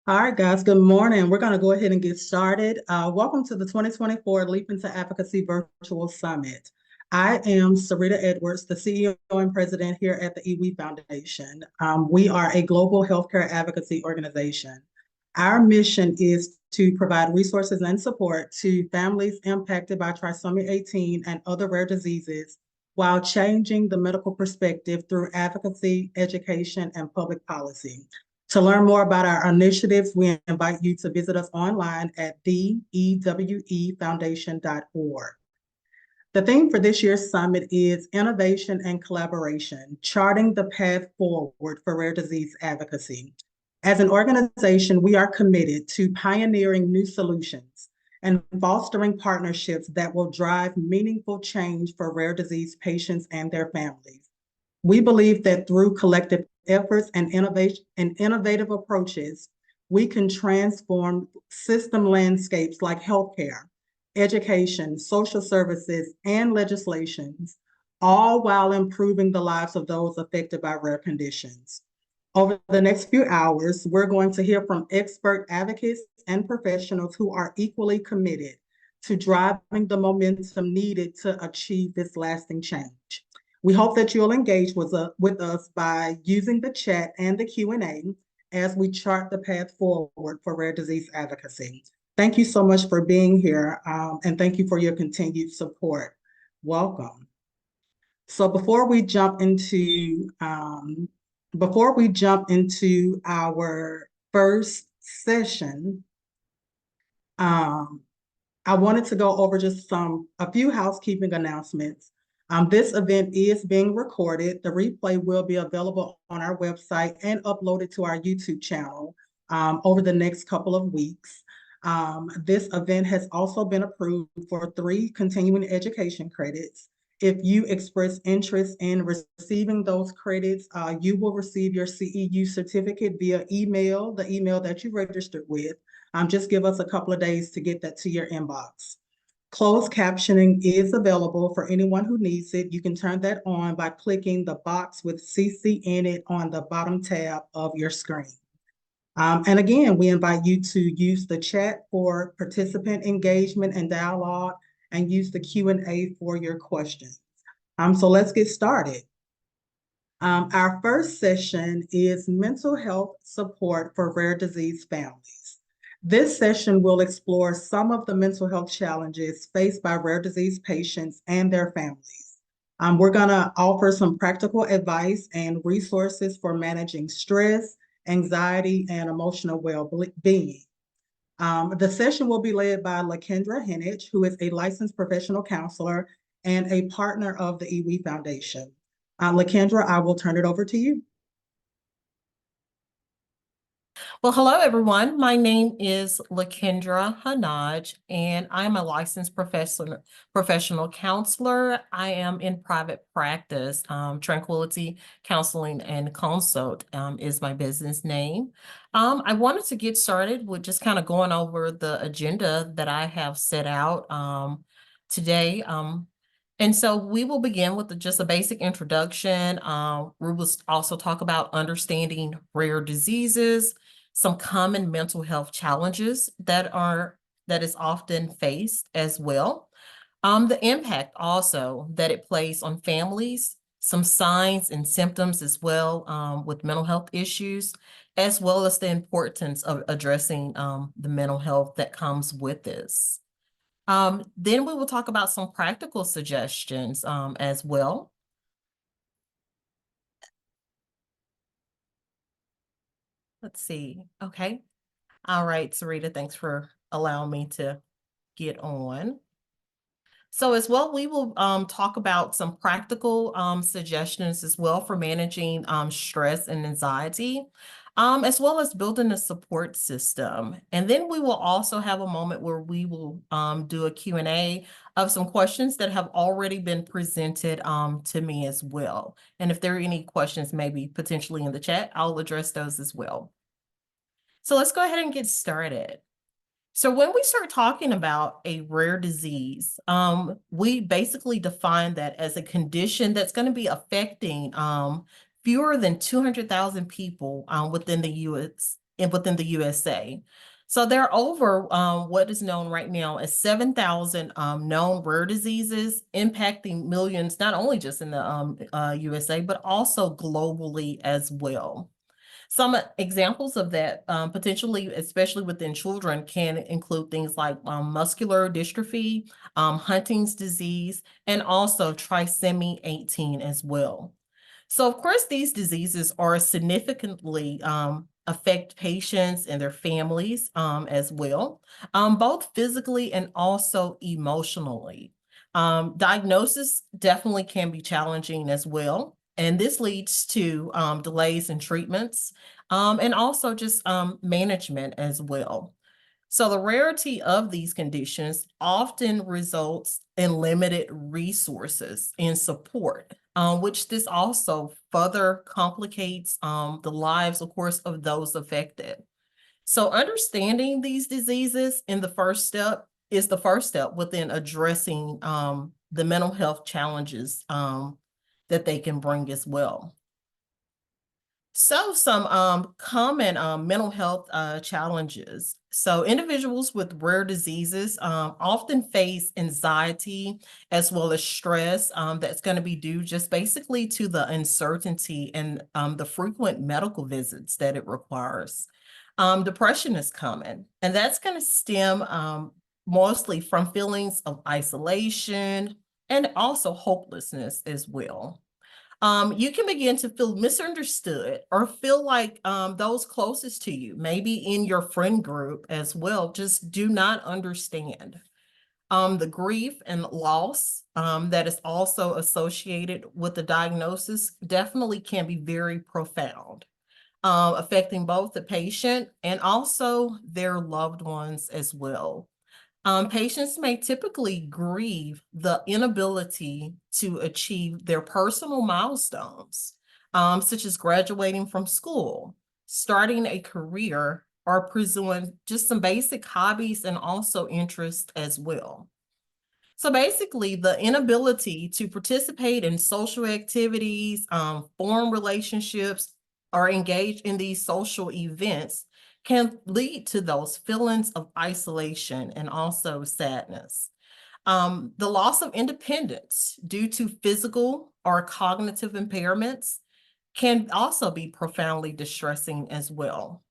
All right, guys, good morning. We're going to go ahead and get started. Welcome to the 2024 Leap into Advocacy Virtual Summit. I am Sarita Edwards, the CEO and president here at the EWE Foundation. We are a global healthcare advocacy organization. Our mission is to provide resources and support to families impacted by trisomy 18 and other rare diseases while changing the medical perspective through advocacy, education, and public policy. To learn more about our initiatives, we invite you to visit us online at theewefoundation.org. The theme for this year's summit is Innovation and Collaboration, Charting the Path Forward for Rare Disease Advocacy. As an organization, we are committed to pioneering new solutions and fostering partnerships that will drive meaningful change for rare disease patients and their families. We believe that through collective efforts and innovation and innovative approaches, we can transform system landscapes like healthcare, education, social services, and legislations, all while improving the lives of those affected by rare conditions. Over the next few hours, we're going to hear from expert advocates and professionals who are equally committed to driving the momentum needed to achieve this lasting change. We hope that you'll engage with us by using the chat and the Q&A as we chart the path forward for rare disease advocacy. Thank you so much for being here, and thank you for your continued support. Welcome. So before we jump into our first session, I wanted to go over just a few housekeeping announcements. This event is being recorded. The replay will be available on our website and uploaded to our YouTube channel over the next couple of weeks. This event has also been approved for 3 continuing education credits. If you express interest in receiving those credits, you will receive your CEU certificate via email, the email that you registered with. Just give us a couple of days to get that to your inbox. Closed captioning is available for anyone who needs it. You can turn that on by clicking the box with CC in it on the bottom tab of your screen. And again, we invite you to use the chat for participant engagement and dialogue, and use the Q&A for your questions. So let's get started. Our first session is mental health support for rare disease families. This session will explore some of the mental health challenges faced by rare disease patients and their families. We're going to offer some practical advice and resources for managing stress, anxiety, and emotional well-being. The session will be led by Lakendra Henich, who is a licensed professional counselor and a partner of the EWE Foundation. Lakendra, I will turn it over to you. Well, hello, everyone. My name is Lakendra Hanaj, and I'm a licensed professional counselor. I am in private practice. Tranquility Counseling and Consult is my business name. I wanted to get started with just kind of going over the agenda that I have set out today. And so we will begin with just a basic introduction. We will also talk about understanding rare diseases, some common mental health challenges that is often faced as well. The impact also that it plays on families, some signs and symptoms as well with mental health issues, as well as the importance of addressing the mental health that comes with this. Then we will talk about some practical suggestions as well. Let's see. Okay. All right, Sarita, thanks for allowing me to get on. So as well, we will talk about some practical suggestions as well for managing stress and anxiety, as well as building a support system. And then we will also have a moment where we will do a Q&A of some questions that have already been presented to me as well. And if there are any questions maybe potentially in the chat, I'll address those as well. So let's go ahead and get started. So when we start talking about a rare disease, we basically define that as a condition that's going to be affecting fewer than 200,000 people within the within the USA. So there are over what is known right now as 7,000 known rare diseases impacting millions, not only just in the USA, but also globally as well. Some examples of that, potentially, especially within children, can include things like muscular dystrophy, Huntington's disease, and also trisomy 18 as well. So, of course, these diseases are significantly affect patients and their families as well, both physically and also emotionally. Diagnosis definitely can be challenging as well. And this leads to delays in treatments and also just management as well. So the rarity of these conditions often results in limited resources and support, which this also further complicates the lives, of course, of those affected. So understanding these diseases in the first step is the first step within addressing the mental health challenges that they can bring as well. So some common mental health challenges. So individuals with rare diseases often face anxiety as well as stress that's going to be due just basically to the uncertainty and the frequent medical visits that it requires. Depression is common, and that's going to stem mostly from feelings of isolation and also hopelessness as well. You can begin to feel misunderstood or feel like those closest to you, maybe in your friend group as well, just do not understand. The grief and loss that is also associated with the diagnosis definitely can be very profound, affecting both the patient and also their loved ones as well. Patients may typically grieve the inability to achieve their personal milestones, such as graduating from school, starting a career, or pursuing just some basic hobbies and also interests as well. So basically, the inability to participate in social activities, form relationships, or engage in these social events can lead to those feelings of isolation and also sadness. The loss of independence due to physical or cognitive impairments can also be profoundly distressing as well.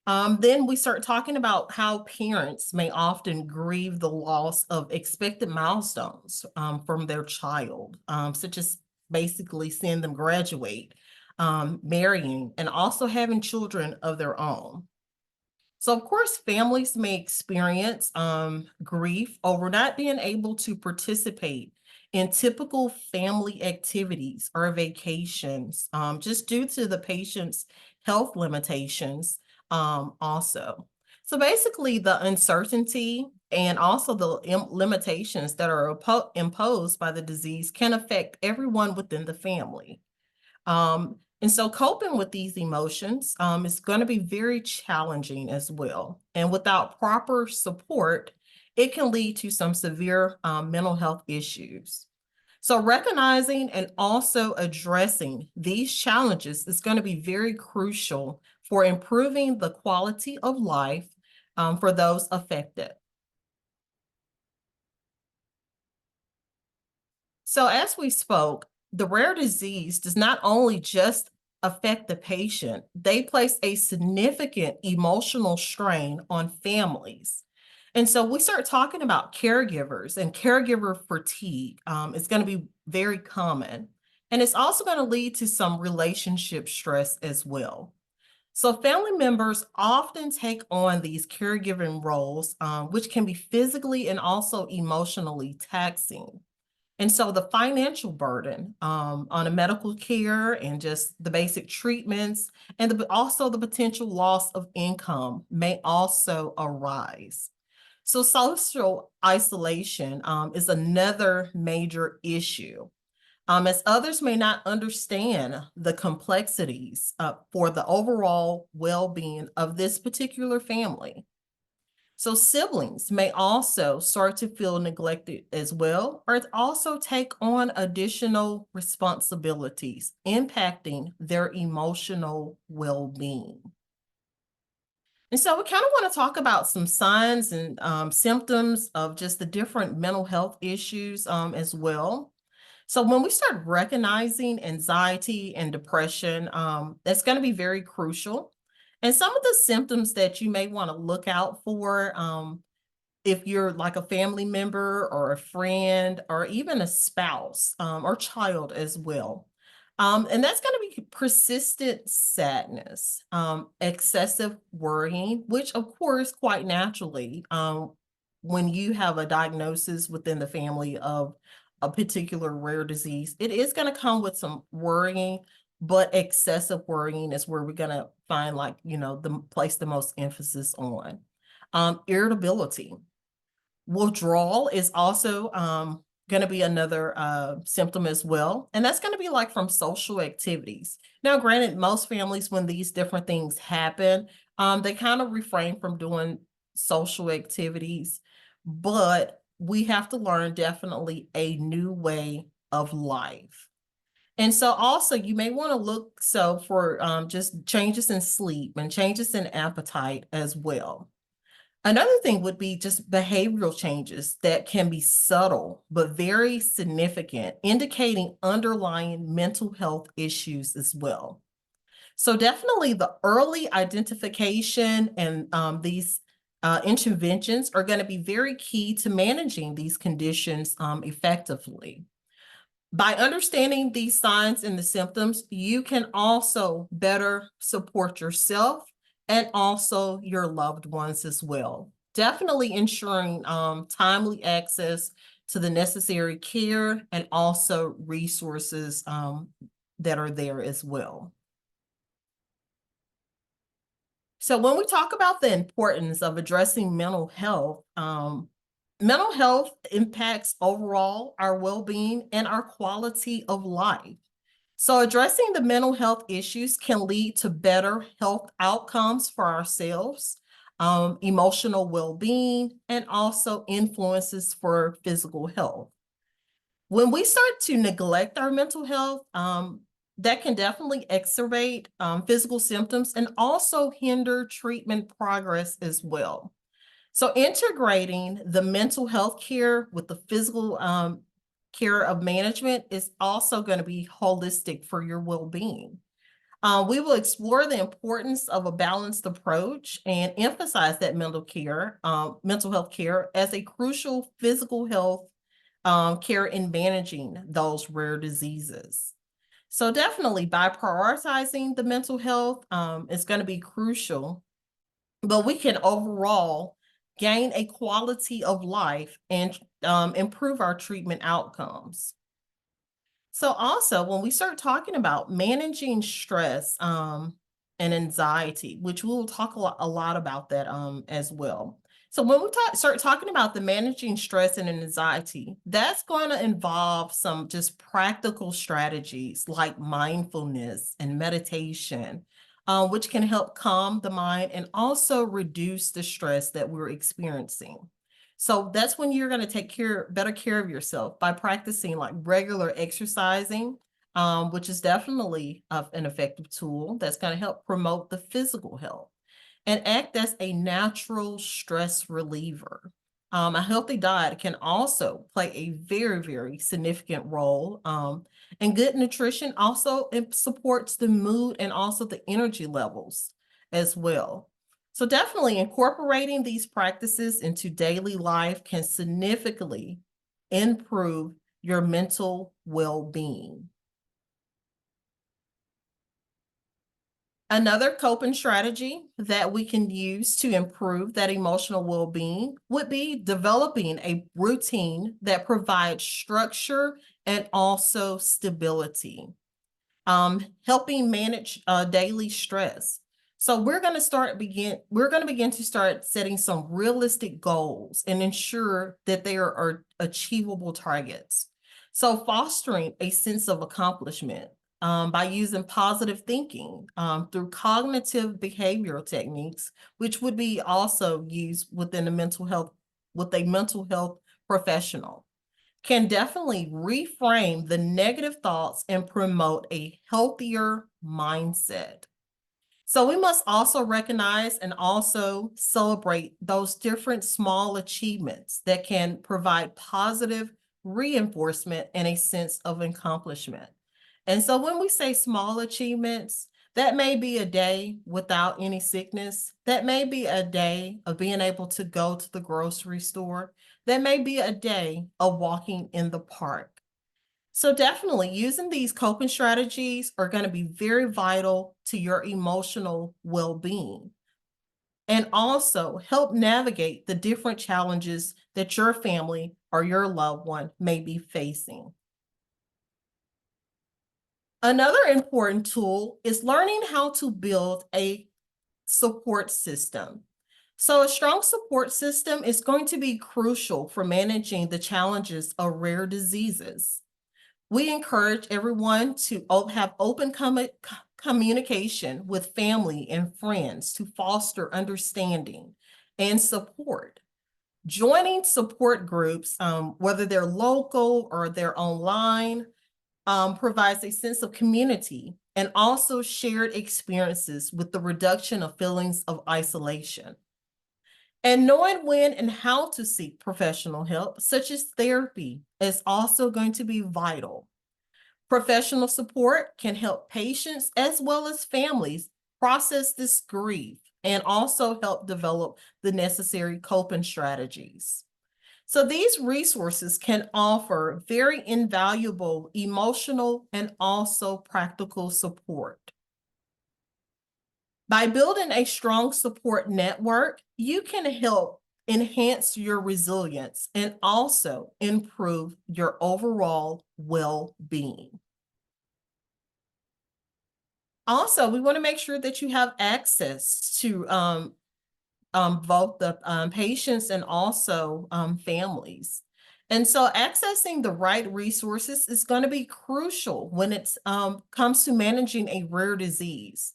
Then we start talking about how parents may often grieve the loss of expected milestones from their child, such as basically seeing them graduate, marrying, and also having children of their own. So, of course, families may experience grief over not being able to participate in typical family activities or vacations, just due to the patient's health limitations, also. So, basically, the uncertainty and also the limitations that are imposed by the disease can affect everyone within the family. And so coping with these emotions is going to be very challenging as well. And without proper support, it can lead to some severe mental health issues. So recognizing and also addressing these challenges is going to be very crucial for improving the quality of life for those affected. So as we spoke, the rare disease does not only just affect the patient, they place a significant emotional strain on families. And so we start talking about caregivers and caregiver fatigue. It's going to be very common. And it's also going to lead to some relationship stress as well. So family members often take on these caregiving roles, which can be physically and also emotionally taxing. And so the financial burden on a medical care and just the basic treatments and also the potential loss of income may also arise. So social isolation is another major issue, as others may not understand the complexities for the overall well-being of this particular family. So siblings may also start to feel neglected as well, or also take on additional responsibilities, impacting their emotional well-being. And so we kind of want to talk about some signs and symptoms of just the different mental health issues as well. So when we start recognizing anxiety and depression, that's going to be very crucial. And some of the symptoms that you may want to look out for, if you're like a family member or a friend or even a spouse or child as well. And that's going to be persistent sadness, excessive worrying, which, of course, quite naturally, when you have a diagnosis within the family of a particular rare disease, it is going to come with some worrying, but excessive worrying is where we're going to find, like, the place the most emphasis on. Irritability. Withdrawal is also going to be another symptom as well. And that's going to be like from social activities. Now, granted, most families, when these different things happen, they kind of refrain from doing social activities, but we have to learn definitely a new way of life. And so also you may want to look for just changes in sleep and changes in appetite as well. Another thing would be just behavioral changes that can be subtle but very significant, indicating underlying mental health issues as well. So definitely the early identification and these interventions are going to be very key to managing these conditions effectively. By understanding these signs and the symptoms, you can also better support yourself and also your loved ones as well. Definitely ensuring timely access to the necessary care and also resources that are there as well. So when we talk about the importance of addressing mental health impacts overall our well-being and our quality of life. So addressing the mental health issues can lead to better health outcomes for ourselves, emotional well-being, and also influences for physical health. When we start to neglect our mental health, that can definitely exacerbate physical symptoms and also hinder treatment progress as well. So integrating the mental health care with the physical care of management is also going to be holistic for your well-being. We will explore the importance of a balanced approach and emphasize that mental health care as a crucial physical health care in managing those rare diseases. So definitely by prioritizing the mental health, it's going to be crucial, but we can overall gain a quality of life and improve our treatment outcomes. So also, when we start talking about managing stress and anxiety, which we will talk a lot about that as well. So when we start talking about the managing stress and anxiety, that's going to involve some just practical strategies like mindfulness and meditation, which can help calm the mind and also reduce the stress that we're experiencing. So that's when you're going to take better care of yourself by practicing like regular exercising, which is definitely an effective tool that's going to help promote the physical health and act as a natural stress reliever. A healthy diet can also play a very, very significant role. And good nutrition also supports the mood and also the energy levels as well. So definitely incorporating these practices into daily life can significantly improve your mental well-being. Another coping strategy that we can use to improve that emotional well-being would be developing a routine that provides structure and also stability, helping manage daily stress. So we're going to begin to start setting some realistic goals and ensure that they are achievable targets. So fostering a sense of accomplishment by using positive thinking through cognitive behavioral techniques, which would be also used within with a mental health professional, can definitely reframe the negative thoughts and promote a healthier mindset. So we must also recognize and also celebrate those different small achievements that can provide positive reinforcement and a sense of accomplishment. And so when we say small achievements, that may be a day without any sickness. That may be a day of being able to go to the grocery store. That may be a day of walking in the park. So definitely using these coping strategies are going to be very vital to your emotional well-being and also help navigate the different challenges that your family or your loved one may be facing. Another important tool is learning how to build a support system. So a strong support system is going to be crucial for managing the challenges of rare diseases. We encourage everyone to have open communication with family and friends to foster understanding and support. Joining support groups, whether they're local or they're online, provides a sense of community and also shared experiences with the reduction of feelings of isolation. And knowing when and how to seek professional help, such as therapy, is also going to be vital. Professional support can help patients as well as families process this grief and also help develop the necessary coping strategies. So these resources can offer very invaluable emotional and also practical support. By building a strong support network, you can help enhance your resilience and also improve your overall well-being. Also, we want to make sure that you have access to both the patients and also families. And so accessing the right resources is going to be crucial when it comes to managing a rare disease.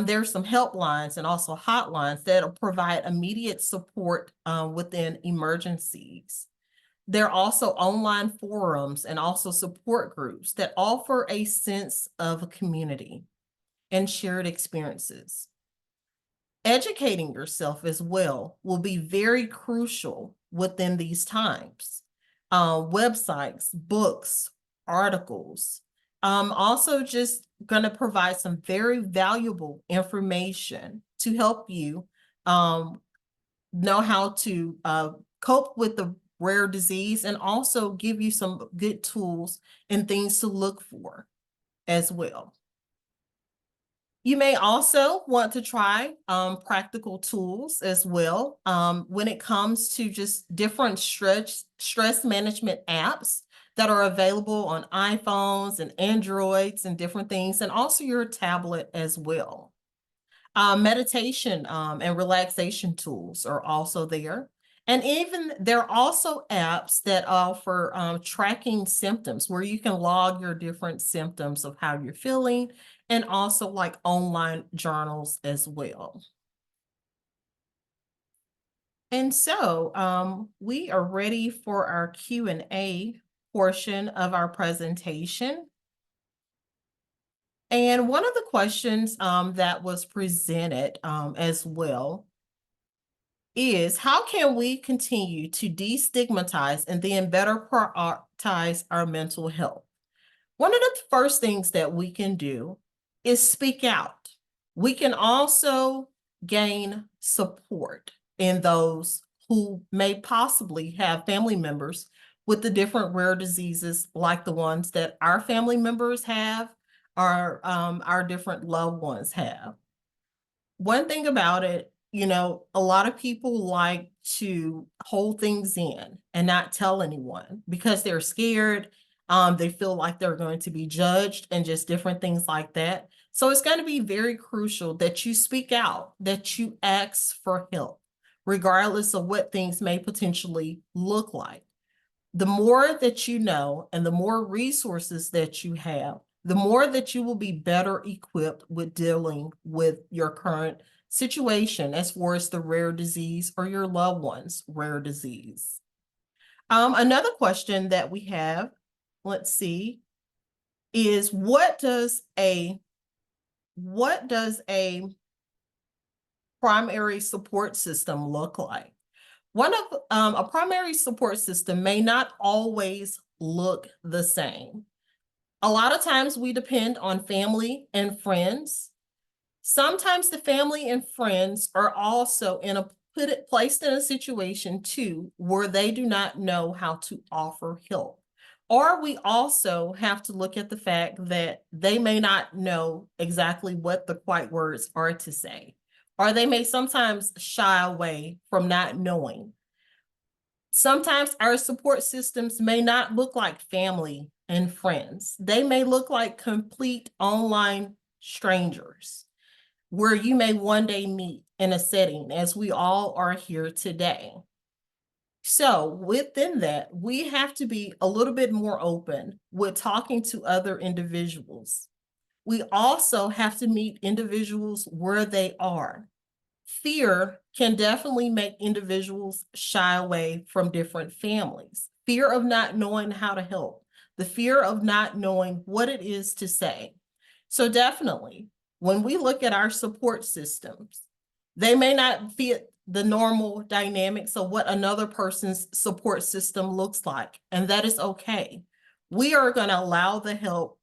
There's some helplines and also hotlines that will provide immediate support within emergencies. There are also online forums and also support groups that offer a sense of community and shared experiences. Educating yourself as well will be very crucial within these times. Websites, books, articles, also just going to provide some very valuable information to help you know how to cope with the rare disease and also give you some good tools and things to look for as well. You may also want to try practical tools as well when it comes to just different stress management apps that are available on iPhones and Androids and different things, and also your tablet as well. Meditation and relaxation tools are also there. And even there are also apps that offer tracking symptoms where you can log your different symptoms of how you're feeling and also like online journals as well. And so we are ready for our Q&A portion of our presentation. And one of the questions that was presented as well is how can we continue to destigmatize and then better prioritize our mental health? One of the first things that we can do is speak out. We can also gain support in those who may possibly have family members with the different rare diseases like the ones that our family members have or our different loved ones have. One thing about it, a lot of people like to hold things in and not tell anyone because they're scared. They feel like they're going to be judged and just different things like that. So it's going to be very crucial that you speak out, that you ask for help, regardless of what things may potentially look like. The more that you know and the more resources that you have, the more that you will be better equipped with dealing with your current situation as far as the rare disease or your loved one's rare disease. Another question that we have, let's see, is what does a what does a primary support system look like? A primary support system may not always look the same. A lot of times we depend on family and friends. Sometimes the family and friends are also placed in a situation too where they do not know how to offer help. Or we also have to look at the fact that they may not know exactly what the right words are to say, or they may sometimes shy away from not knowing. Sometimes our support systems may not look like family and friends. They may look like complete online strangers where you may one day meet in a setting, as we all are here today. So within that, we have to be a little bit more open with talking to other individuals. We also have to meet individuals where they are. Fear can definitely make individuals shy away from different families. Fear of not knowing how to help, the fear of not knowing what it is to say. So definitely, when we look at our support systems, they may not fit the normal dynamics of what another person's support system looks like, and that is okay. We are going to allow the help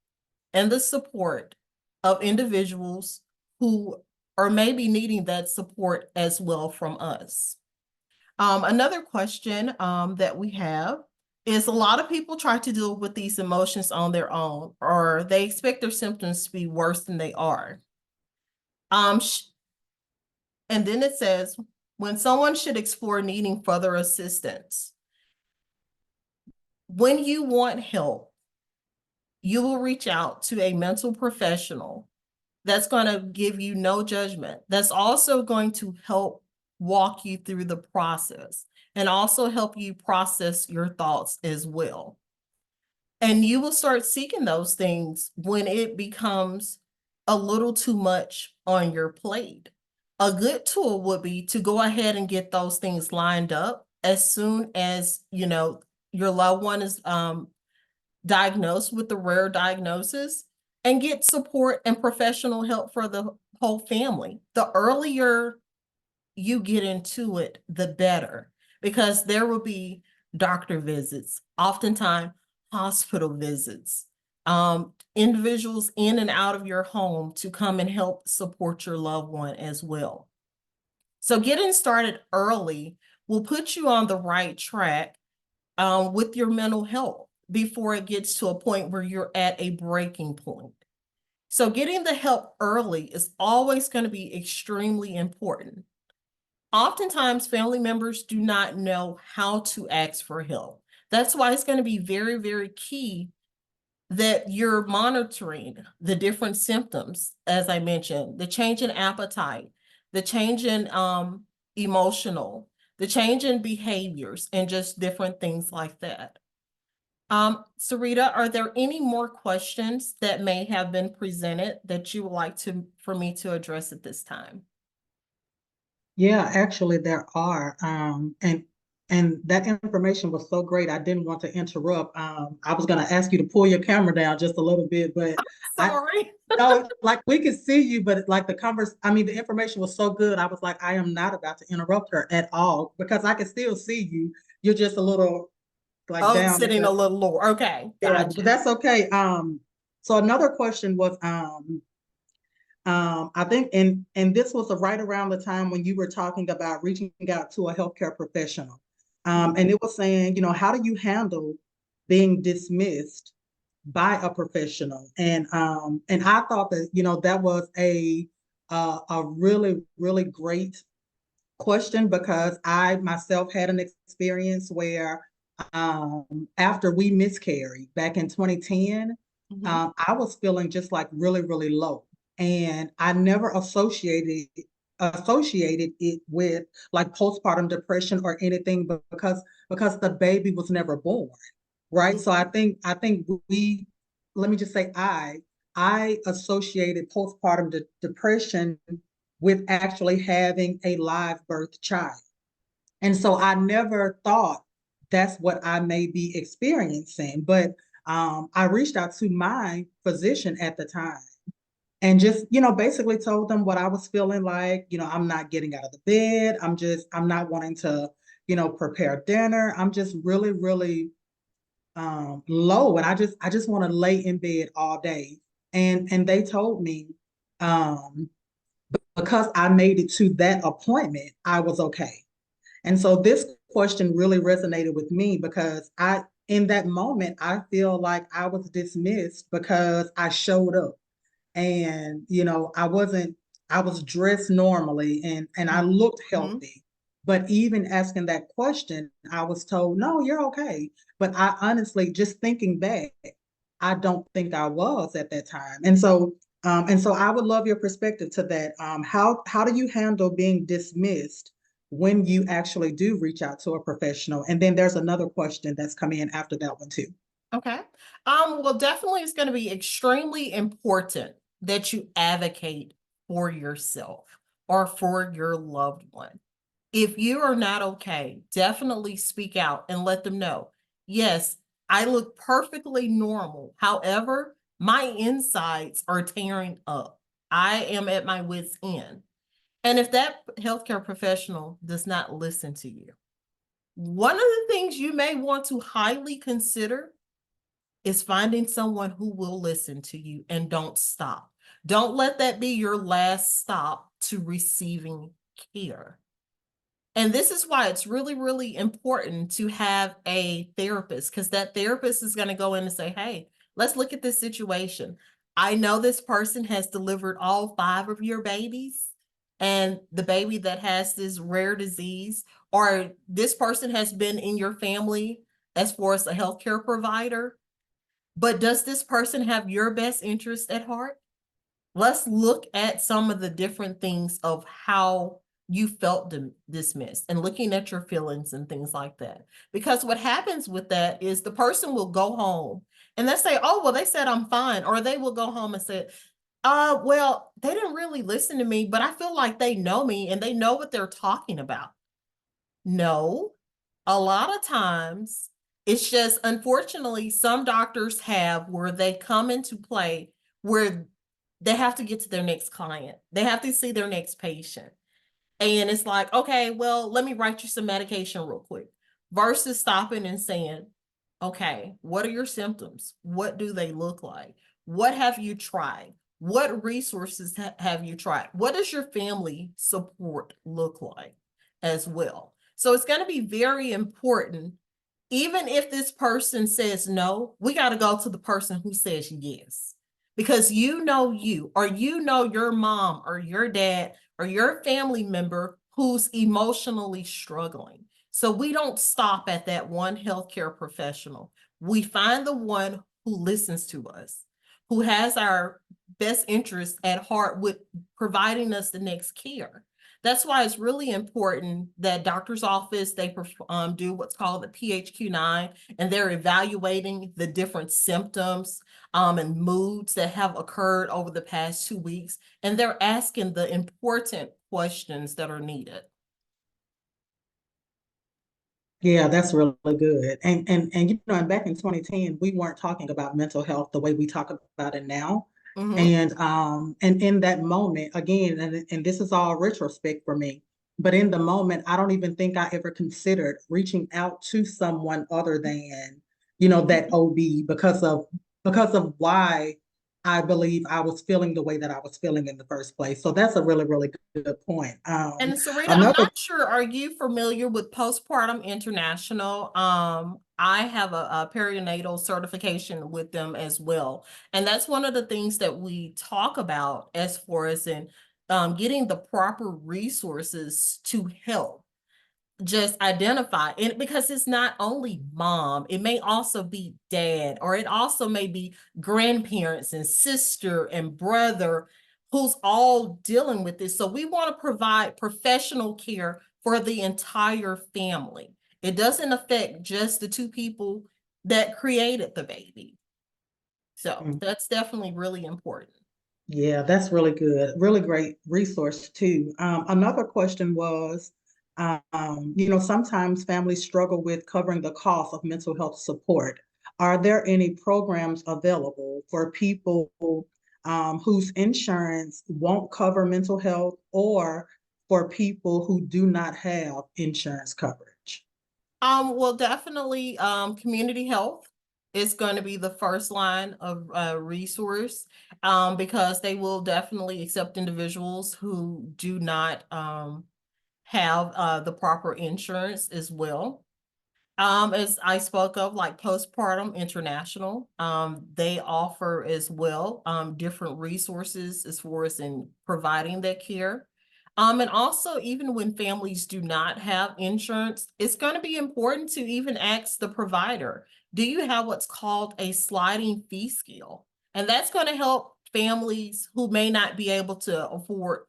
and the support of individuals who are maybe needing that support as well from us. Another question that we have is, a lot of people try to deal with these emotions on their own, or they expect their symptoms to be worse than they are. And then it says, when someone should explore needing further assistance. When you want help, you will reach out to a mental professional that's going to give you no judgment. That's also going to help walk you through the process and also help you process your thoughts as well. And you will start seeking those things when it becomes a little too much on your plate. A good tool would be to go ahead and get those things lined up as soon as, your loved one is diagnosed with the rare diagnosis, and get support and professional help for the whole family. The earlier you get into it, the better, because there will be doctor visits, oftentimes hospital visits, individuals in and out of your home to come and help support your loved one as well. So getting started early will put you on the right track with your mental health before it gets to a point where you're at a breaking point. So getting the help early is always going to be extremely important. Oftentimes, family members do not know how to ask for help. That's why it's going to be very, very key that you're monitoring the different symptoms, as I mentioned, the change in appetite, the change in emotional, the change in behaviors, and just different things like that. Sarita, are there any more questions that may have been presented that you would like for me to address at this time? Yeah, actually there are. And that information was so great. I didn't want to interrupt. I was going to ask you to pull your camera down just a little bit, but I Sorry. no, like we could see you, but like the information was so good. I was like, I am not about to interrupt her at all because I can still see you. You're just a little like Oh, down in sitting a the, little lower. Okay, yeah, gotcha. but that's okay. So another question was, I think, and this was right around the time when you were talking about reaching out to a healthcare professional. And it was saying, how do you handle being dismissed by a professional? And I thought that, that was a really, really great question because I myself had an experience where after we miscarried back in 2010, Mhm. I was feeling just like really, really low. And I never associated it with like postpartum depression or anything, but because the baby was never born. Right. So I think we let me just say I associated postpartum depression with actually having a live birth child. And so I never thought that's what I may be experiencing. But I reached out to my physician at the time. and just, basically told them what I was feeling like. I'm not getting out of the bed. I'm not wanting to, prepare dinner. I'm just really, really low. And I just want to lay in bed all day. And they told me, um, because I made it to that appointment, I was okay. And so this question really resonated with me because in that moment, I feel like I was dismissed because I showed up and, I was dressed normally and I looked Mhm. healthy. But even asking that question, I was told, no, you're okay. But I honestly, just thinking back, I don't think I was at that time. And so I would love your perspective to that. How do you handle being dismissed when you actually do reach out to a professional? And then there's another question that's come in after that one too. Okay. Well, definitely it's going to be extremely important that you advocate for yourself or for your loved one. If you are not okay, definitely speak out and let them know. Yes, I look perfectly normal. However, my insides are tearing up. I am at my wit's end. And if that healthcare professional does not listen to you, one of the things you may want to highly consider is finding someone who will listen to you and don't stop. Don't let that be your last stop to receiving care. And this is why it's really, really important to have a therapist, because that therapist is going to go in and say, hey, let's look at this situation. I know this person has delivered all 5 of your babies, and the baby that has this rare disease, or this person has been in your family as far as a healthcare provider. But does this person have your best interest at heart? Let's look at some of the different things of how you felt dismissed and looking at your feelings and things like that. Because what happens with that is the person will go home and they say, oh, well, they said I'm fine. Or they will go home and say, well, they didn't really listen to me, but I feel like they know me and they know what they're talking about. No, a lot of times it's just unfortunately some doctors have where they come into play where they have to get to their next client. They have to see their next patient. And it's like, okay, well, let me write you some medication real quick versus stopping and saying, okay, what are your symptoms? What do they look like? What have you tried? What resources have you tried? What does your family support look like as well? So it's going to be very important. Even if this person says no, we got to go to the person who says yes. Because you, or your mom or your dad or your family member who's emotionally struggling. So we don't stop at that one healthcare professional. We find the one who listens to us, who has our best interest at heart with providing us the next care. That's why it's really important that doctor's office, they do what's called the PHQ-9, and they're evaluating the different symptoms and moods that have occurred over the past 2 weeks, and they're asking the important questions that are needed. Yeah, that's really good. And back in 2010, we weren't talking about mental health the way we talk about it now. Mm-hmm. And in that moment, again, and this is all retrospect for me, but in the moment, I don't even think I ever considered reaching out to someone other than, that OB because of why I believe I was feeling the way that I was feeling in the first place. So that's a really, really good point. And Sarita, I'm Another not sure, are you familiar with Postpartum International? I have a perinatal certification with them as well. And that's one of the things that we talk about as far as in getting the proper resources to help just identify it, because it's not only mom, it may also be dad, or it also may be grandparents and sister and brother who's all dealing with this. So we want to provide professional care for the entire family. It doesn't affect just the 2 people that created the baby. So that's definitely really important. Yeah, that's really good. Really great resource too. Another question was, sometimes families struggle with covering the cost of mental health support. Are there any programs available for people whose insurance won't cover mental health, or for people who do not have insurance coverage? Well, definitely, community health is going to be the first line of resource, because they will definitely accept individuals who do not have the proper insurance as well. As I spoke of, like Postpartum International, they offer as well different resources as far as in providing that care. And also, even when families do not have insurance, it's going to be important to even ask the provider, do you have what's called a sliding fee scale? And that's going to help families who may not be able to afford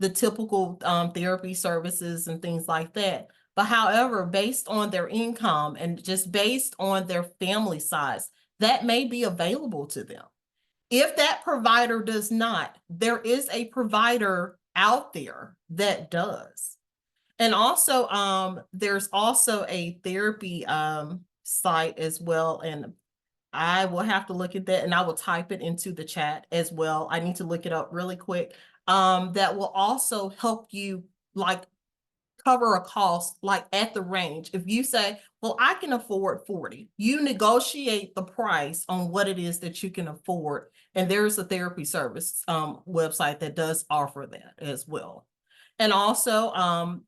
the typical therapy services and things like that. But however, based on their income and just based on their family size, that may be available to them. If that provider does not, there is a provider out there that does. And also, there's also a therapy site as well. And I will have to look at that, and I will type it into the chat as well. I need to look it up really quick. That will also help you like cover a cost like at the range. If you say, well, I can afford 40, you negotiate the price on what it is that you can afford. And there's a therapy service website that does offer that as well. And also,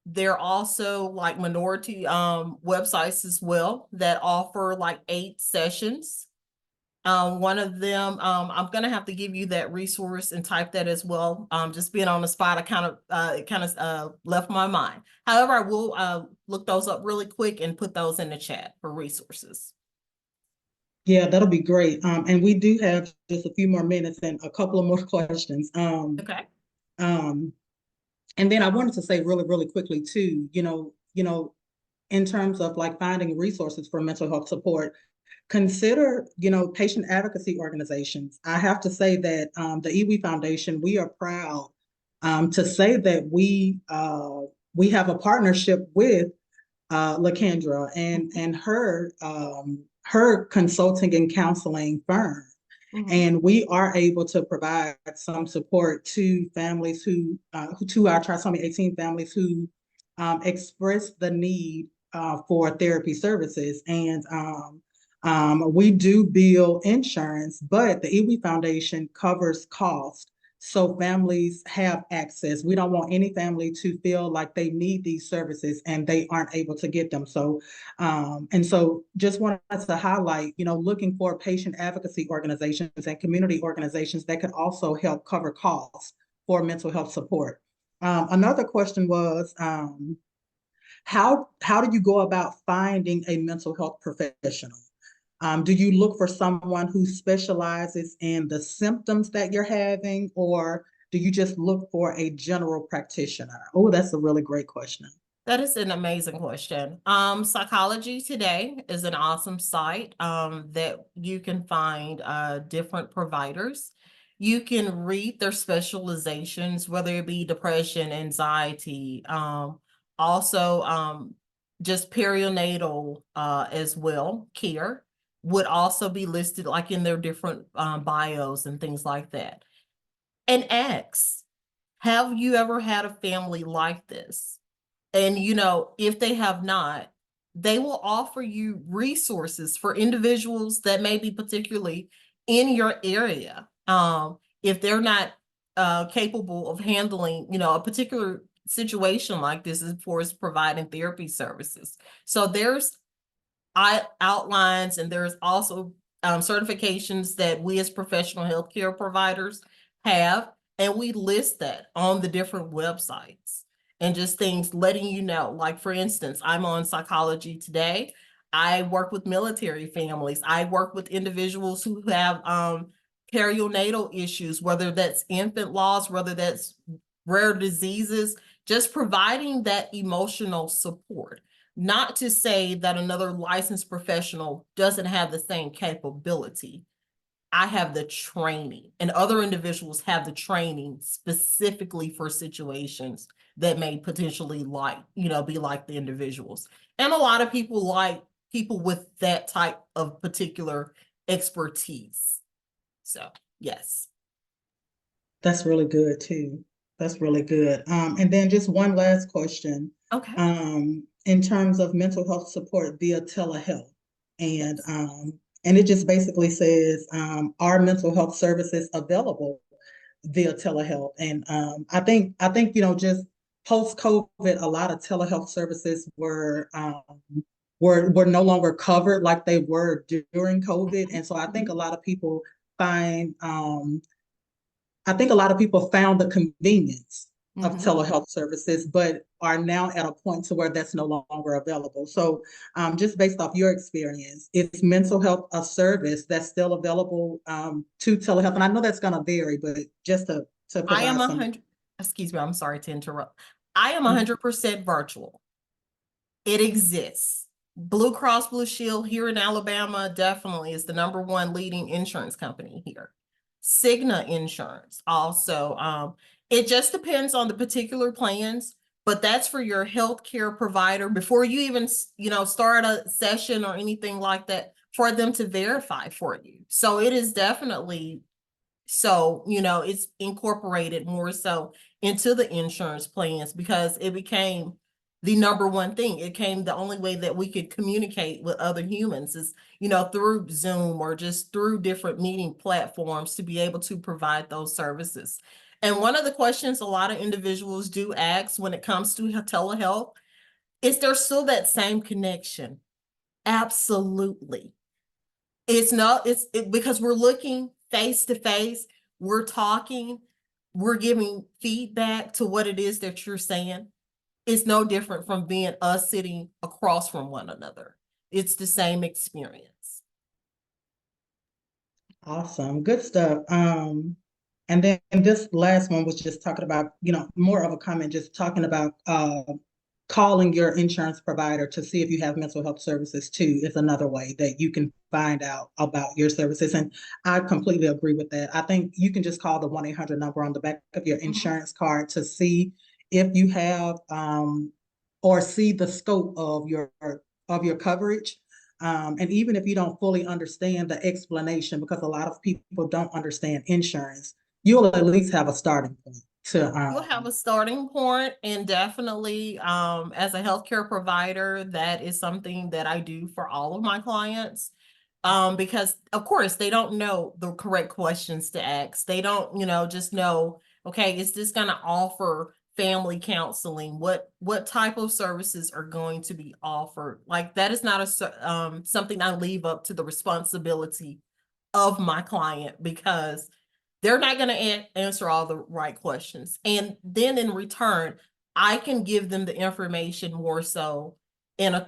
there are also like minority websites as well that offer like 8 sessions. One of them, I'm gonna have to give you that resource and type that as well. Just being on the spot, I kind of left my mind. However, I will look those up really quick and put those in the chat for resources. Yeah, that'll be great. And we do have just a few more minutes and a couple of more questions. Okay. Um, and then I wanted to say really, really quickly too, in terms of like finding resources for mental health support, consider, patient advocacy organizations. I have to say that the EWE Foundation, we are proud to say that we have a partnership with LaKendra and her consulting and counseling firm. Mhm. And we are able to provide some support to families to our trisomy 18 families who express the need for therapy services. And we do bill insurance, but the EWE Foundation covers cost. So families have access. We don't want any family to feel like they need these services and they aren't able to get them. So just wanted to highlight, looking for patient advocacy organizations and community organizations that could also help cover costs for mental health support. Another question was, how do you go about finding a mental health professional? Do you look for someone who specializes in the symptoms that you're having, or do you just look for a general practitioner? Oh, that's a really great question. That is an amazing question. Psychology Today is an awesome site that you can find different providers. You can read their specializations, whether it be depression, anxiety, also just perinatal as well, care would also be listed like in their different bios and things like that. And ask, have you ever had a family like this? And, if they have not, they will offer you resources for individuals that may be particularly in your area. If they're not capable of handling, a particular situation like this as far as providing therapy services. So there's outlines, and there's also certifications that we as professional healthcare providers have, and we list that on the different websites and just things letting you know. Like, for instance, I'm on Psychology Today. I work with military families. I work with individuals who have perinatal issues, whether that's infant loss, whether that's rare diseases, just providing that emotional support. Not to say that another licensed professional doesn't have the same capability. I have the training, and other individuals have the training specifically for situations that may potentially be like the individuals. And a lot of people like people with that type of particular expertise. So Yes. That's really good too. That's really good. And then just one last question. Okay. In terms of mental health support via telehealth, and Yes. and it just basically says, are mental health services available via telehealth? And I think just post COVID, a lot of telehealth services were no longer covered like they were during COVID, and so I think a lot of people find I think a lot of people found the convenience of Mm-hmm. telehealth services, but are now at a point to where that's no longer available. So, just based off your experience, is mental health a service that's still available to telehealth? And I know that's going to vary, but just to I am provide a some. hundred, excuse me, I'm sorry to interrupt. I am Mhm. 100% virtual. It exists. Blue Cross Blue Shield here in Alabama definitely is the number one leading insurance company here. Cigna Insurance also. It just depends on the particular plans, but that's for your healthcare provider before you even, start a session or anything like that for them to verify for you. So it is definitely so, it's incorporated more so into the insurance plans because it became the number one thing. It came the only way that we could communicate with other humans is, through Zoom or just through different meeting platforms to be able to provide those services. And one of the questions a lot of individuals do ask when it comes to telehealth is there still that same connection? Absolutely. It's not, because we're looking face to face, we're talking, we're giving feedback to what it is that you're saying. It's no different from being us sitting across from one another. It's the same experience. Awesome, good stuff. And then this last one was just talking about, more of a comment, just talking about calling your insurance provider to see if you have mental health services too is another way that you can find out about your services. And I completely agree with that. I think you can just call the 1-800 number on the back of your Mhm. insurance card to see if you have or see the scope of your coverage. And even if you don't fully understand the explanation, because a lot of people don't understand insurance, you'll at least have a starting point to You'll have a starting point, and definitely, as a healthcare provider, that is something that I do for all of my clients. Because of course they don't know the correct questions to ask. They don't, just know, okay, is this going to offer family counseling? What type of services are going to be offered? Like that is not something I leave up to the responsibility of my client because they're not going to answer all the right questions. And then in return, I can give them the information more so in a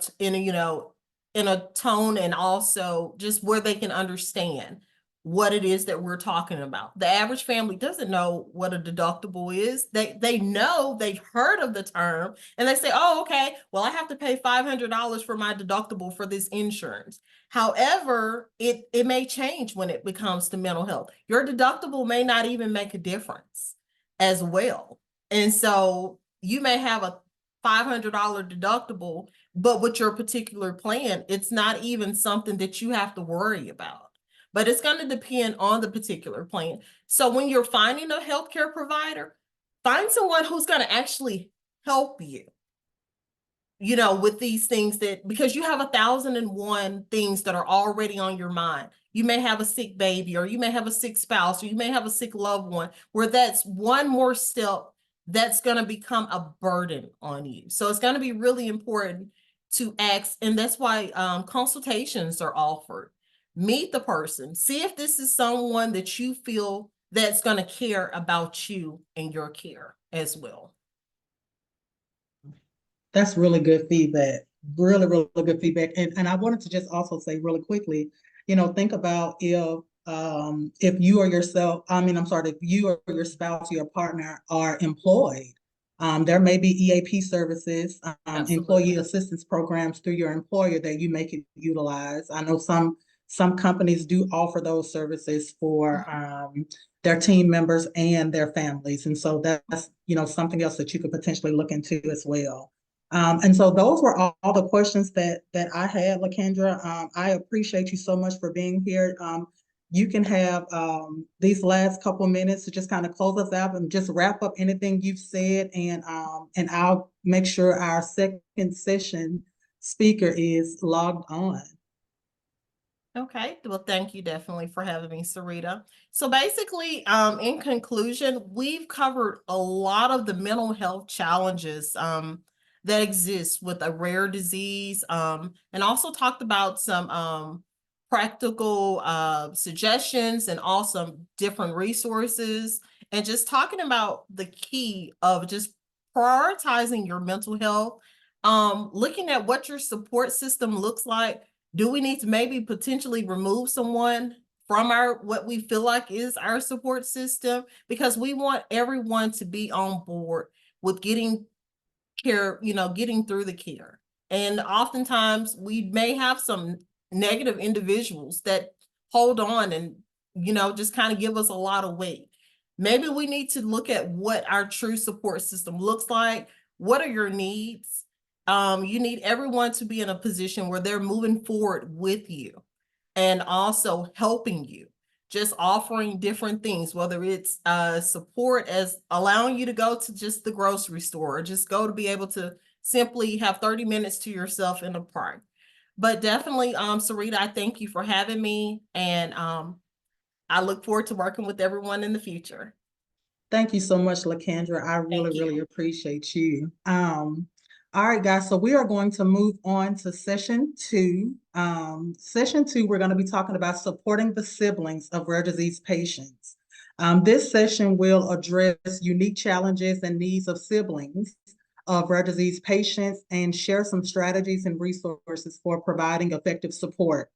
tone and also just where they can understand what it is that we're talking about. The average family doesn't know what a deductible is. They know, they've heard of the term, and they say, "Oh, okay, well, I have to pay $500 for my deductible for this insurance." However, it may change when it becomes to mental health. Your deductible may not even make a difference as well. And so you may have a $500 deductible, but with your particular plan, it's not even something that you have to worry about. But it's going to depend on the particular plan. So when you're finding a healthcare provider, find someone who's going to actually help you, with these things that, because you have 1,001 things that are already on your mind. You may have a sick baby, or you may have a sick spouse, or you may have a sick loved one, where that's one more step that's going to become a burden on you. So it's going to be really important to ask. And that's why consultations are offered. Meet the person, see if this is someone that you feel that's going to care about you and your care as well. That's really good feedback. Really, really good feedback. And I wanted to just also say really quickly, think about if you or yourself, I'm sorry, if you or your spouse or your partner are employed, there may be EAP services, employee Absolutely. assistance programs through your employer that you may could utilize. I know some companies do offer those services for their team members and their families. And so that's, something else that you could potentially look into as well. And so those were all the questions that I had, LaKendra. I appreciate you so much for being here. you can have these last couple minutes to just kind of close us out and just wrap up anything you've said, and I'll make sure our second session speaker is logged on. Okay, well, thank you definitely for having me, Sarita. So basically, in conclusion, we've covered a lot of the mental health challenges that exist with a rare disease, and also talked about some practical suggestions and also different resources, and just talking about the key of just prioritizing your mental health, looking at what your support system looks like. Do we need to maybe potentially remove someone from what we feel like is our support system? Because we want everyone to be on board with getting care, getting through the care. And oftentimes we may have some negative individuals that hold on and, just kind of give us a lot of weight. Maybe we need to look at what our true support system looks like. What are your needs? You need everyone to be in a position where they're moving forward with you and also helping you, just offering different things, whether it's support as allowing you to go to just the grocery store, or just go to be able to simply have 30 minutes to yourself in the park. But definitely, Sarita, I thank you for having me, and I look forward to working with everyone in the future. Thank you so much, LaKendra. I really, Thank you. really appreciate you. All right, guys, so we are going to move on to session two. Session two, we're going to be talking about supporting the siblings of rare disease patients. This session will address unique challenges and needs of siblings of rare disease patients and share some strategies and resources for providing effective support.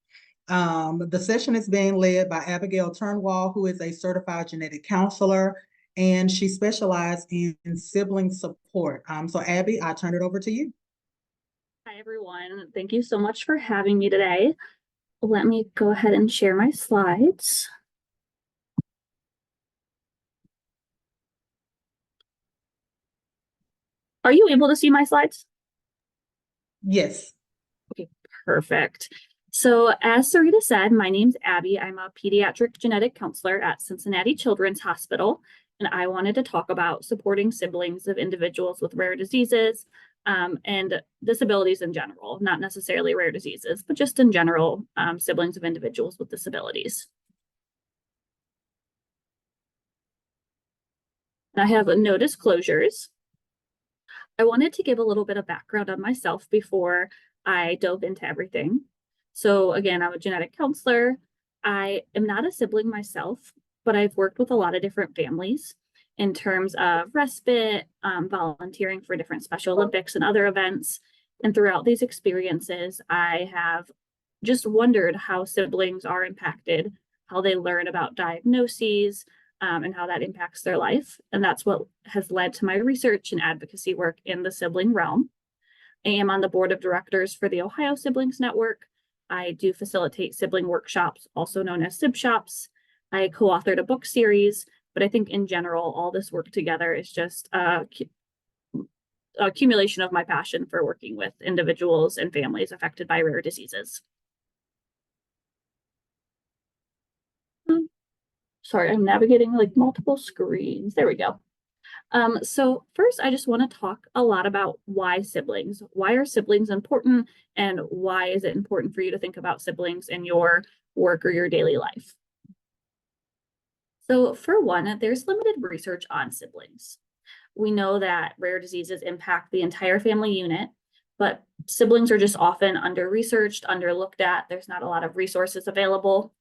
The session is being led by Abigail Turnwall, who is a certified genetic counselor, and she specialized in sibling support. So Abby, I turn it over to you. Hi, everyone. Thank you so much for having me today. Let me go ahead and share my slides. Are you able to see my slides? Yes. Okay, perfect. So as Sarita said, my name's Abby. I'm a pediatric genetic counselor at Cincinnati Children's Hospital, and I wanted to talk about supporting siblings of individuals with rare diseases and disabilities in general, not necessarily rare diseases, but just in general, siblings of individuals with disabilities. I have no disclosures. I wanted to give a little bit of background on myself before I dove into everything. So again, I'm a genetic counselor. I am not a sibling myself, but I've worked with a lot of different families in terms of respite, volunteering for different Special Olympics and other events. And throughout these experiences, I have just wondered how siblings are impacted, how they learn about diagnoses, and how that impacts their life. And that's what has led to my research and advocacy work in the sibling realm. I am on the board of directors for the Ohio Siblings Network. I do facilitate sibling workshops, also known as SIB shops. I co-authored a book series, but I think in general, all this work together is just a accumulation of my passion for working with individuals and families affected by rare diseases. Sorry, I'm navigating like multiple screens. There we go. So first, I just want to talk a lot about why siblings. Why are siblings important, and why is it important for you to think about siblings in your work or your daily life? So for one, there's limited research on siblings. We know that rare diseases impact the entire family unit, but siblings are just often under-researched, under-looked at. There's not a lot of resources available.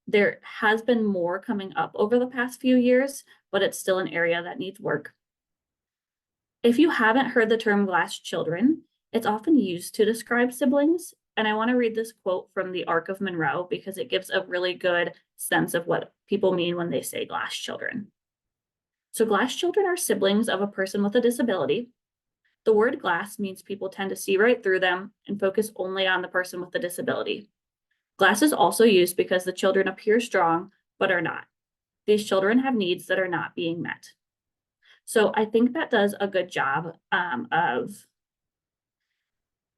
There has been more coming up over the past few years, but it's still an area that needs work. If you haven't heard the term glass children, it's often used to describe siblings. And I want to read this quote from the Arc of Monroe because it gives a really good sense of what people mean when they say glass children. So glass children are siblings of a person with a disability. The word glass means people tend to see right through them and focus only on the person with the disability. Glass is also used because the children appear strong, but are not. These children have needs that are not being met. So I think that does a good job of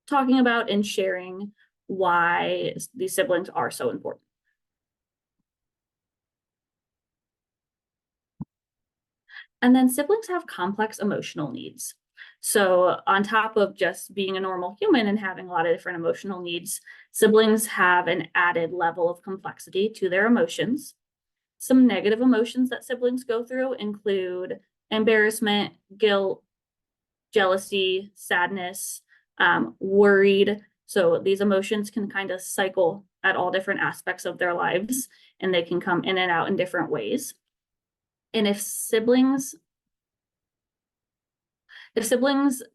talking about and sharing why these siblings are so important. And then siblings have complex emotional needs. So on top of just being a normal human and having a lot of different emotional needs, siblings have an added level of complexity to their emotions. Some negative emotions that siblings go through include embarrassment, guilt, jealousy, sadness, worried. So these emotions can kind of cycle at all different aspects of their lives, and they can come in and out in different ways. And if siblings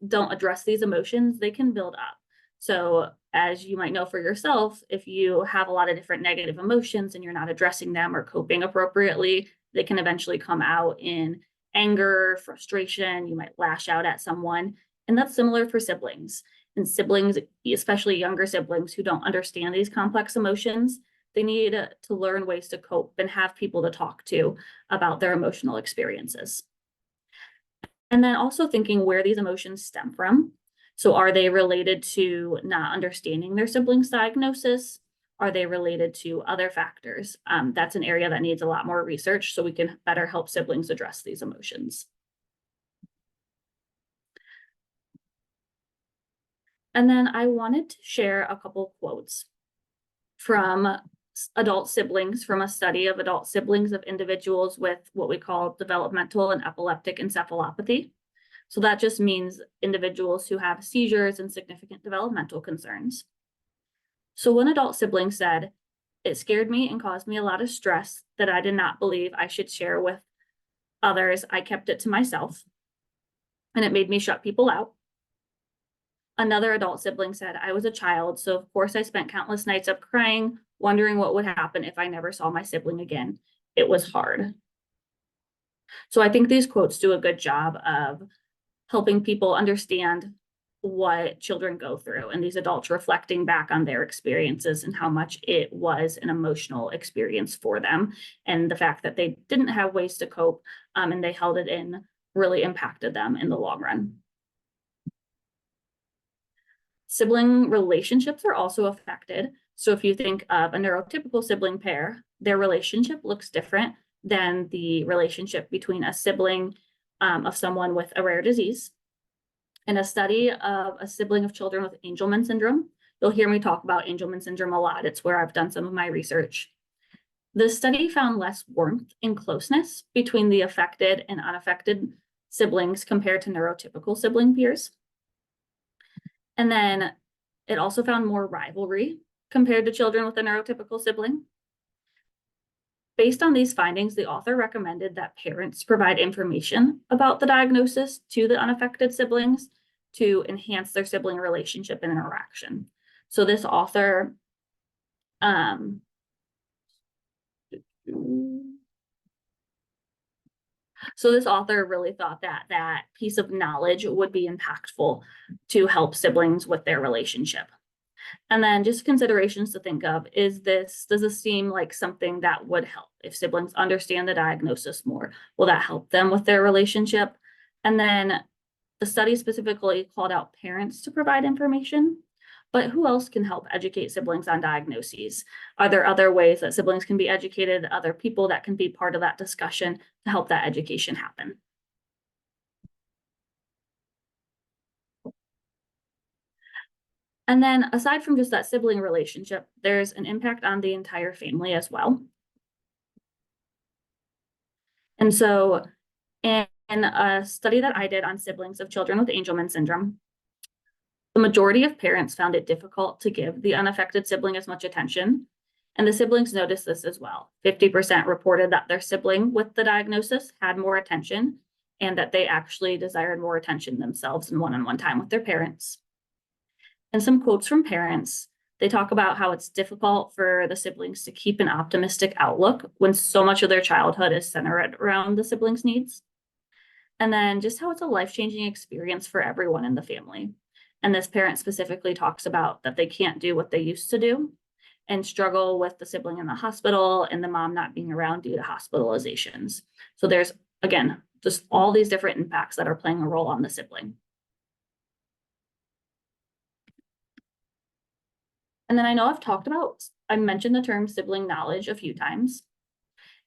don't address these emotions, they can build up. So as you might know for yourself, if you have a lot of different negative emotions and you're not addressing them or coping appropriately, they can eventually come out in anger, frustration. You might lash out at someone. And that's similar for siblings. And siblings, especially younger siblings who don't understand these complex emotions, they need to learn ways to cope and have people to talk to about their emotional experiences. And then also thinking where these emotions stem from. So are they related to not understanding their sibling's diagnosis? Are they related to other factors? That's an area that needs a lot more research so we can better help siblings address these emotions. And then I wanted to share a couple quotes from adult siblings, from a study of adult siblings of individuals with what we call developmental and epileptic encephalopathy. So that just means individuals who have seizures and significant developmental concerns. So one adult sibling said, "It scared me and caused me a lot of stress that I did not believe I should share with others. I kept it to myself, and it made me shut people out." Another adult sibling said, "I was a child, so of course I spent countless nights up crying, wondering what would happen if I never saw my sibling again. It was hard." So I think these quotes do a good job of helping people understand what children go through and these adults reflecting back on their experiences and how much it was an emotional experience for them. And the fact that they didn't have ways to cope and they held it in really impacted them in the long run. Sibling relationships are also affected. So if you think of a neurotypical sibling pair, their relationship looks different than the relationship between a sibling of someone with a rare disease. In a study of a sibling of children with Angelman syndrome, you'll hear me talk about Angelman syndrome a lot. It's where I've done some of my research. The study found less warmth and closeness between the affected and unaffected siblings compared to neurotypical sibling peers. And then it also found more rivalry compared to children with a neurotypical sibling. Based on these findings, the author recommended that parents provide information about the diagnosis to the unaffected siblings to enhance their sibling relationship and interaction. So this author really thought that that piece of knowledge would be impactful to help siblings with their relationship. And then just considerations to think of, does this seem like something that would help if siblings understand the diagnosis more? Will that help them with their relationship? And then the study specifically called out parents to provide information, but who else can help educate siblings on diagnoses? Are there other ways that siblings can be educated, other people that can be part of that discussion to help that education happen? And then aside from just that sibling relationship, there's an impact on the entire family as well. And so in a study that I did on siblings of children with Angelman syndrome, the majority of parents found it difficult to give the unaffected sibling as much attention. And the siblings noticed this as well. 50% reported that their sibling with the diagnosis had more attention and that they actually desired more attention themselves and one-on-one time with their parents. And some quotes from parents, they talk about how it's difficult for the siblings to keep an optimistic outlook when so much of their childhood is centered around the siblings' needs. And then just how it's a life-changing experience for everyone in the family. And this parent specifically talks about that they can't do what they used to do and struggle with the sibling in the hospital and the mom not being around due to hospitalizations. So there's, again, just all these different impacts that are playing a role on the sibling. And then I know I mentioned the term sibling knowledge a few times.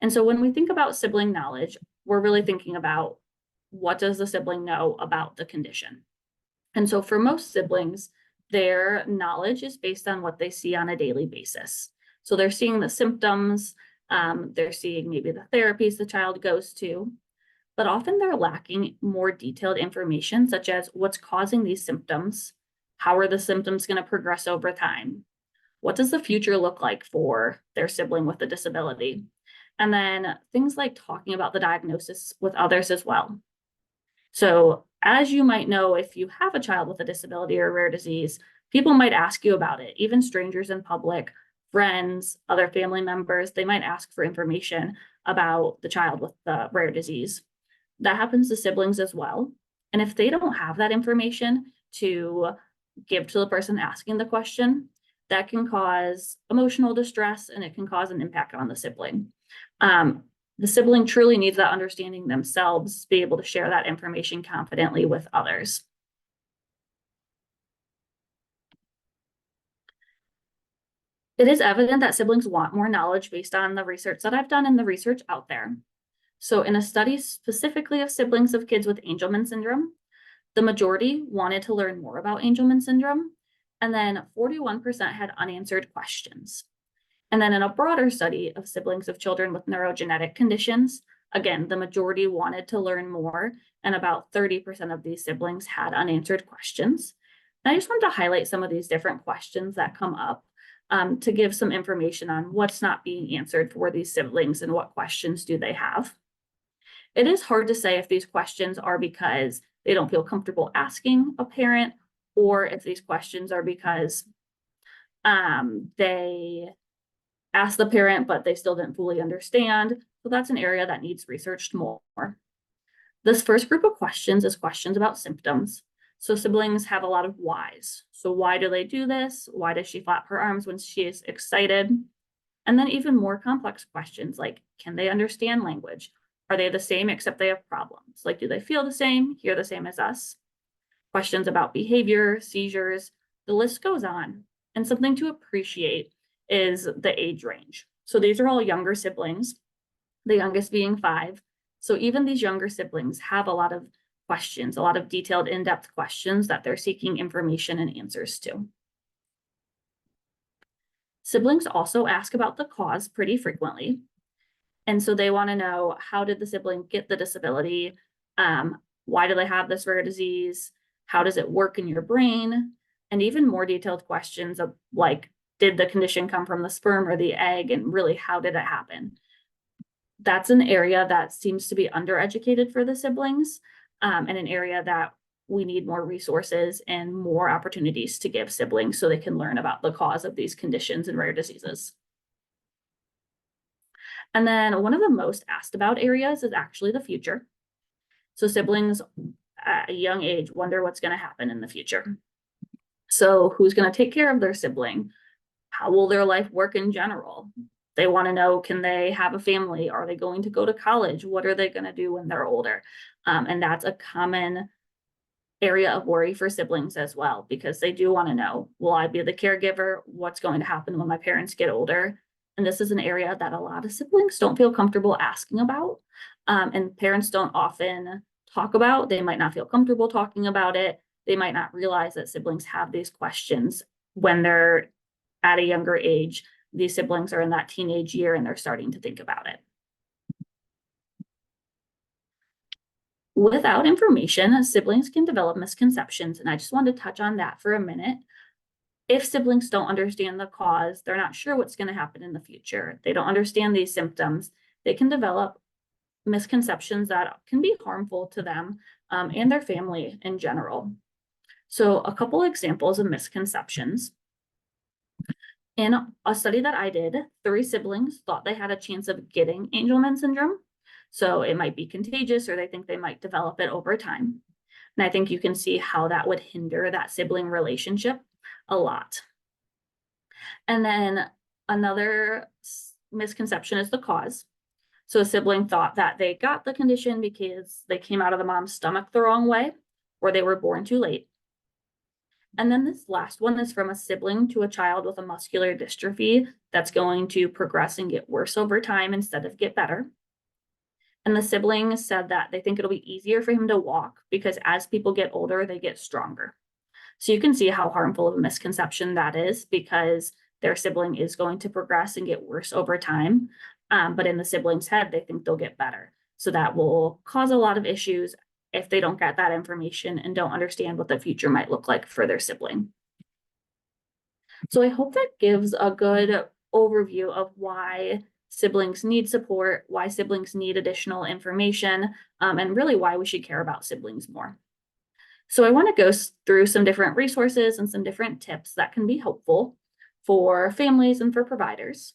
And so when we think about sibling knowledge, we're really thinking about what does the sibling know about the condition? And so for most siblings, their knowledge is based on what they see on a daily basis. So they're seeing the symptoms, they're seeing maybe the therapies the child goes to, but often they're lacking more detailed information, such as what's causing these symptoms, how are the symptoms going to progress over time, what does the future look like for their sibling with a disability, and then things like talking about the diagnosis with others as well. So as you might know, if you have a child with a disability or a rare disease, people might ask you about it, even strangers in public, friends, other family members, they might ask for information about the child with the rare disease. That happens to siblings as well. And if they don't have that information to give to the person asking the question, that can cause emotional distress and it can cause an impact on the sibling. The sibling truly needs that understanding themselves to be able to share that information confidently with others. It is evident that siblings want more knowledge based on the research that I've done and the research out there. So in a study specifically of siblings of kids with Angelman syndrome, the majority wanted to learn more about Angelman syndrome, and then 41% had unanswered questions. And then in a broader study of siblings of children with neurogenetic conditions, again, the majority wanted to learn more, and about 30% of these siblings had unanswered questions. And I just wanted to highlight some of these different questions that come up to give some information on what's not being answered for these siblings and what questions do they have. It is hard to say if these questions are because they don't feel comfortable asking a parent, or if these questions are because they asked the parent, but they still didn't fully understand. So that's an area that needs researched more. This first group of questions is questions about symptoms. So siblings have a lot of whys. So why do they do this? Why does she flap her arms when she is excited? And then even more complex questions like, can they understand language? Are they the same except they have problems? Like, do they feel the same, hear the same as us? Questions about behavior, seizures, the list goes on. And something to appreciate is the age range. So these are all younger siblings, the youngest being 5. So even these younger siblings have a lot of questions, a lot of detailed, in-depth questions that they're seeking information and answers to. Siblings also ask about the cause pretty frequently. And so they want to know, how did the sibling get the disability? Why do they have this rare disease? How does it work in your brain? And even more detailed questions of like, did the condition come from the sperm or the egg? And really, how did it happen? That's an area that seems to be undereducated for the siblings, and an area that we need more resources and more opportunities to give siblings so they can learn about the cause of these conditions and rare diseases. And then one of the most asked about areas is actually the future. So siblings at a young age wonder what's going to happen in the future. So who's going to take care of their sibling? How will their life work in general? They want to know, can they have a family? Are they going to go to college? What are they going to do when they're older? And that's a common area of worry for siblings as well, because they do want to know, will I be the caregiver? What's going to happen when my parents get older? And this is an area that a lot of siblings don't feel comfortable asking about, and parents don't often talk about. They might not feel comfortable talking about it. They might not realize that siblings have these questions when they're at a younger age. These siblings are in that teenage year and they're starting to think about it. Without information, siblings can develop misconceptions, and I just wanted to touch on that for a minute. If siblings don't understand the cause, they're not sure what's going to happen in the future, they don't understand these symptoms, they can develop misconceptions that can be harmful to them and their family in general. So a couple examples of misconceptions. In a study that I did, 3 siblings thought they had a chance of getting Angelman syndrome. So it might be contagious, or they think they might develop it over time. And I think you can see how that would hinder that sibling relationship a lot. And then another misconception is the cause. So a sibling thought that they got the condition because they came out of the mom's stomach the wrong way, or they were born too late. And then this last one is from a sibling to a child with a muscular dystrophy that's going to progress and get worse over time instead of get better. And the sibling said that they think it'll be easier for him to walk because as people get older, they get stronger. So you can see how harmful of a misconception that is, because their sibling is going to progress and get worse over time. But in the sibling's head, they think they'll get better. So that will cause a lot of issues if they don't get that information and don't understand what the future might look like for their sibling. So I hope that gives a good overview of why siblings need support, why siblings need additional information, and really why we should care about siblings more. So I want to go through some different resources and some different tips that can be helpful for families and for providers.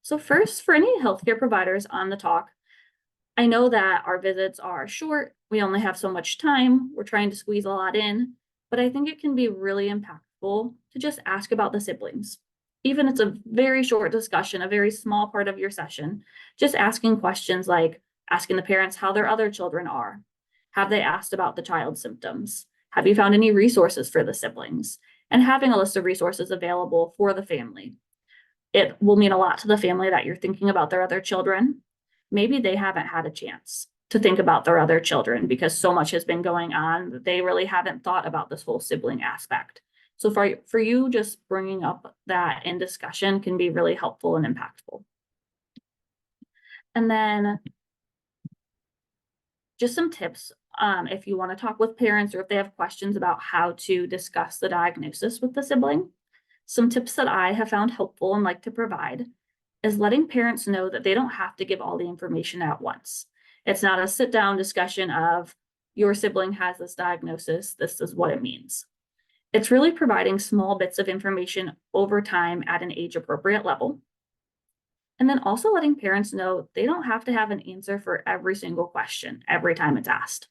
So first, for any healthcare providers on the talk, I know that our visits are short. We only have so much time. We're trying to squeeze a lot in, but I think it can be really impactful to just ask about the siblings. Even if it's a very short discussion, a very small part of your session, just asking questions like asking the parents how their other children are. Have they asked about the child's symptoms? Have you found any resources for the siblings? And having a list of resources available for the family. It will mean a lot to the family that you're thinking about their other children. Maybe they haven't had a chance to think about their other children because so much has been going on that they really haven't thought about this whole sibling aspect. So for you, just bringing up that in discussion can be really helpful and impactful. And then just some tips if you want to talk with parents or if they have questions about how to discuss the diagnosis with the sibling. Some tips that I have found helpful and like to provide is letting parents know that they don't have to give all the information at once. It's not a sit down discussion of your sibling has this diagnosis, this is what it means. It's really providing small bits of information over time at an age appropriate level. And then also letting parents know they don't have to have an answer for every single question every time it's asked.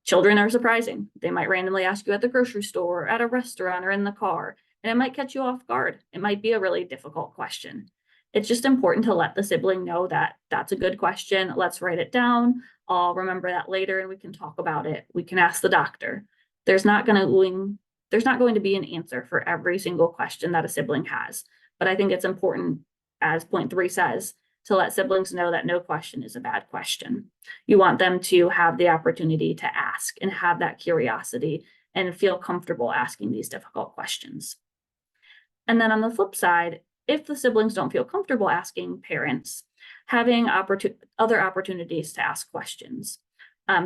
Children are surprising. They might randomly ask you at the grocery store, at a restaurant, or in the car, and it might catch you off guard. It might be a really difficult question. It's just important to let the sibling know that that's a good question. Let's write it down. I'll remember that later and we can talk about it. We can ask the doctor. There's not going to be an answer for every single question that a sibling has. But I think it's important, as point 3 says, to let siblings know that no question is a bad question. You want them to have the opportunity to ask and have that curiosity and feel comfortable asking these difficult questions. And then on the flip side, if the siblings don't feel comfortable asking parents, having other opportunities to ask questions.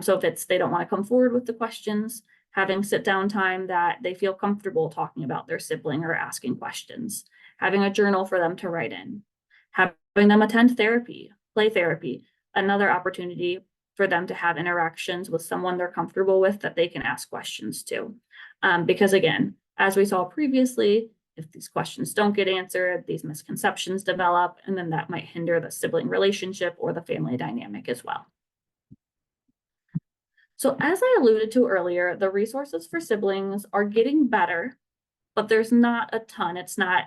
So if they don't want to come forward with the questions, having sit down time that they feel comfortable talking about their sibling or asking questions, having a journal for them to write in, having them attend therapy, play therapy, another opportunity for them to have interactions with someone they're comfortable with that they can ask questions to. Because again, as we saw previously, if these questions don't get answered, these misconceptions develop, and then that might hinder the sibling relationship or the family dynamic as well. So as I alluded to earlier, the resources for siblings are getting better, but there's not a ton. It's not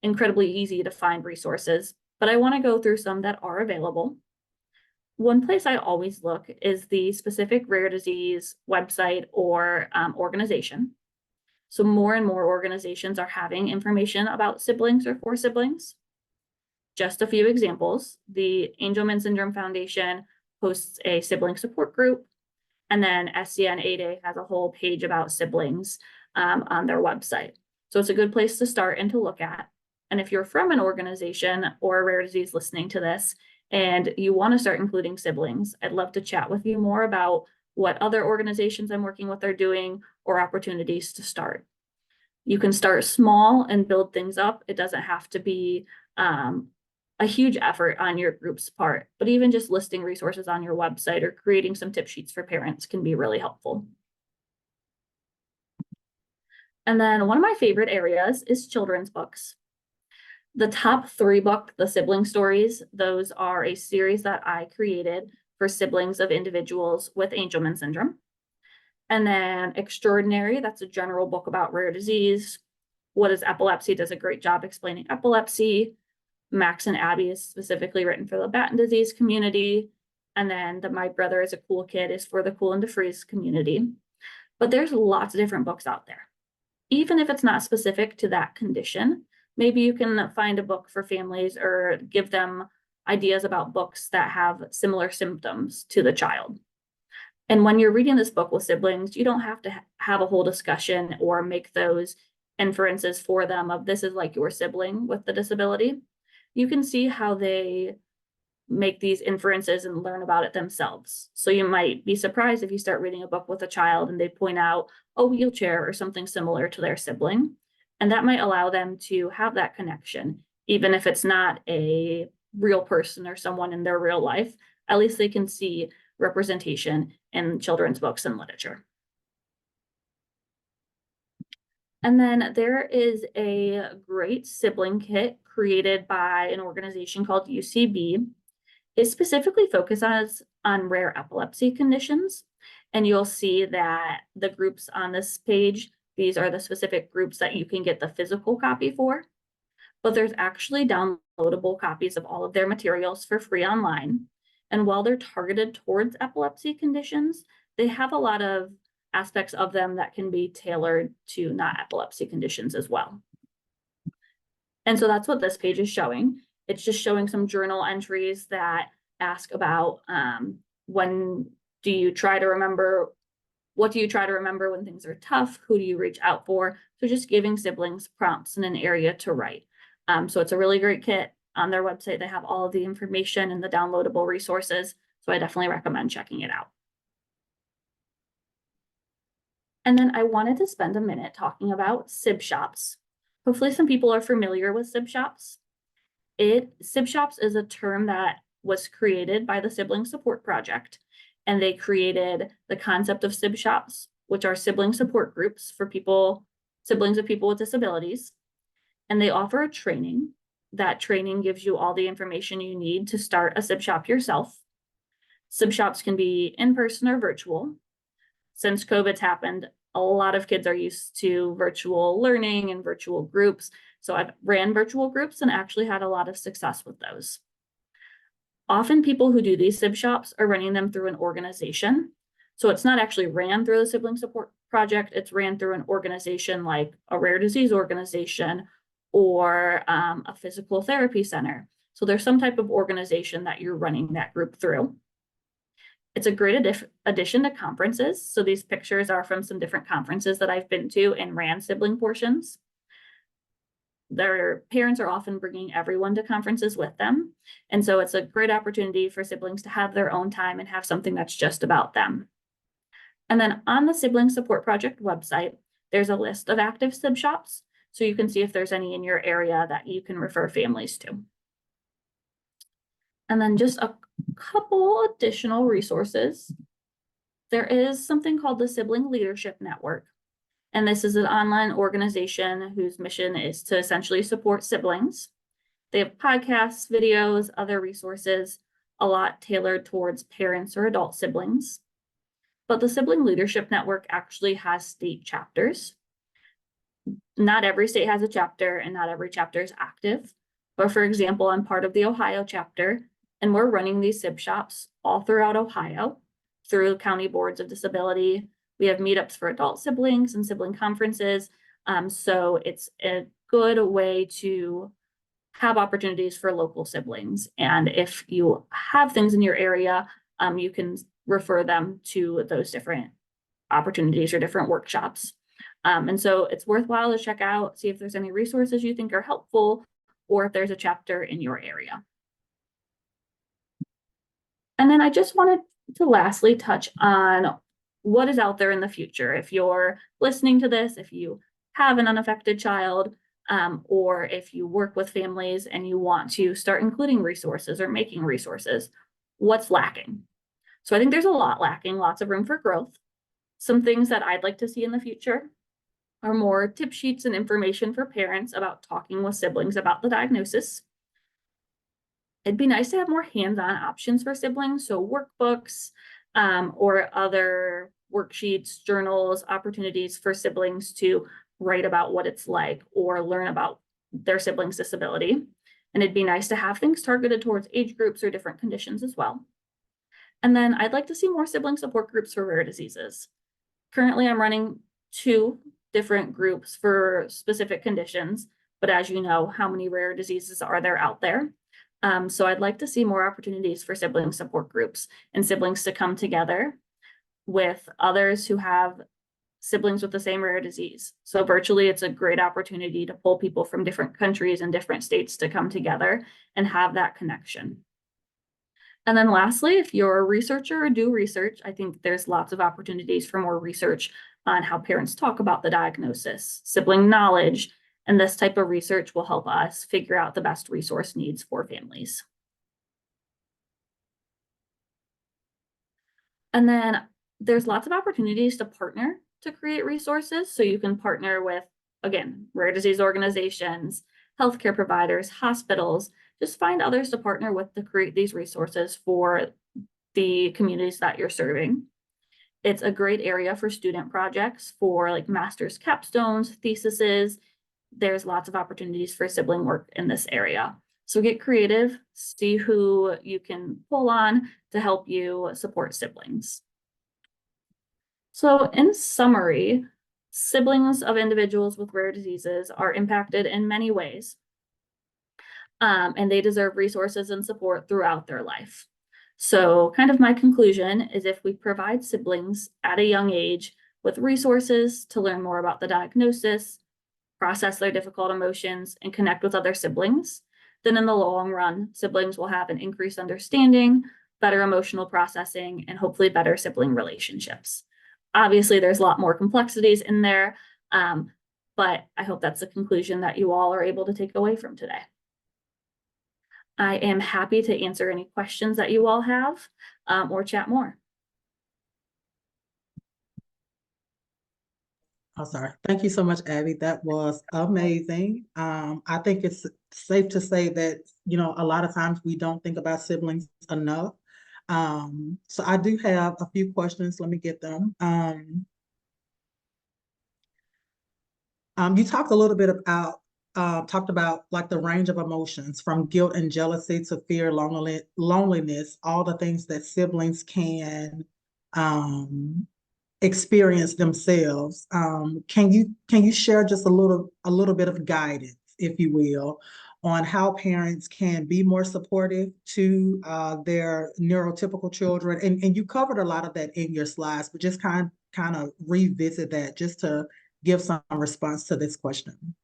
incredibly easy to find resources, but I want to go through some that are available. One place I always look is the specific rare disease website or organization. So more and more organizations are having information about siblings or for siblings. Just a few examples: the Angelman Syndrome Foundation hosts a sibling support group, and then SCN 8A has a whole page about siblings on their website. So it's a good place to start and to look at. And if you're from an organization or a rare disease listening to this and you want to start including siblings, I'd love to chat with you more about what other organizations I'm working with are doing or opportunities to start. You can start small and build things up. It doesn't have to be a huge effort on your group's part, but even just listing resources on your website or creating some tip sheets for parents can be really helpful. And then one of my favorite areas is children's books. The top 3 book, The Sibling Stories, those are a series that I created for siblings of individuals with Angelman syndrome. And then Extraordinary, that's a general book about rare disease. What is Epilepsy does a great job explaining epilepsy. Max and Abby is specifically written for the Batten disease community. And then the My Brother is a Cool Kid is for the Cool and DeFreeze community. But there's lots of different books out there. Even if it's not specific to that condition, maybe you can find a book for families or give them ideas about books that have similar symptoms to the child. And when you're reading this book with siblings, you don't have to have a whole discussion or make those inferences for them of this is like your sibling with the disability. You can see how they make these inferences and learn about it themselves. So you might be surprised if you start reading a book with a child and they point out a wheelchair or something similar to their sibling. And that might allow them to have that connection, even if it's not a real person or someone in their real life. At least they can see representation in children's books and literature. And then there is a great sibling kit created by an organization called UCB. It specifically focuses on rare epilepsy conditions. And you'll see that the groups on this page, these are the specific groups that you can get the physical copy for. But there's actually downloadable copies of all of their materials for free online. And while they're targeted towards epilepsy conditions, they have a lot of aspects of them that can be tailored to not epilepsy conditions as well. And so that's what this page is showing. It's just showing some journal entries that ask about when do you try to remember, what do you try to remember when things are tough? Who do you reach out for? So just giving siblings prompts in an area to write. So it's a really great kit. On their website, they have all of the information and the downloadable resources. So I definitely recommend checking it out. And then I wanted to spend a minute talking about SIB shops. Hopefully some people are familiar with SIB shops. SIB shops is a term that was created by the Sibling Support Project, and they created the concept of SIB shops, which are sibling support groups for people, siblings of people with disabilities. And they offer a training. That training gives you all the information you need to start a SIB shop yourself. SIB shops can be in person or virtual. Since COVID's happened, a lot of kids are used to virtual learning and virtual groups. So I've ran virtual groups and actually had a lot of success with those. Often people who do these SIB shops are running them through an organization. So it's not actually ran through the Sibling Support Project, it's ran through an organization like a rare disease organization or a physical therapy center. So there's some type of organization that you're running that group through. It's a great addition to conferences. So these pictures are from some different conferences that I've been to and ran sibling portions. Their parents are often bringing everyone to conferences with them. And so it's a great opportunity for siblings to have their own time and have something that's just about them. And then on the Sibling Support Project website, there's a list of active SIB shops. So you can see if there's any in your area that you can refer families to. And then just a couple additional resources. There is something called the Sibling Leadership Network. And this is an online organization whose mission is to essentially support siblings. They have podcasts, videos, other resources, a lot tailored towards parents or adult siblings. But the Sibling Leadership Network actually has state chapters. Not every state has a chapter and not every chapter is active. But for example, I'm part of the Ohio chapter, and we're running these SIB shops all throughout Ohio through county boards of disability. We have meetups for adult siblings and sibling conferences. So it's a good way to have opportunities for local siblings. And if you have things in your area, you can refer them to those different opportunities or different workshops. And so it's worthwhile to check out, see if there's any resources you think are helpful, or if there's a chapter in your area. And then I just wanted to lastly touch on what is out there in the future. If you're listening to this, if you have an unaffected child, or if you work with families and you want to start including resources or making resources, what's lacking? So I think there's a lot lacking, lots of room for growth. Some things that I'd like to see in the future are more tip sheets and information for parents about talking with siblings about the diagnosis. It'd be nice to have more hands-on options for siblings, so workbooks or other worksheets, journals, opportunities for siblings to write about what it's like or learn about their sibling's disability. And it'd be nice to have things targeted towards age groups or different conditions as well. And then I'd like to see more sibling support groups for rare diseases. Currently, I'm running 2 different groups for specific conditions, but as you know, how many rare diseases are there out there? So I'd like to see more opportunities for sibling support groups and siblings to come together with others who have siblings with the same rare disease. So virtually, it's a great opportunity to pull people from different countries and different states to come together and have that connection. And then lastly, if you're a researcher or do research, I think there's lots of opportunities for more research on how parents talk about the diagnosis, sibling knowledge, and this type of research will help us figure out the best resource needs for families. And then there's lots of opportunities to partner to create resources. So you can partner with, again, rare disease organizations, healthcare providers, hospitals, just find others to partner with to create these resources for the communities that you're serving. It's a great area for student projects, for like master's capstones, theses. There's lots of opportunities for sibling work in this area. So get creative, see who you can pull on to help you support siblings. So in summary, siblings of individuals with rare diseases are impacted in many ways, and they deserve resources and support throughout their life. So kind of my conclusion is if we provide siblings at a young age with resources to learn more about the diagnosis, process their difficult emotions, and connect with other siblings, then in the long run, siblings will have an increased understanding, better emotional processing, and hopefully better sibling relationships. Obviously, there's a lot more complexities in there, but I hope that's the conclusion that you all are able to take away from today. I am happy to answer any questions that you all have or chat more. I'm sorry. Thank you so much, Abby. That was amazing. I think it's safe to say that, a lot of times we don't think about siblings enough. So I do have a few questions. Let me get them. You talked a little bit about, talked about like the range of emotions from guilt and jealousy to fear, loneliness, all the things that siblings can experience themselves. Can you share just a little bit of guidance, if you will, on how parents can be more supportive to their neurotypical children? And you covered a lot of that in your slides, but just kind of revisit that just to give some response to this question.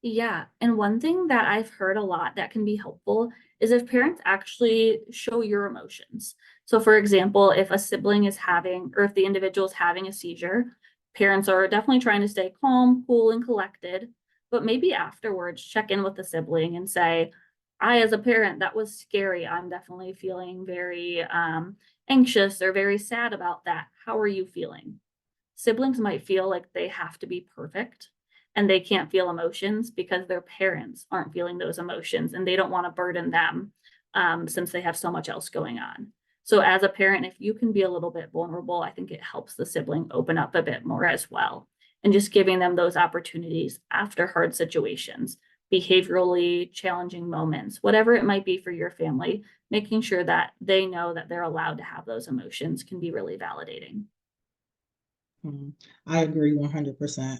Yeah, and one thing that I've heard a lot that can be helpful is if parents actually show your emotions. So for example, if a sibling is having, or if the individual is having a seizure, parents are definitely trying to stay calm, cool, and collected, but maybe afterwards check in with the sibling and say, as a parent, that was scary. I'm definitely feeling very anxious or very sad about that. How are you feeling? Siblings might feel like they have to be perfect and they can't feel emotions because their parents aren't feeling those emotions and they don't want to burden them since they have so much else going on. So as a parent, if you can be a little bit vulnerable, I think it helps the sibling open up a bit more as well. And just giving them those opportunities after hard situations, behaviorally challenging moments, whatever it might be for your family, making sure that they know that they're allowed to have those emotions can be really validating. I agree 100%.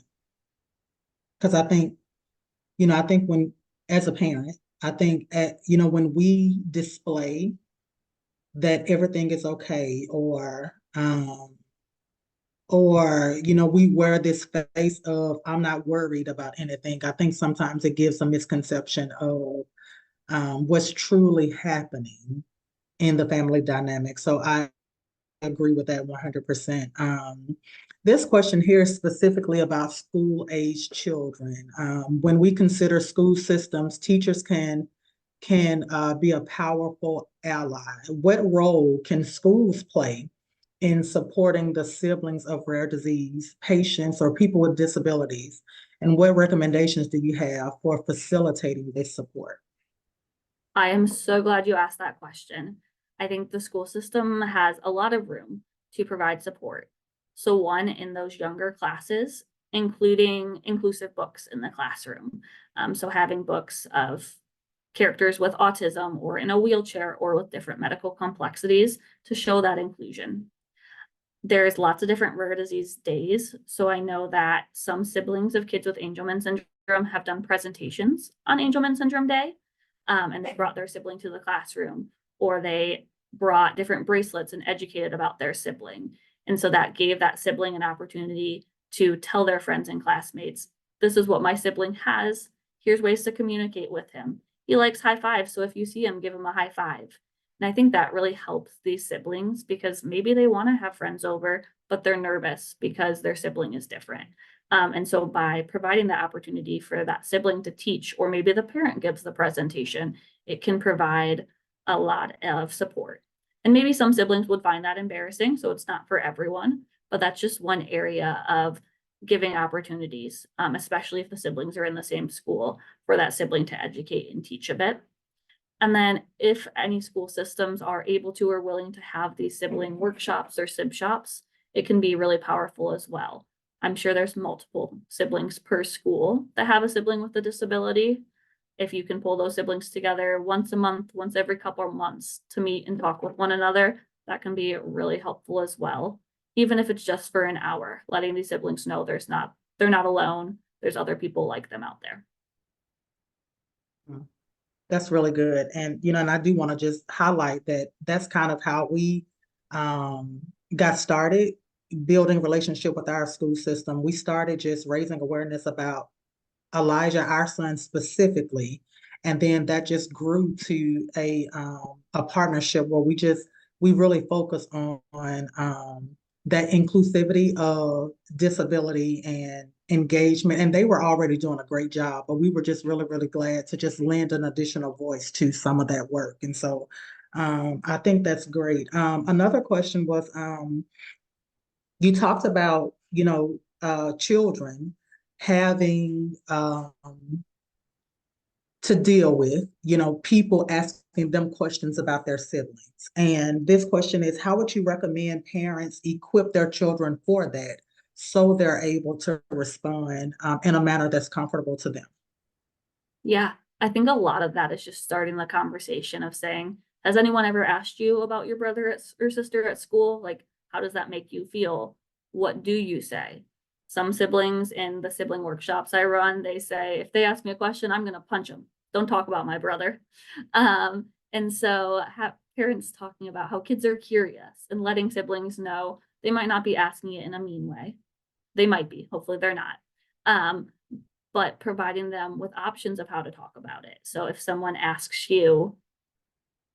Because I think, when, as a parent, I think, when we display that everything is okay, or, we wear this face of, I'm not worried about anything. I think sometimes it gives a misconception of what's truly happening in the family dynamic. So I agree with that 100%. This question here is specifically about school-age children. When we consider school systems, teachers can be a powerful ally. What role can schools play in supporting the siblings of rare disease patients or people with disabilities? And what recommendations do you have for facilitating this support? I am so glad you asked that question. I think the school system has a lot of room to provide support. So one, in those younger classes, including inclusive books in the classroom. So having books of characters with autism or in a wheelchair or with different medical complexities to show that inclusion. There's lots of different rare disease days. So I know that some siblings of kids with Angelman syndrome have done presentations on Angelman syndrome day. and they brought their sibling to the classroom, or they brought different bracelets and educated about their sibling. And so that gave that sibling an opportunity to tell their friends and classmates, this is what my sibling has. Here's ways to communicate with him. He likes high fives, so if you see him, give him a high five. And I think that really helps these siblings because maybe they want to have friends over, but they're nervous because their sibling is different. And so by providing the opportunity for that sibling to teach, or maybe the parent gives the presentation, it can provide a lot of support. And maybe some siblings would find that embarrassing, so it's not for everyone, but that's just one area of giving opportunities, especially if the siblings are in the same school, for that sibling to educate and teach a bit. And then if any school systems are able to or willing to have these sibling workshops or sib shops, it can be really powerful as well. I'm sure there's multiple siblings per school that have a sibling with a disability. If you can pull those siblings together once a month, once every couple of months to meet and talk with one another, that can be really helpful as well. Even if it's just for an hour, letting these siblings know they're not alone. There's other people like them out there. That's really good. And, you know, and I do want to just highlight that that's kind of how we got started building relationship with our school system. We started just raising awareness about Elijah, our son specifically, and then that just grew to a partnership where we really focus on that inclusivity of disability and engagement. And they were already doing a great job, but we were just really, really glad to just lend an additional voice to some of that work. And so I think that's great. Another question was, you talked about, you know, children having to deal with, you know, people asking them questions about their siblings. And this question is, how would you recommend parents equip their children for that so they're able to respond in a manner that's comfortable to them? Yeah, I think a lot of that is just starting the conversation of saying, has anyone ever asked you about your brother or sister at school? Like, how does that make you feel? What do you say? Some siblings in the sibling workshops I run, they say, if they ask me a question, I'm going to punch them. Don't talk about my brother. And so parents talking about how kids are curious and letting siblings know they might not be asking it in a mean way. They might be, hopefully they're not. But providing them with options of how to talk about it. So if someone asks you,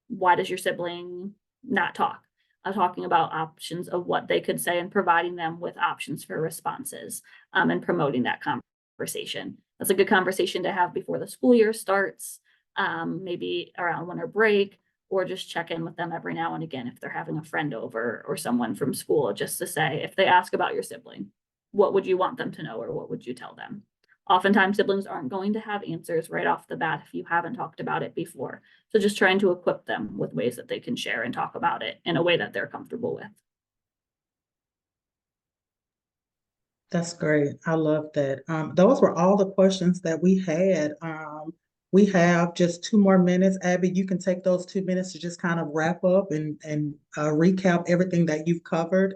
why does your sibling not talk? Talking about options of what they could say and providing them with options for responses, and promoting that conversation. That's a good conversation to have before the school year starts, maybe around winter break, or just check in with them every now and again if they're having a friend over or someone from school, just to say, if they ask about your sibling, what would you want them to know or what would you tell them? Oftentimes siblings aren't going to have answers right off the bat if you haven't talked about it before. So just trying to equip them with ways that they can share and talk about it in a way that they're comfortable with. That's great. I love that. Those were all the questions that we had. We have just 2 more minutes. Abby, you can take those 2 minutes to just kind of wrap up and recap everything that you've covered.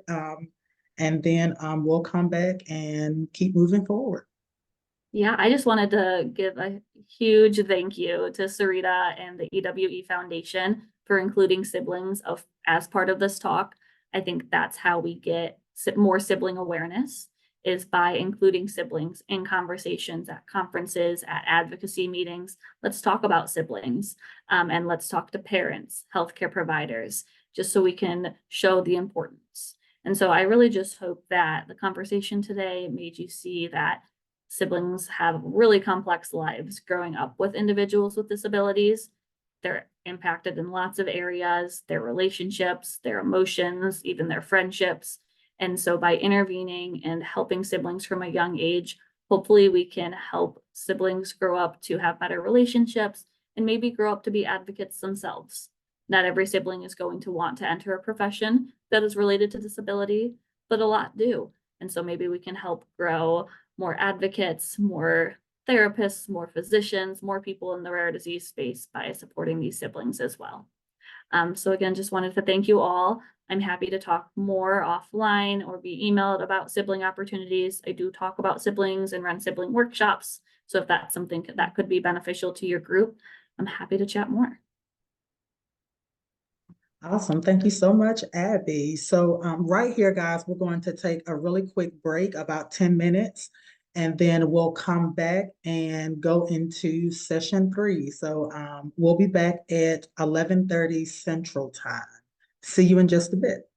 And then we'll come back and keep moving forward. Yeah, I just wanted to give a huge thank you to Sarita and the EWE Foundation for including siblings as part of this talk. I think that's how we get more sibling awareness, is by including siblings in conversations at conferences, at advocacy meetings. Let's talk about siblings, and let's talk to parents, healthcare providers, just so we can show the importance. And so I really just hope that the conversation today made you see that siblings have really complex lives growing up with individuals with disabilities. They're impacted in lots of areas, their relationships, their emotions, even their friendships. And so by intervening and helping siblings from a young age, hopefully we can help siblings grow up to have better relationships and maybe grow up to be advocates themselves. Not every sibling is going to want to enter a profession that is related to disability, but a lot do. And so maybe we can help grow more advocates, more therapists, more physicians, more people in the rare disease space by supporting these siblings as well. So again, just wanted to thank you all. I'm happy to talk more offline or be emailed about sibling opportunities. I do talk about siblings and run sibling workshops. So if that's something that could be beneficial to your group, I'm happy to chat more. Awesome. Thank you so much, Abby. So right here, guys, we're going to take a really quick break, about 10 minutes, and then we'll come back and go into session 3. So we'll be back at 11:30 Central Time. See you in just a bit.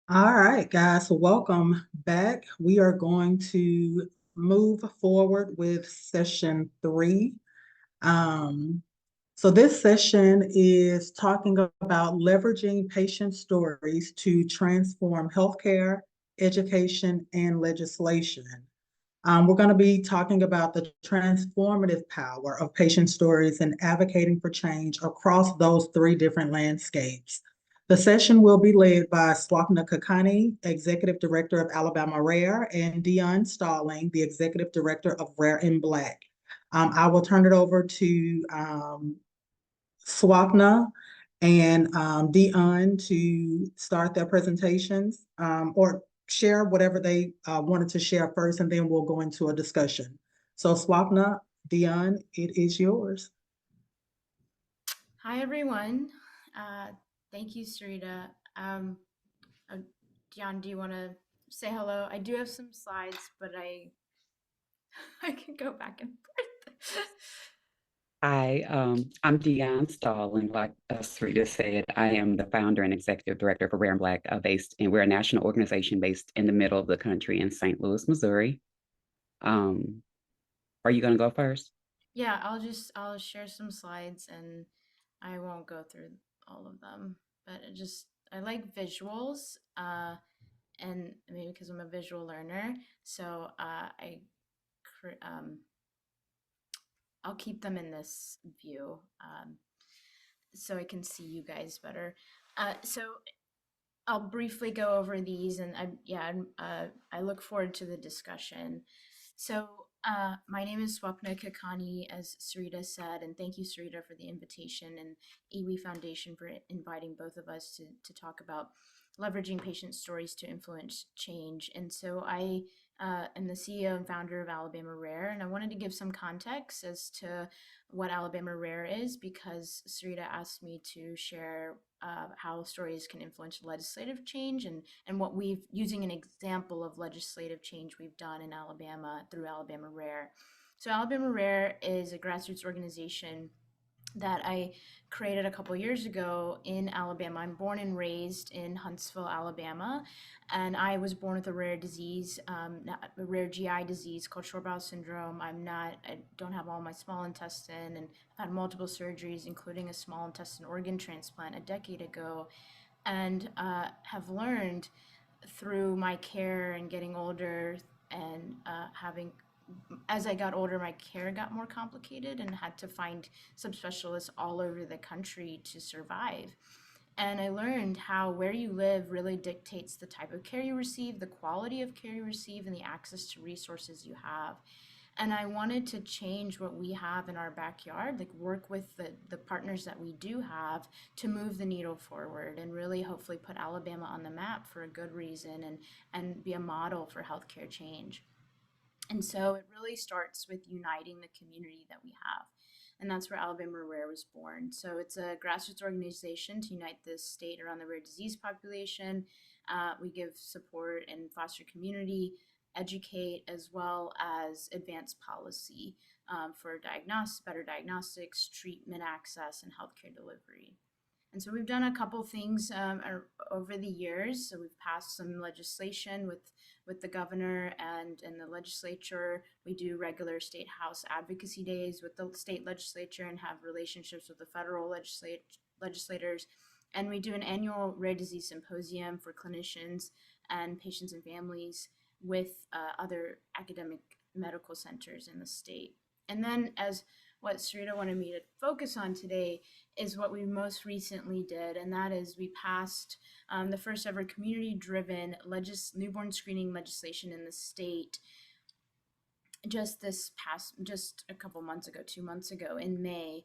All right, guys, welcome back. We are going to move forward with session 3. So this session is talking about leveraging patient stories to transform healthcare, education, and legislation. We're going to be talking about the transformative power of patient stories and advocating for change across those 3 different landscapes. The session will be led by Swapna Kakani, Executive Director of Alabama Rare, and Dion Stalling, the Executive Director of Rare and Black. I will turn it over to Swapna and Dion to start their presentations or share whatever they wanted to share first, and then we'll go into a discussion. So Swapna, Dion, it is yours. Hi, everyone. Thank you, Sarita. Dion, do you want to say hello? I do have some slides, but I can go back and forth. I'm Dion Stalling. Like Sarita said, I am the founder and executive director for Rare and Black, we're a national organization based in the middle of the country in St. Louis, Missouri. Are you going to go first? Yeah, I'll share some slides and I won't go through all of them, but I like visuals, and maybe because I'm a visual learner, so I'll keep them in this view, so I can see you guys better. So I'll briefly go over these, and I look forward to the discussion. So my name is Swapna Kakani, as Sarita said, and thank you, Sarita, for the invitation, and Iwi Foundation for inviting both of us to talk about leveraging patient stories to influence change. And so I am the CEO and founder of Alabama Rare, and I wanted to give some context as to what Alabama Rare is, because Sarita asked me to share how stories can influence legislative change, and what using an example of legislative change we've done in Alabama through Alabama Rare. So Alabama Rare is a grassroots organization that I created a couple years ago in Alabama. I'm born and raised in Huntsville, Alabama, and I was born with a rare disease, a rare GI disease called short bowel syndrome. I don't have all my small intestine, and I've had multiple surgeries, including a small intestine organ transplant a decade ago, and have learned through my care and getting older and as I got older, my care got more complicated and had to find subspecialists all over the country to survive. And I learned how where you live really dictates the type of care you receive, the quality of care you receive, and the access to resources you have. And I wanted to change what we have in our backyard, like work with the partners that we do have to move the needle forward and really hopefully put Alabama on the map for a good reason, and be a model for healthcare change. And so it really starts with uniting the community that we have. And that's where Alabama Rare was born. So it's a grassroots organization to unite the state around the rare disease population. We give support and foster community, educate, as well as advance policy for better diagnostics, treatment access, and healthcare delivery. And so we've done a couple things over the years. So we've passed some legislation with the governor and the legislature. We do regular state house advocacy days with the state legislature and have relationships with the federal legislators. And we do an annual rare disease symposium for clinicians and patients and families with other academic medical centers in the state. And then, as what Sarita wanted me to focus on today, is what we most recently did, and that is we passed the first ever community-driven newborn screening legislation in the state just a couple months ago, 2 months ago in May,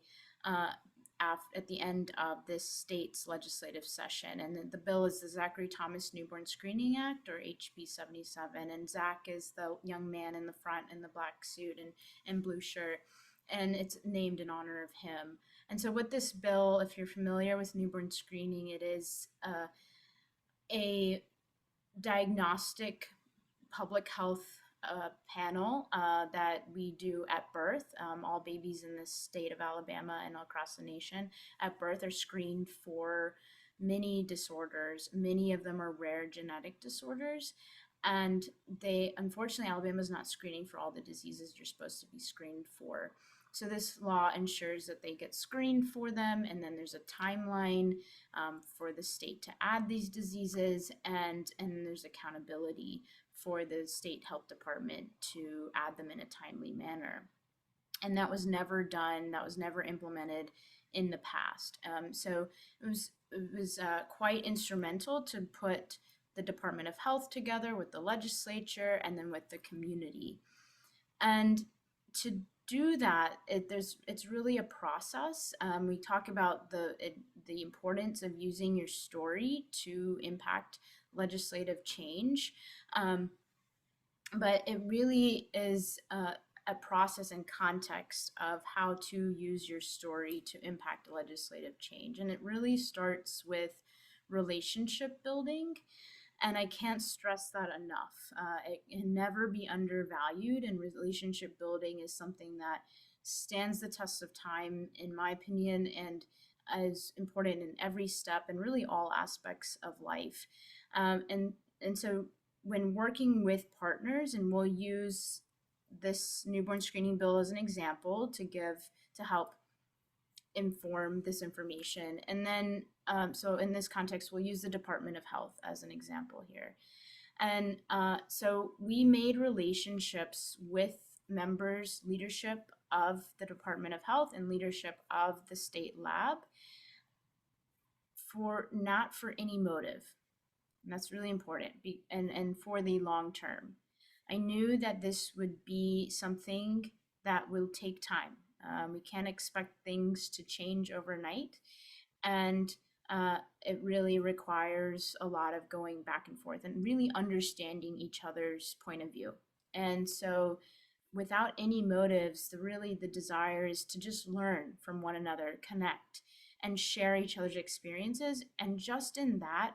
at the end of this state's legislative session. And the bill is the Zachary Thomas Newborn Screening Act, or HB 77. And Zach is the young man in the front in the black suit and blue shirt. and it's named in honor of him. And so with this bill, if you're familiar with newborn screening, it is a diagnostic public health panel that we do at birth. All babies in the state of Alabama and across the nation at birth are screened for many disorders. Many of them are rare genetic disorders. And unfortunately, Alabama is not screening for all the diseases you're supposed to be screened for. So this law ensures that they get screened for them, and then there's a timeline for the state to add these diseases, and there's accountability for the state health department to add them in a timely manner. And that was never done. That was never implemented in the past. So it was quite instrumental to put the Department of Health together with the legislature and then with the community. And to do that, it's really a process. We talk about the importance of using your story to impact legislative change, but it really is a process and context of how to use your story to impact legislative change, and it really starts with relationship building. And I can't stress that enough. It can never be undervalued, and relationship building is something that stands the test of time, in my opinion, and is important in every step and really all aspects of life. And so when working with partners, and we'll use this newborn screening bill as an example to help inform this information. And then, so in this context, we'll use the Department of Health as an example here. And so we made relationships with members, leadership of the Department of Health and leadership of the state lab not for any motive. And that's really important, and for the long term. I knew that this would be something that will take time. We can't expect things to change overnight, and it really requires a lot of going back and forth and really understanding each other's point of view. And so without any motives, the desire is to just learn from one another, connect, and share each other's experiences. And just in that,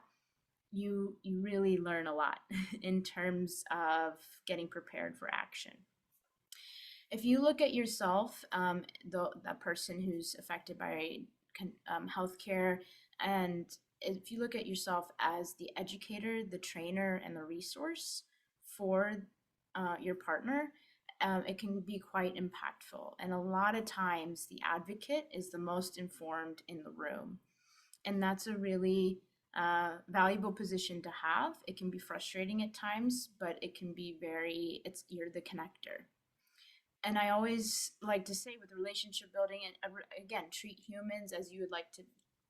you really learn a lot in terms of getting prepared for action. If you look at yourself, the person who's affected by healthcare, and if you look at yourself as the educator, the trainer, and the resource for your partner, it can be quite impactful. And a lot of times the advocate is the most informed in the room. And that's a really valuable position to have. It can be frustrating at times, but it can be you're the connector. And I always like to say with relationship building, and again, treat humans as you would like to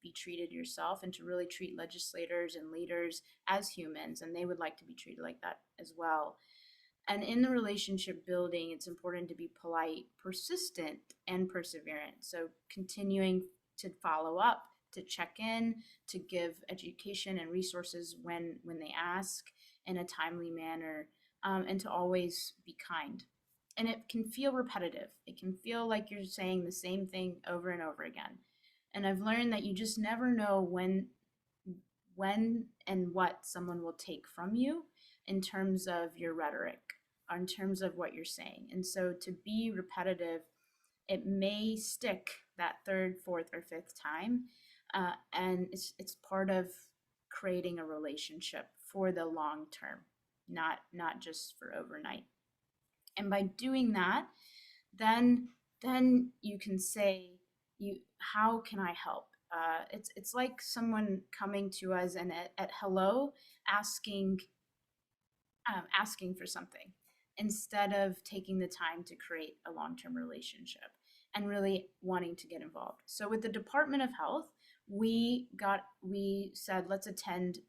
be treated yourself, and to really treat legislators and leaders as humans, and they would like to be treated like that as well. And in the relationship building, it's important to be polite, persistent, and perseverant. So continuing to follow up, to check in, to give education and resources when they ask in a timely manner, and to always be kind. And it can feel repetitive. It can feel like you're saying the same thing over and over again. And I've learned that you just never know when and what someone will take from you in terms of your rhetoric, or in terms of what you're saying. And so to be repetitive, it may stick that third, fourth, or fifth time. And it's part of creating a relationship for the long term, not just for overnight. And by doing that, then you can say, how can I help? It's like someone coming to us and at hello asking for something, instead of taking the time to create a long-term relationship and really wanting to get involved. So with the Department of Health, we said, let's attend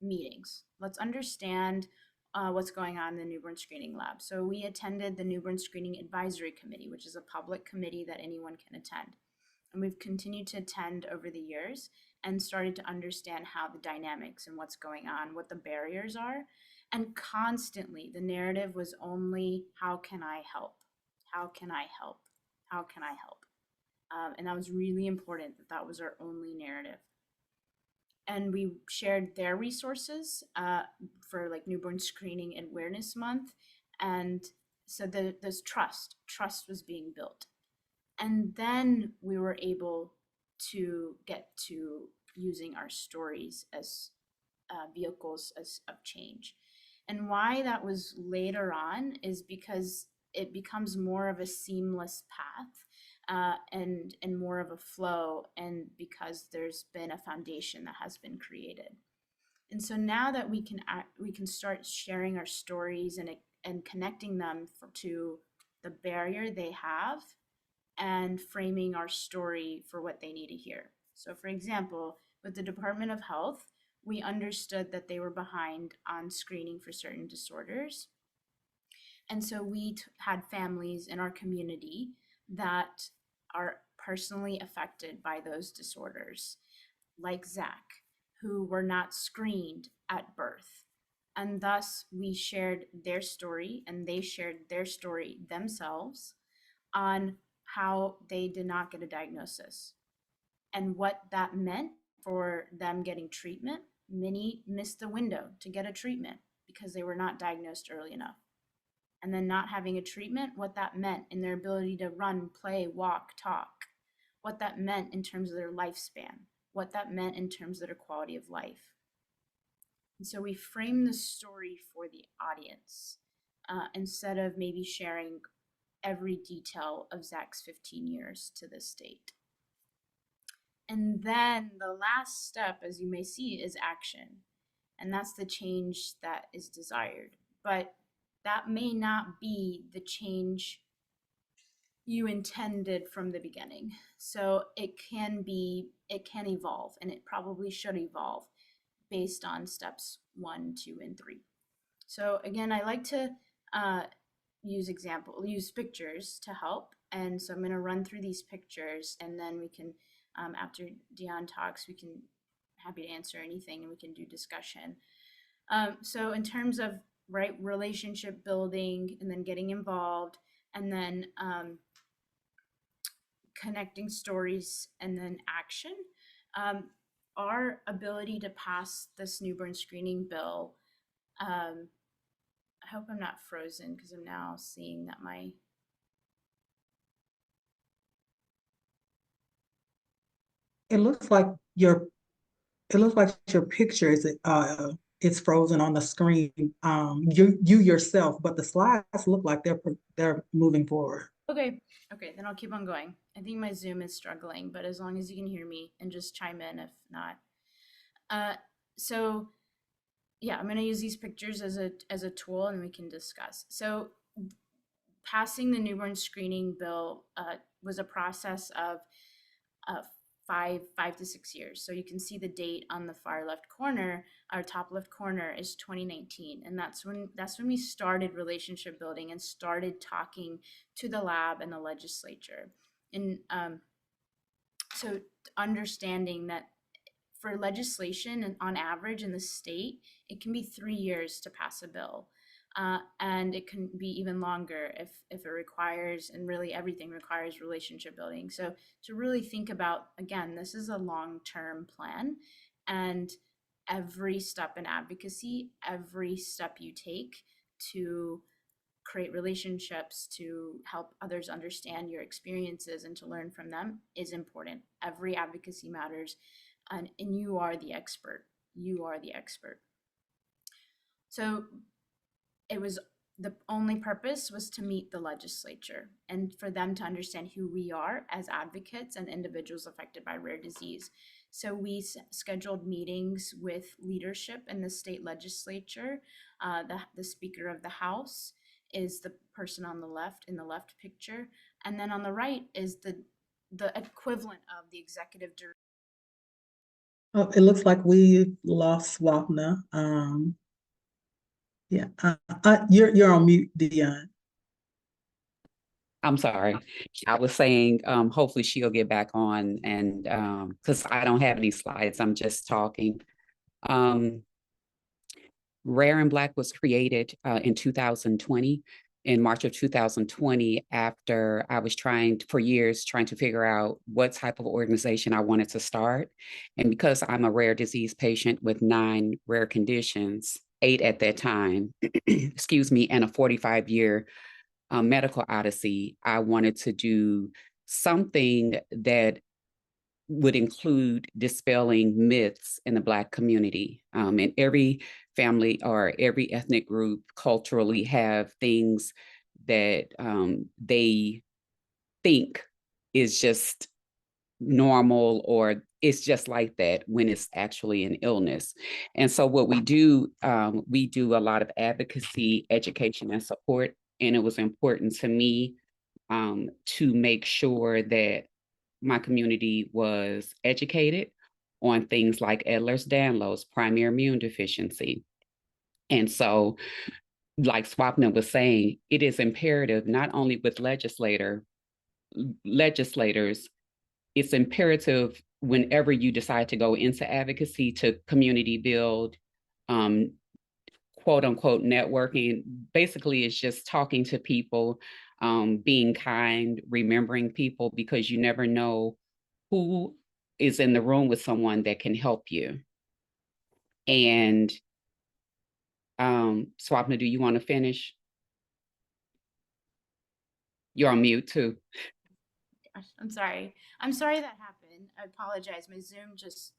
meetings. Let's understand what's going on in the newborn screening lab. So we attended the Newborn Screening Advisory Committee, which is a public committee that anyone can attend. And we've continued to attend over the years and started to understand how the dynamics and what's going on, what the barriers are. And constantly the narrative was only, how can I help? How can I help? How can I help? And that was really important that that was our only narrative. And we shared their resources for like newborn screening and awareness month. And so there's trust was being built. And then we were able to get to using our stories as vehicles of change. And why that was later on is because it becomes more of a seamless path and more of a flow, and because there's been a foundation that has been created. And so now that we can start sharing our stories and connecting them to the barrier they have, and framing our story for what they need to hear. So, for example, with the Department of Health, we understood that they were behind on screening for certain disorders. And so we had families in our community that are personally affected by those disorders, like Zach, who were not screened at birth. And thus, we shared their story, and they shared their story themselves on how they did not get a diagnosis and what that meant for them getting treatment. Many missed the window to get a treatment because they were not diagnosed early enough. And then not having a treatment, what that meant in their ability to run, play, walk, talk, what that meant in terms of their lifespan, what that meant in terms of their quality of life. And so we frame the story for the audience instead of maybe sharing every detail of Zach's 15 years to this state. And then the last step, as you may see, is action. And that's the change that is desired. But that may not be the change you intended from the beginning. So it can evolve, and it probably should evolve based on steps 1, 2, and 3. So again, I like to use pictures to help. And so I'm going to run through these pictures, and then we can, after Dion talks, we can happy to answer anything, and we can do discussion. So in terms of relationship building, and then getting involved, and then connecting stories, and then action, our ability to pass this newborn screening bill. I hope I'm not frozen, because I'm now seeing that It looks like your picture is frozen on the screen. You yourself, but the slides look like they're moving forward. Okay, then I'll keep on going. I think my Zoom is struggling, but as long as you can hear me, and just chime in if not. So yeah, I'm going to use these pictures as a tool, and we can discuss. So passing the newborn screening bill was a process of 5 to 6 years. So you can see the date on the far left corner. Our top left corner is 2019, and that's when we started relationship building and started talking to the lab and the legislature. And so understanding that for legislation, and on average in the state, it can be 3 years to pass a bill. And it can be even longer if it requires, and really everything requires, relationship building. So to really think about, again, this is a long-term plan, and every step in advocacy, every step you take to create relationships, to help others understand your experiences and to learn from them, is important. Every advocacy matters, and you are the expert. You are the expert. So it was, the only purpose was to meet the legislature and for them to understand who we are as advocates and individuals affected by rare disease. So we scheduled meetings with leadership in the state legislature. The Speaker of the House is the person on the left, in the left picture, and then on the right is the equivalent of the executive director. Oh, it looks like we lost Swapna. Yeah, you're on mute, Dion. I'm sorry. I was saying, hopefully she'll get back on, and because I don't have any slides, I'm just talking. Rare and Black was created in 2020 in March of 2020, after I was for years trying to figure out what type of organization I wanted to start. And because I'm a rare disease patient with 9 rare conditions, 8 at that time, excuse me, and a 45-year medical odyssey, I wanted to do something that would include dispelling myths in the Black community. And every family or every ethnic group culturally have things that they think is just normal, or it's just like that when it's actually an illness. And so what we do a lot of advocacy, education, and support. And it was important to me to make sure that my community was educated on things like Ehlers-Danlos, primary immune deficiency. And so, like Swapna was saying, it is imperative not only with legislators, it's imperative whenever you decide to go into advocacy to community build, quote unquote networking. Basically, it's just talking to people, being kind, remembering people, because you never know who is in the room with someone that can help you. And Swapna, do you want to finish? You're on mute too. I'm sorry. I'm sorry that happened. I apologize. My Zoom just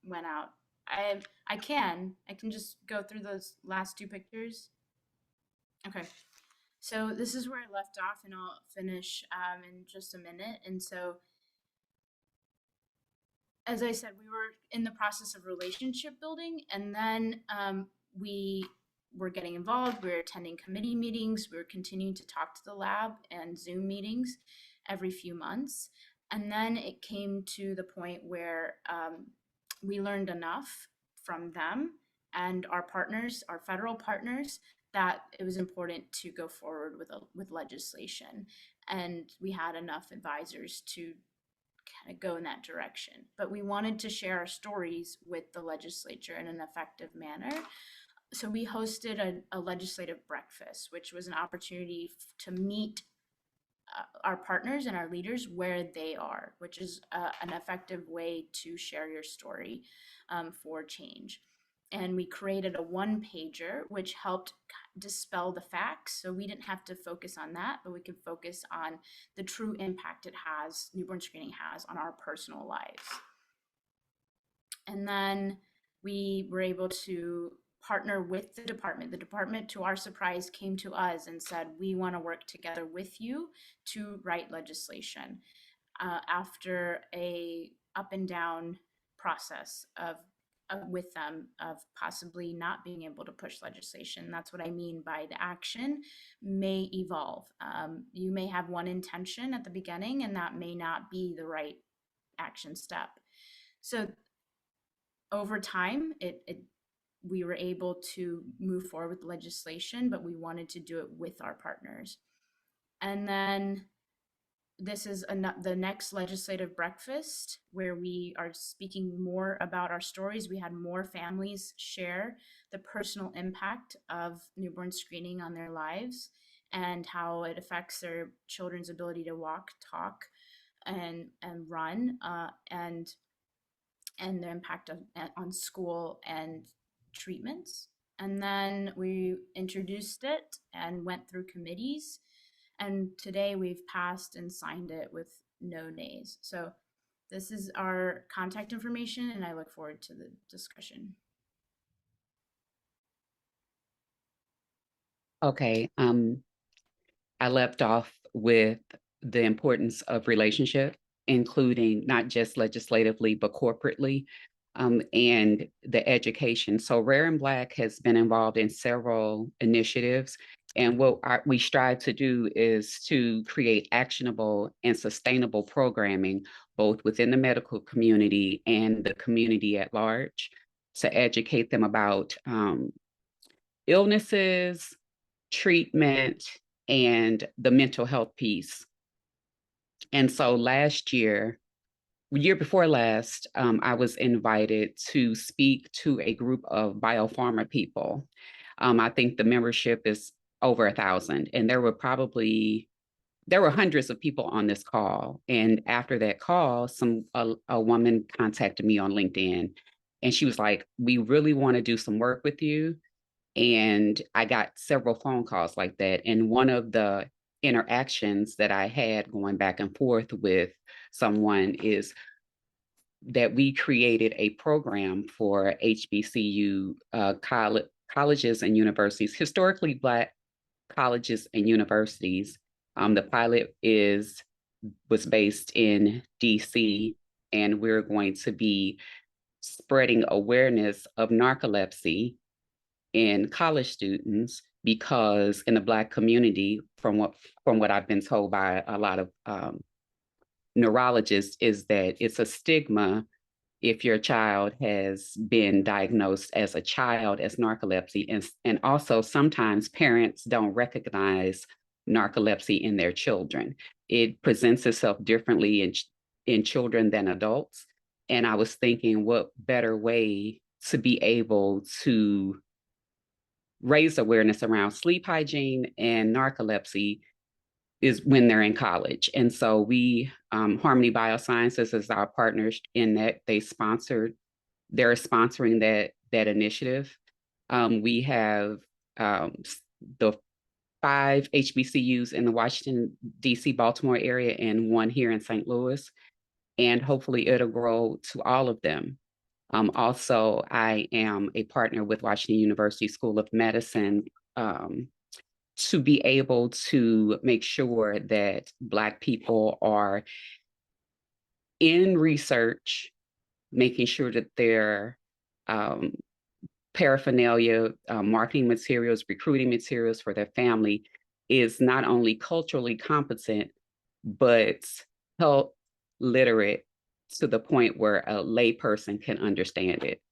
went out. I can just go through those last 2 pictures. Okay. So this is where I left off, and I'll finish in just a minute. And so, as I said, we were in the process of relationship building, and then we were getting involved. We were attending committee meetings. We were continuing to talk to the lab and Zoom meetings every few months. And then it came to the point where we learned enough from them and our partners, our federal partners, that it was important to go forward with legislation. And we had enough advisors to kind of go in that direction. But we wanted to share our stories with the legislature in an effective manner. So we hosted a legislative breakfast, which was an opportunity to meet our partners and our leaders where they are, which is an effective way to share your story for change. And we created a 1-pager, which helped dispel the facts. So we didn't have to focus on that, but we could focus on the true impact newborn screening has on our personal lives. And then we were able to partner with the department. The department, to our surprise, came to us and said, we want to work together with you to write legislation. After a up and down process with them of possibly not being able to push legislation. That's what I mean by the action may evolve. You may have one intention at the beginning, and that may not be the right action step. So over time, we were able to move forward with legislation, but we wanted to do it with our partners. And then this is the next legislative breakfast where we are speaking more about our stories. We had more families share the personal impact of newborn screening on their lives and how it affects their children's ability to walk, talk, and run, and the impact on school and treatments. And then we introduced it and went through committees. And today we've passed and signed it with no nays. So this is our contact information, and I look forward to the discussion. Okay, I left off with the importance of relationship, including not just legislatively, but corporately, and the education. So Rare and Black has been involved in several initiatives. And what we strive to do is to create actionable and sustainable programming, both within the medical community and the community at large, to educate them about illnesses, treatment, and the mental health piece. And so year before last, I was invited to speak to a group of biopharma people. I think the membership is over 1,000. And there were hundreds of people on this call. And after that call, a woman contacted me on LinkedIn, and she was like, "We really want to do some work with you." And I got several phone calls like that. And one of the interactions that I had going back and forth with someone is that we created a program for HBCU colleges and universities, historically Black colleges and universities. The pilot was based in DC, and we're going to be spreading awareness of narcolepsy in college students, because in the Black community, from what I've been told by a lot of neurologists, is that it's a stigma if your child has been diagnosed as a child as narcolepsy, and also sometimes parents don't recognize narcolepsy in their children. It presents itself differently in children than adults. And I was thinking, what better way to be able to raise awareness around sleep hygiene and narcolepsy is when they're in college. And so Harmony Biosciences is our partners in that. They're sponsoring that initiative. We have the 5 HBCUs in the Washington, D.C., Baltimore area, and 1 here in St. Louis. And hopefully it'll grow to all of them. Also, I am a partner with Washington University School of Medicine to be able to make sure that Black people are in research, making sure that their paraphernalia, marketing materials, recruiting materials for their family is not only culturally competent, but health literate to the point where a layperson can understand it.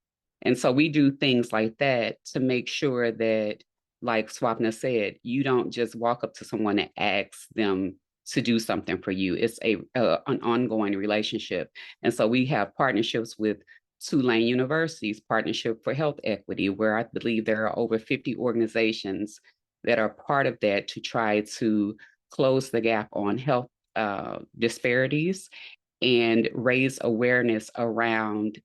And so we do things like that to make sure that, like Swapna said, you don't just walk up to someone and ask them to do something for you. It's an ongoing relationship. And so we have partnerships with Tulane University's Partnership for Health Equity, where I believe there are over 50 organizations that are part of that to try to close the gap on health disparities and raise awareness around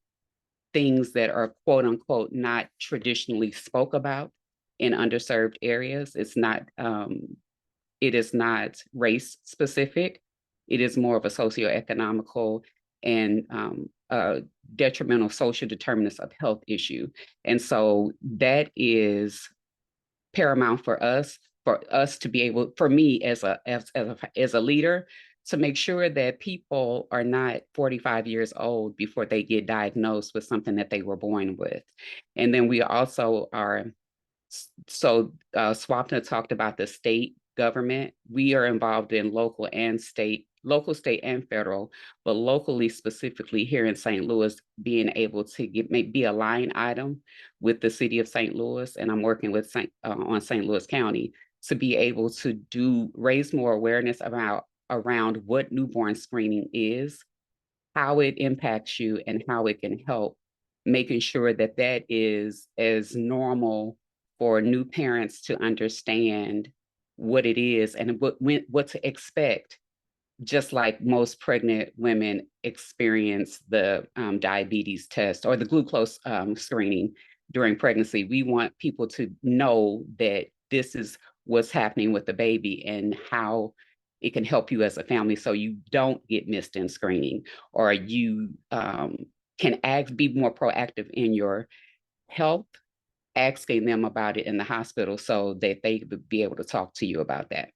things that are quote unquote not traditionally spoke about in underserved areas. It is not race specific. It is more of a socioeconomical and detrimental social determinants of health issue. And so that is paramount for us to be able, for me as a leader, to make sure that people are not 45 years old before they get diagnosed with something that they were born with. And then we also are, Swapna talked about the state government. We are involved in local, state, and federal, but locally, specifically here in St. Louis, being able to be a line item with the city of St. Louis, and I'm working with on St. Louis County to be able to raise more awareness around what newborn screening is, how it impacts you, and how it can help, making sure that that is as normal for new parents to understand what it is and what to expect. Just like most pregnant women experience the diabetes test or the glucose screening during pregnancy, we want people to know that this is what's happening with the baby and how it can help you as a family so you don't get missed in screening, or you can be more proactive in your health, asking them about it in the hospital so that they could be able to talk to you about that.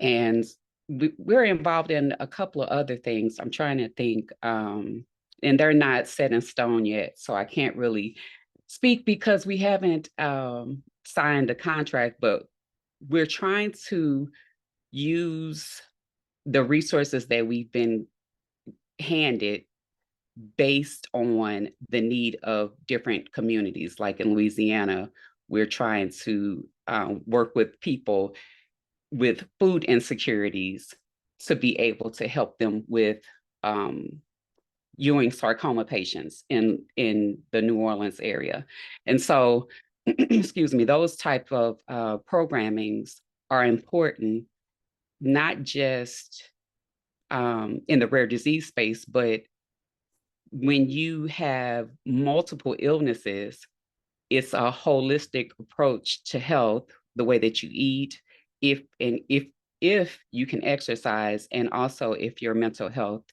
And we're involved in a couple of other things. I'm trying to think, and they're not set in stone yet, so I can't really speak because we haven't signed a contract, but we're trying to use the resources that we've been handed based on the need of different communities. Like in Louisiana, we're trying to work with people with food insecurities to be able to help them with Ewing sarcoma patients in the New Orleans area. And so excuse me, those type of programmings are important, not just in the rare disease space, but when you have multiple illnesses, it's a holistic approach to health, the way that you eat, if you can exercise, and also if your mental health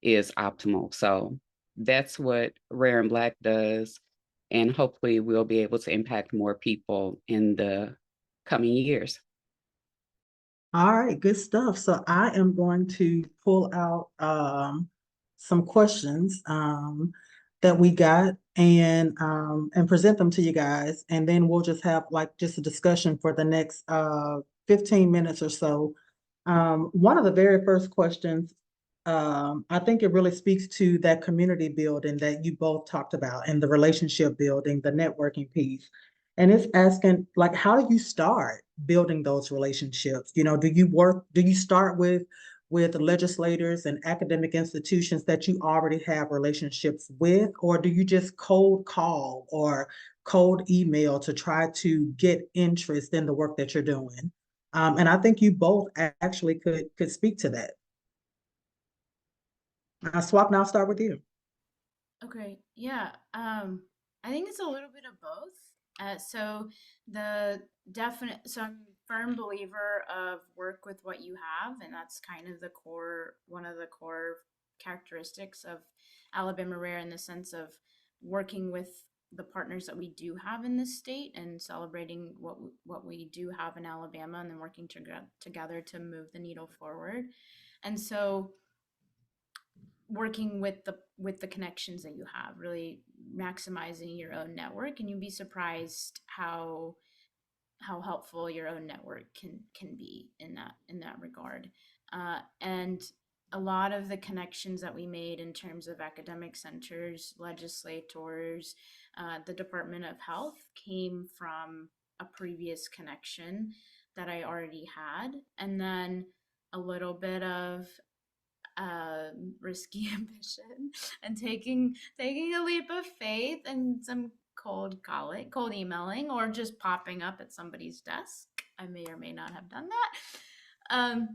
is optimal. So that's what Rare and Black does. And hopefully we'll be able to impact more people in the coming years. All right, good stuff. So I am going to pull out some questions that we got and present them to you guys. And then we'll just have like just a discussion for the next 15 minutes or so. One of the very first questions, I think it really speaks to that community building that you both talked about and the relationship building, the networking piece. And it's asking, like, how do you start building those relationships? You know, do you start with legislators and academic institutions that you already have relationships with, or do you just cold call or cold email to try to get interest in the work that you're doing? And I think you both actually could speak to that. Swap, now I'll start with you. Okay, yeah. I think it's a little bit of both. So the so I'm a firm believer of work with what you have, and that's kind of one of the core characteristics of Alabama Rare, in the sense of working with the partners that we do have in this state and celebrating what we do have in Alabama, and then working together to move the needle forward. And so working with the connections that you have, really maximizing your own network, and you'd be surprised how helpful your own network can be in that regard. And a lot of the connections that we made in terms of academic centers, legislators, the Department of Health, came from a previous connection that I already had, and then a little bit of risky ambition and taking a leap of faith and some cold emailing, or just popping up at somebody's desk. I may or may not have done that.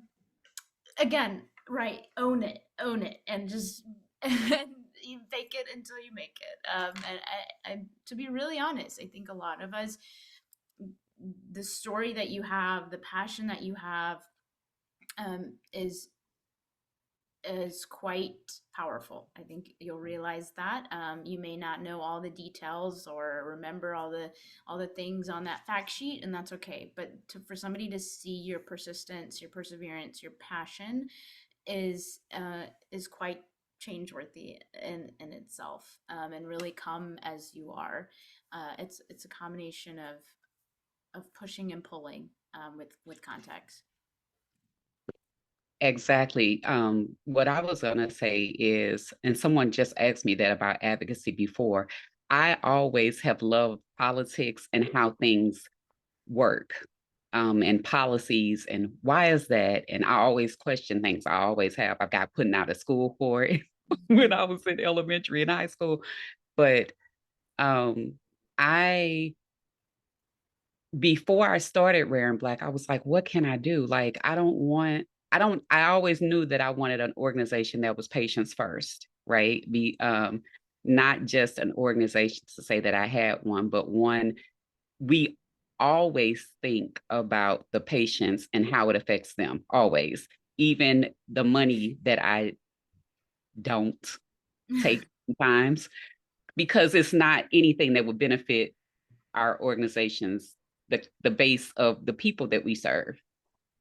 Again, right, own it, and just and you fake it until you make it. And I, to be really honest, I think a lot of us, the story that you have, the passion that you have, is quite powerful. I think you'll realize that. You may not know all the details or remember all the things on that fact sheet, and that's okay. But for somebody to see your persistence, your perseverance, your passion is quite change-worthy in itself, and really come as you are. It's a combination of pushing and pulling, with context. Exactly. What I was going to say is, and someone just asked me that about advocacy before, I always have loved politics and how things work, and policies, and why is that? And I always question things. I always have. I got put out of school for it when I was in elementary and high school. But before I started Rare and Black, I was like, what can I do? Like, I always knew that I wanted an organization that was patients first, right? Not just an organization to say that I had one, but one, we always think about the patients and how it affects them, always. Even the money that I don't take sometimes, because it's not anything that would benefit our organizations, the base of the people that we serve.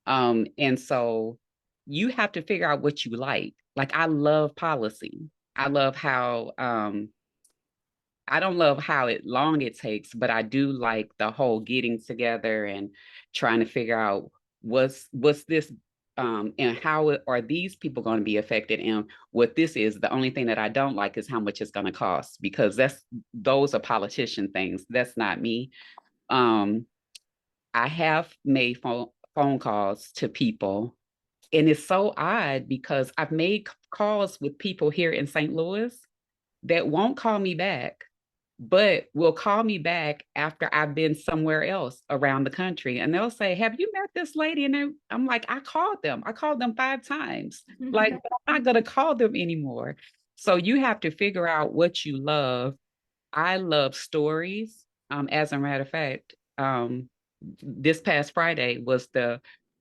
And so you have to figure out what you like. Like, I love policy. I love how I don't love how long it takes, but I do like the whole getting together and trying to figure out what's this, and how are these people going to be affected, and what this is. The only thing that I don't like is how much it's going to cost, because those are politician things. That's not me. I have made phone calls to people, and it's so odd because I've made calls with people here in St. Louis that won't call me back but will call me back after I've been somewhere else around the country. And they'll say, have you met this lady? And I'm like, I called them. I called them 5 times. Like, but I'm not going to call them anymore. So you have to figure out what you love. I love stories. As a matter of fact, this past Friday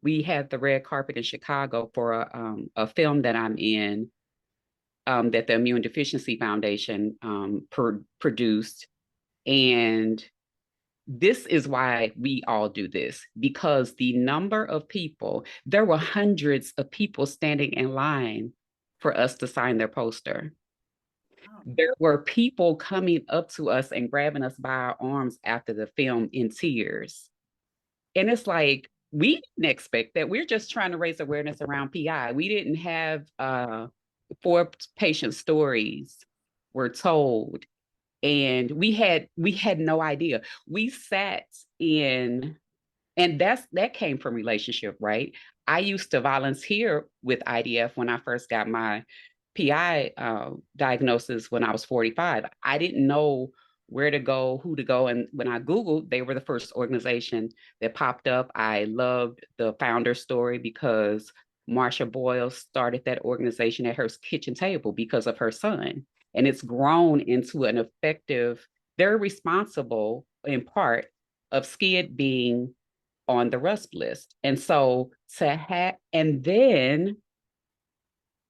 we had the red carpet in Chicago for a film that I'm in, that the Immune Deficiency Foundation produced. And this is why we all do this, because the number of people, there were hundreds of people standing in line for us to sign their poster. There were people coming up to us and grabbing us by our arms after the film in tears. And it's like, we didn't expect that. We're just trying to raise awareness around PI. We didn't have 4 patient stories were told, and we had no idea. We sat in, and that came from relationship, right? I used to volunteer with IDF when I first got my PI diagnosis when I was 45. I didn't know where to go, who to go. And when I Googled, they were the first organization that popped up. I loved the founder story because Marsha Boyle started that organization at her kitchen table because of her son. And it's grown into an effective, they're responsible in part of SCID being on the RUSP list. And so and then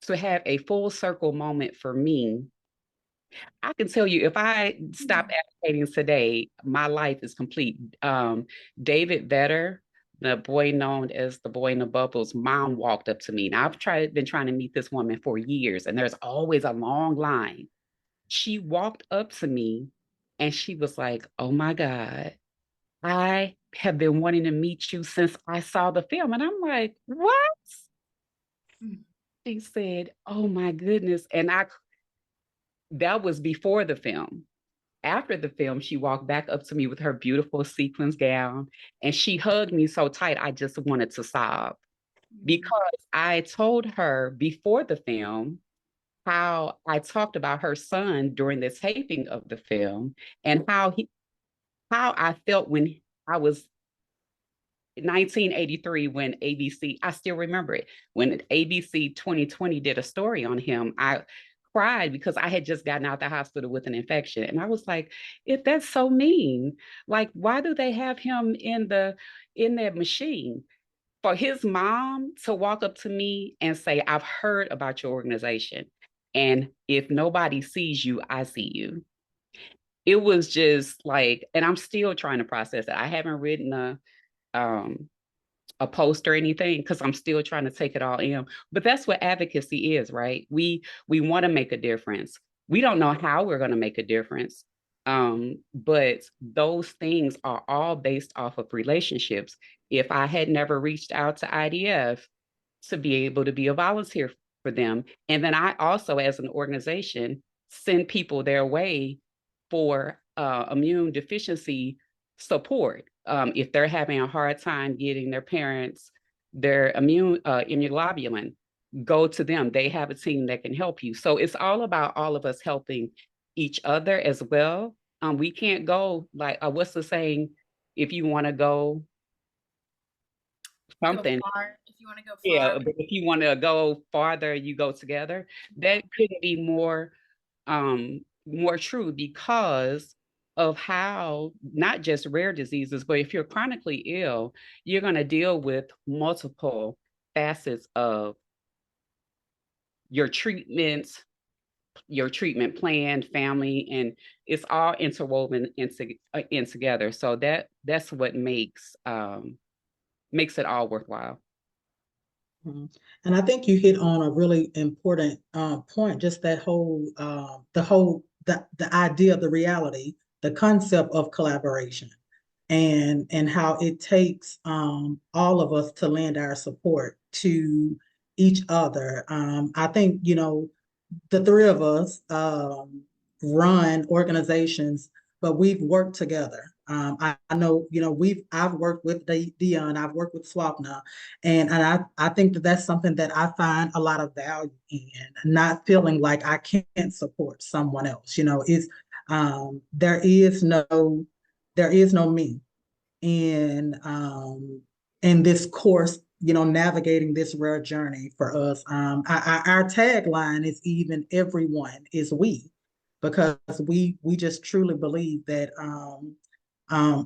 to have a full circle moment for me, I can tell you, if I stop advocating today, my life is complete. David Vetter, the boy known as the boy in the bubbles, mom walked up to me. Now been trying to meet this woman for years, and there's always a long line. She walked up to me and she was like, oh my God, I have been wanting to meet you since I saw the film. And I'm like, what? She said, oh my goodness. And that was before the film. After the film, she walked back up to me with her beautiful sequins gown and she hugged me so tight, I just wanted to sob, because I told her before the film how I talked about her son during the taping of the film, and how I felt when I was 1983, when ABC, I still remember it, when ABC 2020 did a story on him. I cried because I had just gotten out the hospital with an infection. And I was like, if that's so mean, like, why do they have him in that machine? For his mom to walk up to me and say, I've heard about your organization, and if nobody sees you, I see you. It was just like, and I'm still trying to process it. I haven't written a post or anything because I'm still trying to take it all in. But that's what advocacy is, right? We want to make a difference. We don't know how we're going to make a difference. But those things are all based off of relationships. If I had never reached out to IDF to be able to be a volunteer for them, and then I also, as an organization, send people their way for immune deficiency support. If they're having a hard time getting their parents their immunoglobulin, go to them. They have a team that can help you. So it's all about all of us helping each other as well. We can't go like, what's the saying? If you want to go something, If you want to go far, yeah, but if you want to go farther, you go together. That couldn't be more true, because of how not just rare diseases, but if you're chronically ill, you're going to deal with multiple facets of your treatments, your treatment plan, family, and it's all interwoven in together. So that's what makes it all worthwhile. And I think you hit on a really important point, just that whole, the idea, the reality, the concept of collaboration, and how it takes all of us to lend our support to each other. I think, the 3 of us run organizations, but we've worked together. I know, I've worked with Dion, I've worked with Swapna, and I think that that's something that I find a lot of value in, not feeling like I can't support someone else. It's There is no me in this course, navigating this rare journey for us. Our tagline is even everyone is we, because we just truly believe that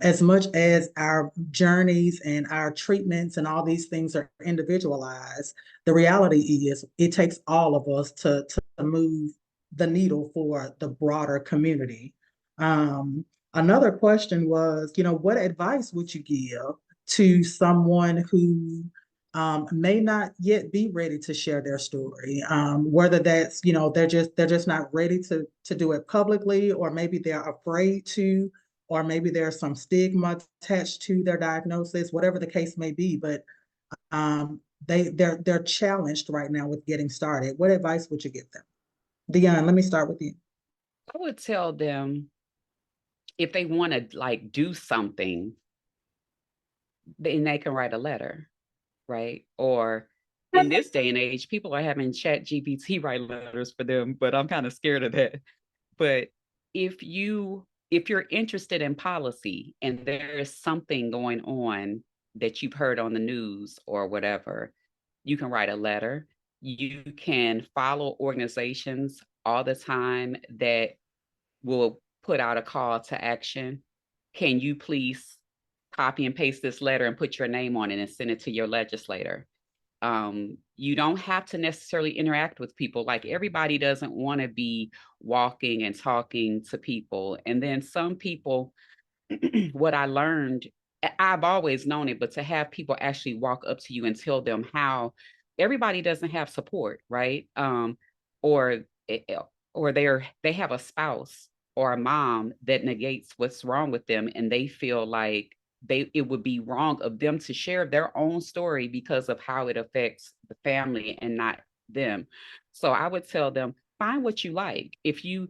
as much as our journeys and our treatments and all these things are individualized, the reality is it takes all of us to move the needle for the broader community. Another question was, what advice would you give to someone who may not yet be ready to share their story? Whether that's, they're just not ready to do it publicly, or maybe they're afraid to, or maybe there's some stigma attached to their diagnosis, whatever the case may be. But they're challenged right now with getting started. What advice would you give them? Dion, let me start with you. I would tell them, if they want to like do something, then they can write a letter, right? Or in this day and age, people are having Chat GPT write letters for them, but I'm kind of scared of that. But if you're interested in policy and there is something going on that you've heard on the news or whatever, you can write a letter. You can follow organizations all the time that will put out a call to action. Can you please copy and paste this letter and put your name on it and send it to your legislator? You don't have to necessarily interact with people. Like, everybody doesn't want to be walking and talking to people. And then some people, what I learned, I've always known it, but to have people actually walk up to you and tell them how everybody doesn't have support, right? Or or they have a spouse or a mom that negates what's wrong with them, and they feel like it would be wrong of them to share their own story because of how it affects the family and not them. So I would tell them, find what you like. If you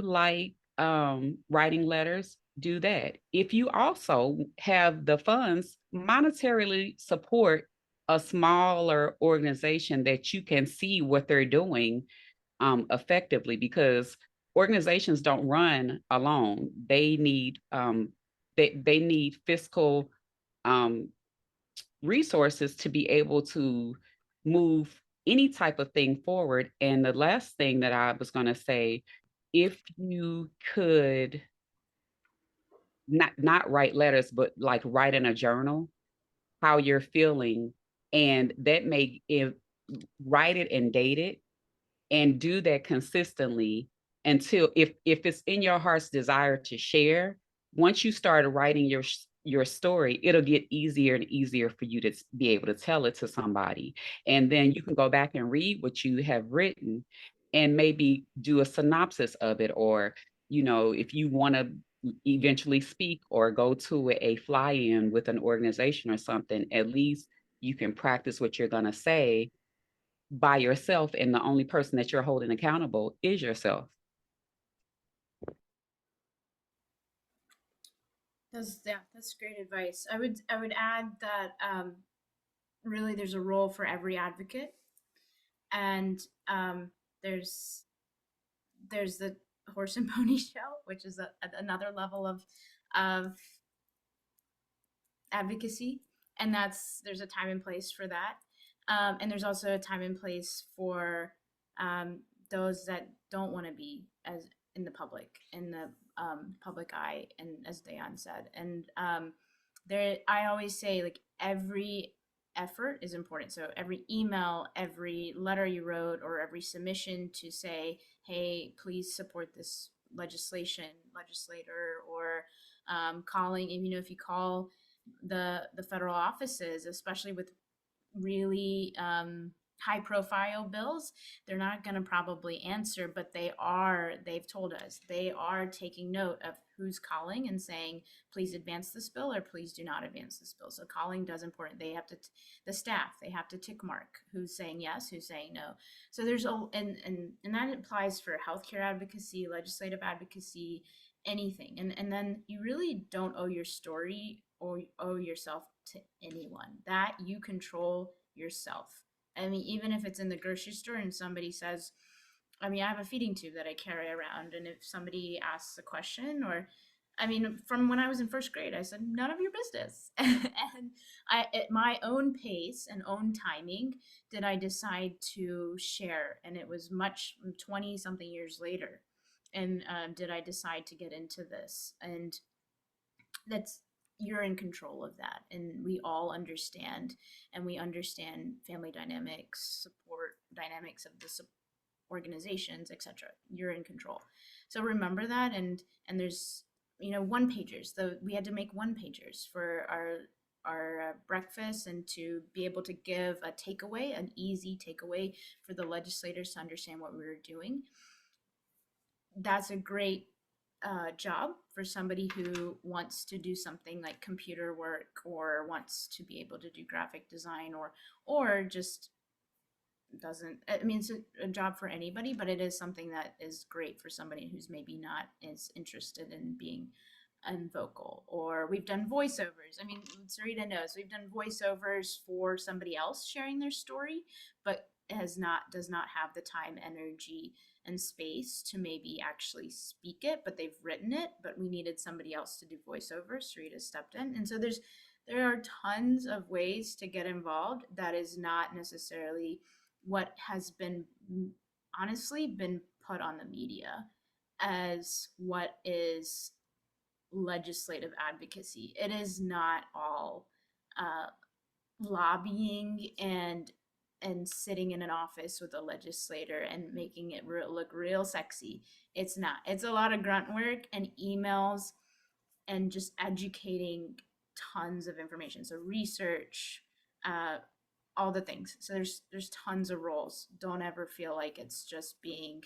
like writing letters, do that. If you also have the funds, monetarily support a smaller organization that you can see what they're doing effectively, because organizations don't run alone. They need fiscal um, resources to be able to move any type of thing forward. And the last thing that I was going to say, if you could not write letters, but like write in a journal how you're feeling, and that may write it and date it, and do that consistently until, if it's in your heart's desire to share, once you start writing your story, it'll get easier and easier for you to be able to tell it to somebody. And then you can go back and read what you have written and maybe do a synopsis of it. Or, if you want to eventually speak or go to a fly-in with an organization or something, at least you can practice what you're going to say by yourself, and the only person that you're holding accountable is yourself. That's great advice. I would add that really there's a role for every advocate, and there's the horse and pony show, which is another level of advocacy, and there's a time and place for that, and there's also a time and place for those that don't want to be as in the public eye, and as Dayan said, and I always say, like, every effort is important. So every email, every letter you wrote, or every submission to say, hey, please support this legislator, or calling, if you call the federal offices, especially with really high profile bills, they're not going to probably answer, but they've told us they are taking note of who's calling and saying, please advance this bill, or please do not advance this bill. So calling does important. They have to, the staff, they have to tick mark who's saying yes, who's saying no. So and that applies for healthcare advocacy, legislative advocacy, anything. And then you really don't owe your story or owe yourself to anyone. That you control yourself. I mean, even if it's in the grocery store and somebody says, I mean, I have a feeding tube that I carry around, and if somebody asks a question, or I mean, from when I was in first grade, I said, none of your business. And at my own pace and own timing, did I decide to share. And it was much 20 something years later. And did I decide to get into this? And that's, you're in control of that. And we all understand, and we understand family dynamics, support dynamics of the organizations, etc. You're in control. So remember that. And there's, you know, one pagers. We had to make one pagers for our breakfast, and to be able to give a takeaway, an easy takeaway for the legislators to understand what we were doing. That's a great job for somebody who wants to do something like computer work, or wants to be able to do graphic design, or just doesn't. I mean, it's a job for anybody, but it is something that is great for somebody who's maybe not as interested in being vocal. Or we've done voiceovers. I mean, Sarita knows we've done voiceovers for somebody else sharing their story, but does not have the time, energy, and space to maybe actually speak it, but they've written it, but we needed somebody else to do voiceovers. Sarita stepped in. And so there are tons of ways to get involved that is not necessarily what has been honestly been put on the media as what is legislative advocacy. It is not all lobbying and sitting in an office with a legislator and making it look real sexy. It's not. It's a lot of grunt work and emails and just educating tons of information. So research, all the things. So there's tons of roles. Don't ever feel like it's just being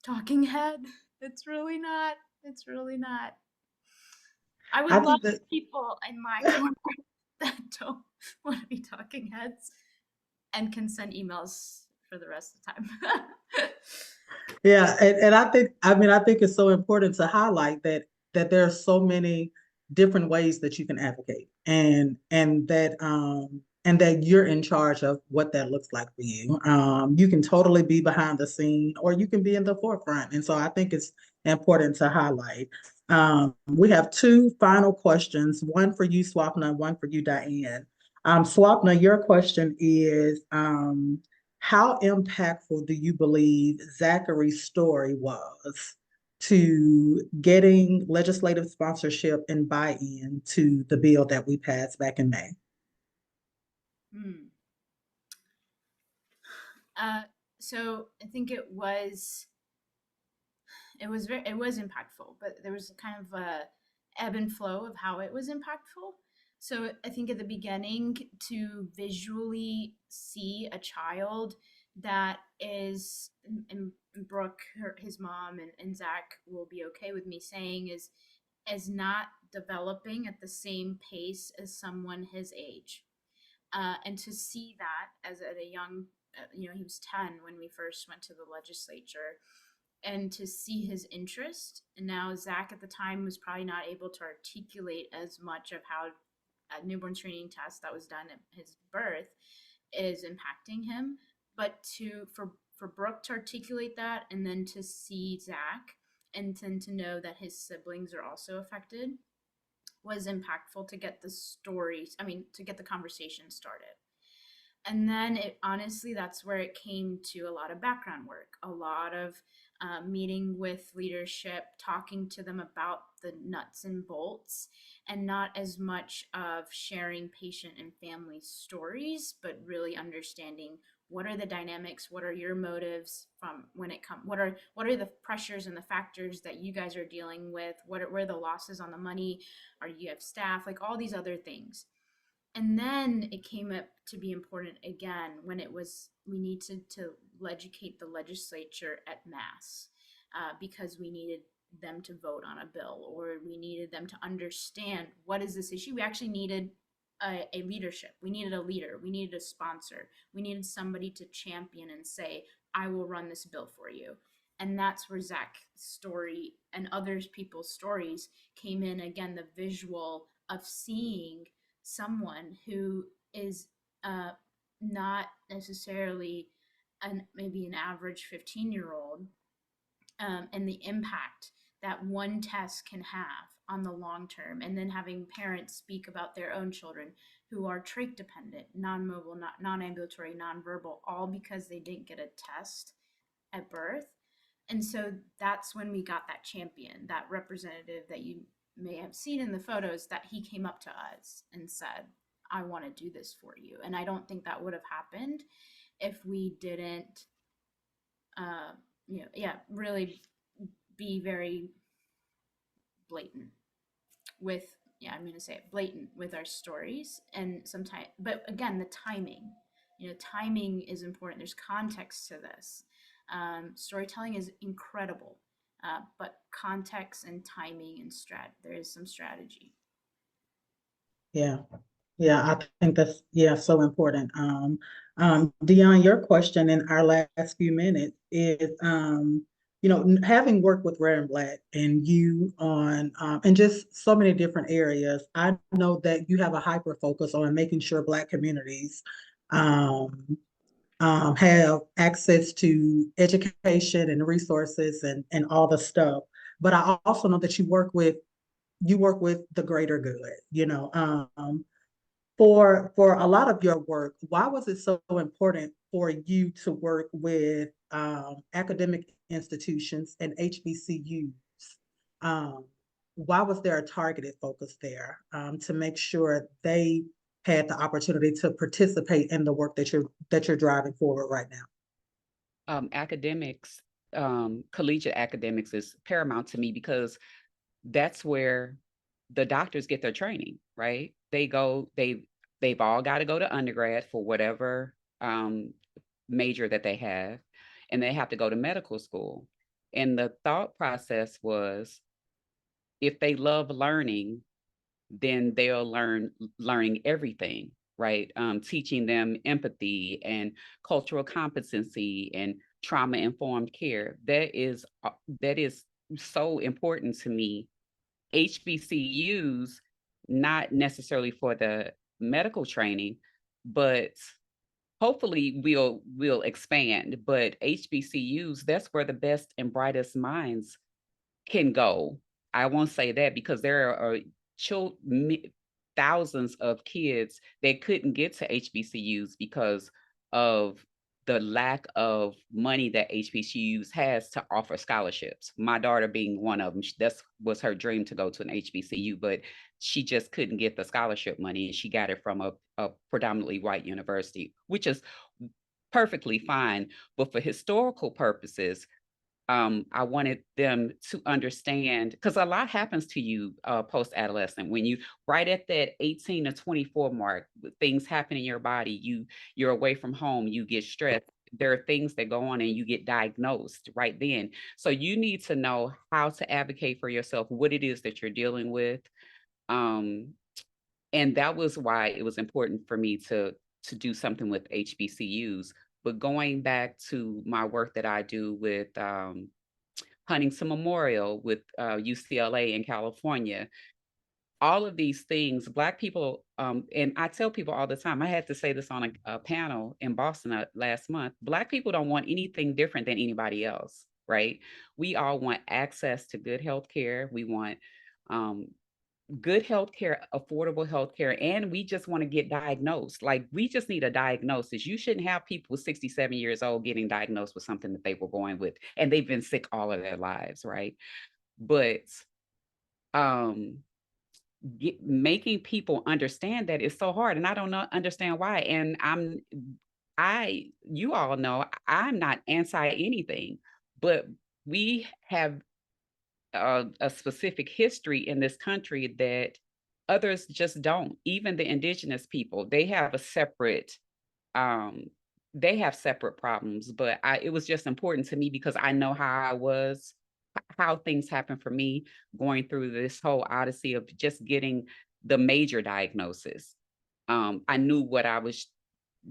talking head. It's really not. It's really not. I would I love think that people in my corner that don't want to be talking heads and can send emails for the rest of the time. Yeah, and I think it's so important to highlight that there are so many different ways that you can advocate, and that you're in charge of what that looks like for you. You can totally be behind the scene, or you can be in the forefront. And so I think it's important to highlight. We have two final questions, one for you, Swapna, one for you, Diane. Swapna, your question is, how impactful do you believe Zachary's story was to getting legislative sponsorship and buy-in to the bill that we passed back in May? So I think it was impactful, but there was kind of a ebb and flow of how it was impactful. So I think at the beginning, to visually see a child that is, and Brooke, his mom, and Zach will be okay with me saying, is not developing at the same pace as someone his age. And to see that as at a young, you know, he was 10 when we first went to the legislature, and to see his interest. And now Zach at the time was probably not able to articulate as much of how a newborn screening test that was done at his birth is impacting him. But for Brooke to articulate that, and then to see Zach, and then to know that his siblings are also affected, was impactful to get the stories, I mean, to get the conversation started. And then it honestly, that's where it came to a lot of background work, a lot of meeting with leadership, talking to them about the nuts and bolts, and not as much of sharing patient and family stories, but really understanding what are the dynamics, what are your motives from when it comes, what are the pressures and the factors that you guys are dealing with, where are the losses on the money, or you have staff, like all these other things. And then it came up to be important again when it was, we needed to educate the legislature at mass, because we needed them to vote on a bill, or we needed them to understand what is this issue. We actually needed a leadership. We needed a leader. We needed a sponsor. We needed somebody to champion and say, I will run this bill for you. And that's where Zach's story and other people's stories came in. Again, the visual of seeing someone who is not necessarily maybe an average 15-year-old, and the impact that one test can have on the long term, and then having parents speak about their own children who are trait dependent, non-mobile, non-ambulatory, non-verbal, all because they didn't get a test at birth. And so that's when we got that champion, that representative that you may have seen in the photos, that he came up to us and said, I want to do this for you. And I don't think that would have happened if we didn't, really be very blatant with, I'm going to say it, blatant with our stories. And sometimes, but again, the timing is important. There's context to this. Storytelling is incredible, but context and timing and there is some strategy. Yeah. Yeah, I think that's, so important. Dion, your question in our last few minutes is, having worked with Rare and Black and you on, and just so many different areas, I know that you have a hyper focus on making sure Black communities, have access to education and resources and all the stuff. But I also know that you work with the greater good, for a lot of your work. Why was it so important for you to work with academic institutions and HBCUs? Why was there a targeted focus there, to make sure they had the opportunity to participate in the work that you're driving forward right now? Academics, collegiate academics is paramount to me because that's where the doctors get their training, right? They've all got to go to undergrad for whatever major that they have, and they have to go to medical school. And the thought process was, if they love learning, then they'll learning everything, right? Teaching them empathy and cultural competency and trauma-informed care. That is so important to me. HBCUs, not necessarily for the medical training, but hopefully we'll expand. But HBCUs, that's where the best and brightest minds can go. I won't say that because there are thousands of kids that couldn't get to HBCUs because of the lack of money that HBCUs has to offer scholarships. My daughter being one of them, that was her dream, to go to an HBCU, but she just couldn't get the scholarship money, and she got it from a predominantly white university, which is perfectly fine. But for historical purposes, I wanted them to understand, because a lot happens to you post-adolescent. When you right at that 18 to 24 mark, things happen in your body. You're away from home, you get stressed. There are things that go on and you get diagnosed right then. So you need to know how to advocate for yourself, what it is that you're dealing with. And that was why it was important for me to do something with HBCUs. But going back to my work that I do with Huntington Memorial, with UCLA in California, all of these things, Black people, and I tell people all the time, I had to say this on a panel in Boston last month, Black people don't want anything different than anybody else, right? We all want access to good health care. We want good healthcare, affordable healthcare, and we just want to get diagnosed. Like, we just need a diagnosis. You shouldn't have people 67 years old getting diagnosed with something that they were born with, and they've been sick all of their lives, right? But making people understand that is so hard, and I don't understand why. And you all know, I'm not anti anything, but we have a specific history in this country that others just don't. Even the indigenous people, they have separate problems. But it was just important to me because I know how things happen for me, going through this whole odyssey of just getting the major diagnosis. I knew what I was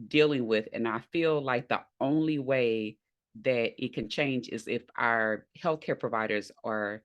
dealing with, and I feel like the only way that it can change is if our healthcare providers are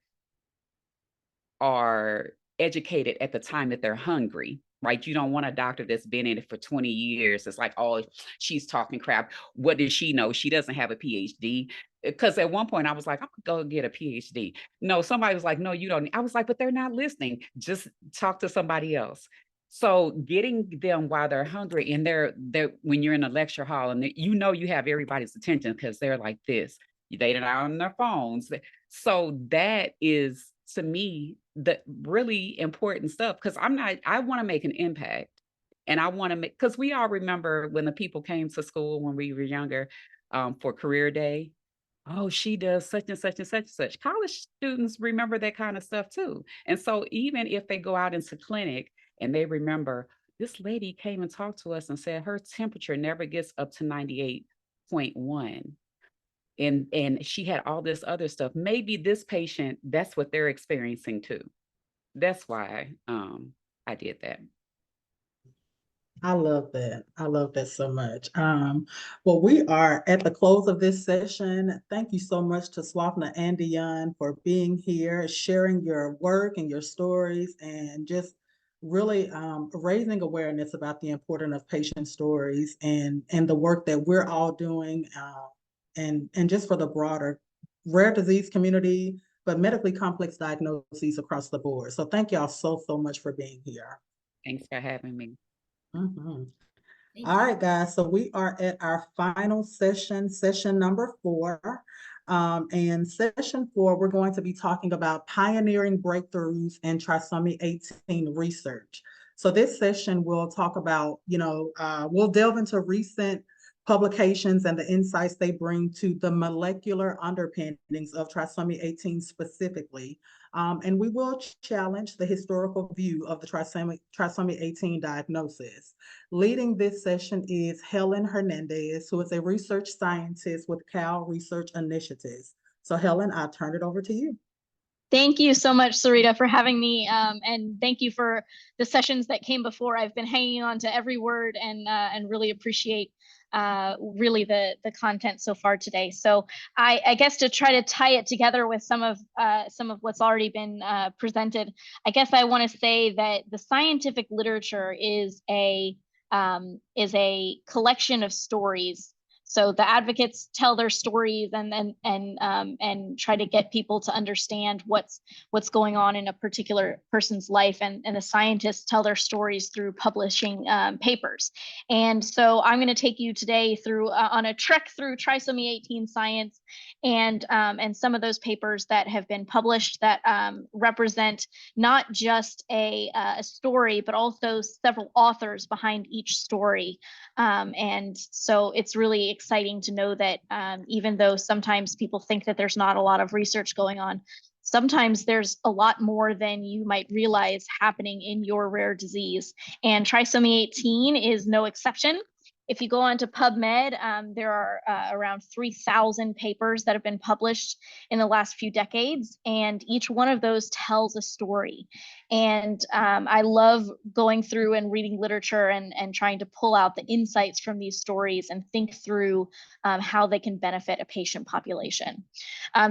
educated at the time that they're hungry. right? You don't want a doctor that's been in it for 20 years. It's like, oh, she's talking crap. What does she know? She doesn't have a PhD. Because at one point I was like, I'm gonna go get a PhD. No, somebody was like, no, you don't. I was like, but they're not listening. Just talk to somebody else. So getting them while they're hungry, and they're when you're in a lecture hall and you know you have everybody's attention because they're like this. They're not on their phones. So that is, to me, the really important stuff, because I want to make an impact, and I want to make, because we all remember when the people came to school when we were younger, for career day. Oh, she does such and such and such and such. College students remember that kind of stuff too. And so even if they go out into clinic and they remember, this lady came and talked to us and said her temperature never gets up to 98.1. And she had all this other stuff. Maybe this patient, that's what they're experiencing too. That's why I did that. I love that. I love that so much. Well, we are at the close of this session. Thank you so much to Swapna and Dion for being here, sharing your work and your stories, and just really raising awareness about the importance of patient stories and the work that we're all doing, and just for the broader rare disease community, but medically complex diagnoses across the board. So thank y'all so much for being here. Thanks for having me. Mhm. Thank All you. right, guys, so we are at our final session, session number 4. And session 4, we're going to be talking about pioneering breakthroughs in trisomy 18 research. So this session will talk about, we'll delve into recent publications and the insights they bring to the molecular underpinnings of trisomy 18 specifically. And we will challenge the historical view of the trisomy 18 diagnosis. Leading this session is Helen Hernandez, who is a research scientist with Cal Research Initiatives. So Helen, I'll turn it over to you. Thank you so much, Sarita, for having me. And thank you for the sessions that came before. I've been hanging on to every word and really appreciate really the content so far today. So I guess to try to tie it together with some of what's already been presented, I guess I want to say that the scientific literature is a collection of stories. So the advocates tell their stories and try to get people to understand what's going on in a particular person's life, and the scientists tell their stories through publishing papers. And so I'm going to take you today through on a trek through trisomy 18 science and some of those papers that have been published that represent not just a story, but also several authors behind each story. And so it's really exciting to know that even though sometimes people think that there's not a lot of research going on, sometimes there's a lot more than you might realize happening in your rare disease. And trisomy 18 is no exception. If you go onto PubMed, there are around 3,000 papers that have been published in the last few decades, and each one of those tells a story. And I love going through and reading literature and trying to pull out the insights from these stories and think through how they can benefit a patient population.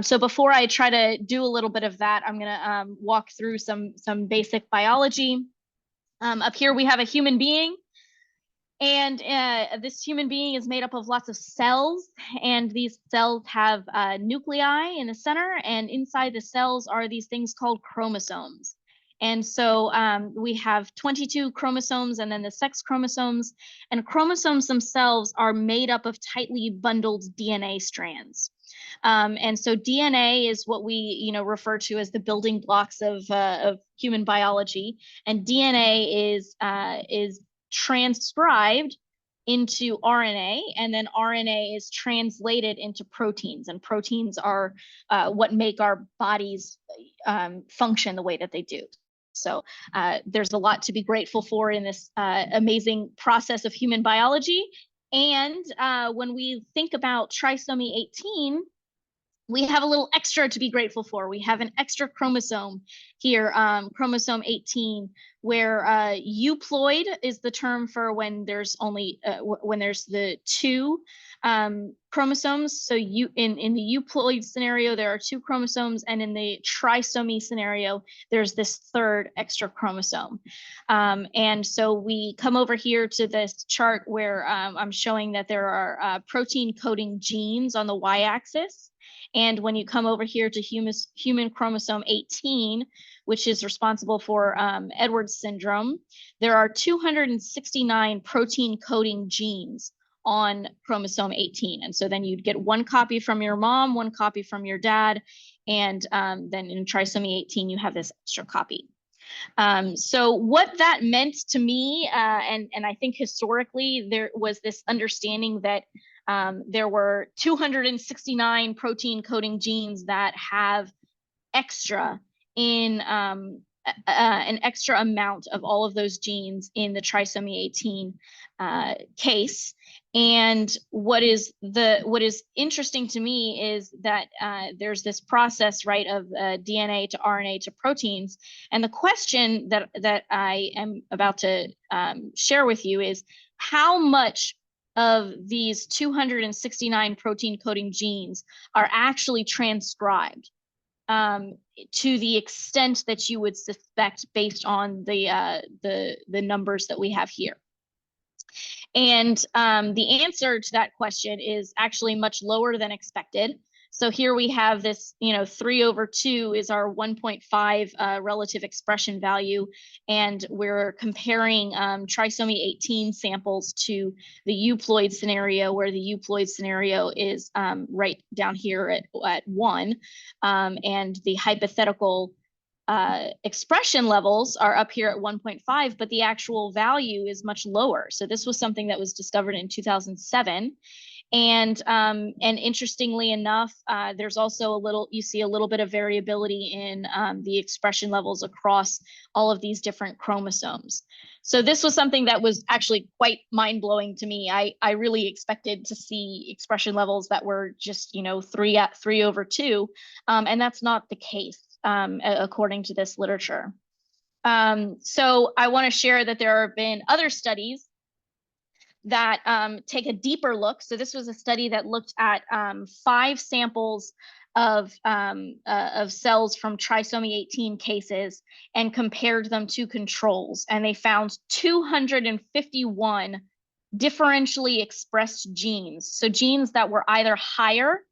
So before I try to do a little bit of that, I'm going to walk through some basic biology. Up here we have a human being. And this human being is made up of lots of cells, and these cells have nuclei in the center, and inside the cells are these things called chromosomes. And so we have 22 chromosomes and then the sex chromosomes, and chromosomes themselves are made up of tightly bundled DNA strands. And so DNA is what we refer to as the building blocks of human biology, and DNA is transcribed into RNA, and then RNA is translated into proteins, and proteins are what make our bodies function the way that they do. So there's a lot to be grateful for in this amazing process of human biology. And when we think about trisomy 18, we have a little extra to be grateful for. We have an extra chromosome here, chromosome 18, where euploid is the term for when there's only when there's the two chromosomes. So in the euploid scenario, there are two chromosomes, and in the trisomy scenario, there's this third extra chromosome. And so we come over here to this chart where I'm showing that there are protein coding genes on the y-axis. And when you come over here to human chromosome 18, which is responsible for Edwards syndrome, there are 269 protein coding genes on chromosome 18. And so then you'd get one copy from your mom, one copy from your dad, and then in trisomy 18, you have this extra copy. So what that meant to me, and I think historically, there was this understanding that there were 269 protein coding genes that have extra in an extra amount of all of those genes in the trisomy 18 case. And what is interesting to me is that there's this process, right, of DNA to RNA to proteins. And the question that I am about to share with you is how much of these 269 protein coding genes are actually transcribed to the extent that you would suspect based on the numbers that we have here. And the answer to that question is actually much lower than expected. So here we have this, 3/2 is our 1.5 relative expression value. And we're comparing trisomy 18 samples to the euploid scenario, where the euploid scenario is right down here at 1. And the hypothetical expression levels are up here at 1.5, but the actual value is much lower. So this was something that was discovered in 2007. And interestingly enough, there's also you see a little bit of variability in the expression levels across all of these different chromosomes. So this was something that was actually quite mind-blowing to me. I really expected to see expression levels that were just, 3/2, and that's not the case, according to this literature. So I want to share that there have been other studies that take a deeper look. So this was a study that looked at 5 samples of cells from trisomy 18 cases and compared them to controls. And they found 251 differentially expressed genes. So genes that were either higher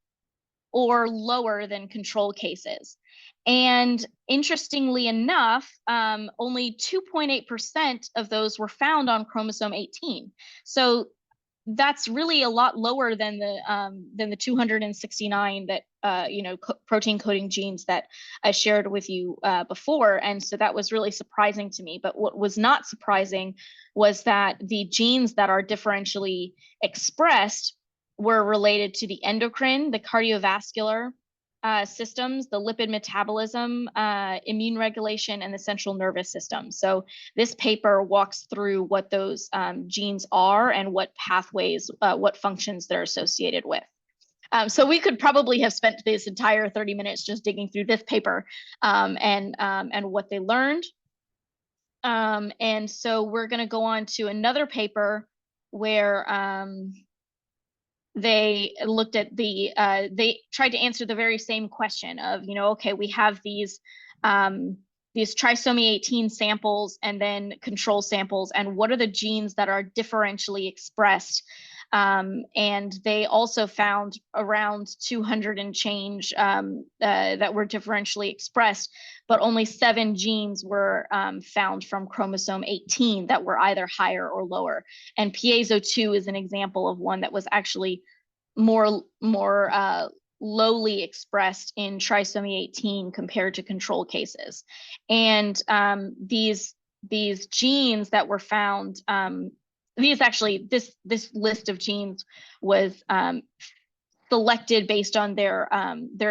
or lower than control cases. And interestingly enough, only 2.8% of those were found on chromosome 18. So that's really a lot lower than the 269 that protein coding genes that I shared with you before. And so that was really surprising to me. But what was not surprising was that the genes that are differentially expressed were related to the endocrine, the cardiovascular systems, the lipid metabolism, immune regulation, and the central nervous system. So this paper walks through what those genes are and what pathways, what functions they're associated with. So we could probably have spent this entire 30 minutes just digging through this paper and what they learned. And so we're going to go on to another paper where they looked at they tried to answer the very same question of, okay, we have these trisomy 18 samples and then control samples, and what are the genes that are differentially expressed? And they also found around 200 and change that were differentially expressed, but only 7 genes were found from chromosome 18 that were either higher or lower. And piezo2 is an example of one that was actually more lowly expressed in trisomy 18 compared to control cases. And these genes that were found, this list of genes was selected based on their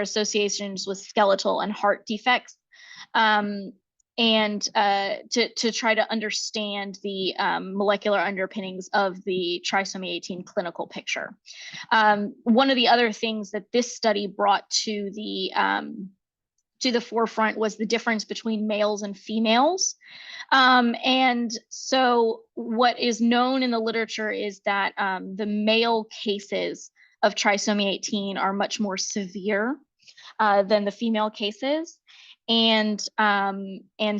associations with skeletal and heart defects. and to try to understand the molecular underpinnings of the trisomy 18 clinical picture. One of the other things that this study brought to the forefront was the difference between males and females. And so what is known in the literature is that the male cases of trisomy 18 are much more severe than the female cases. And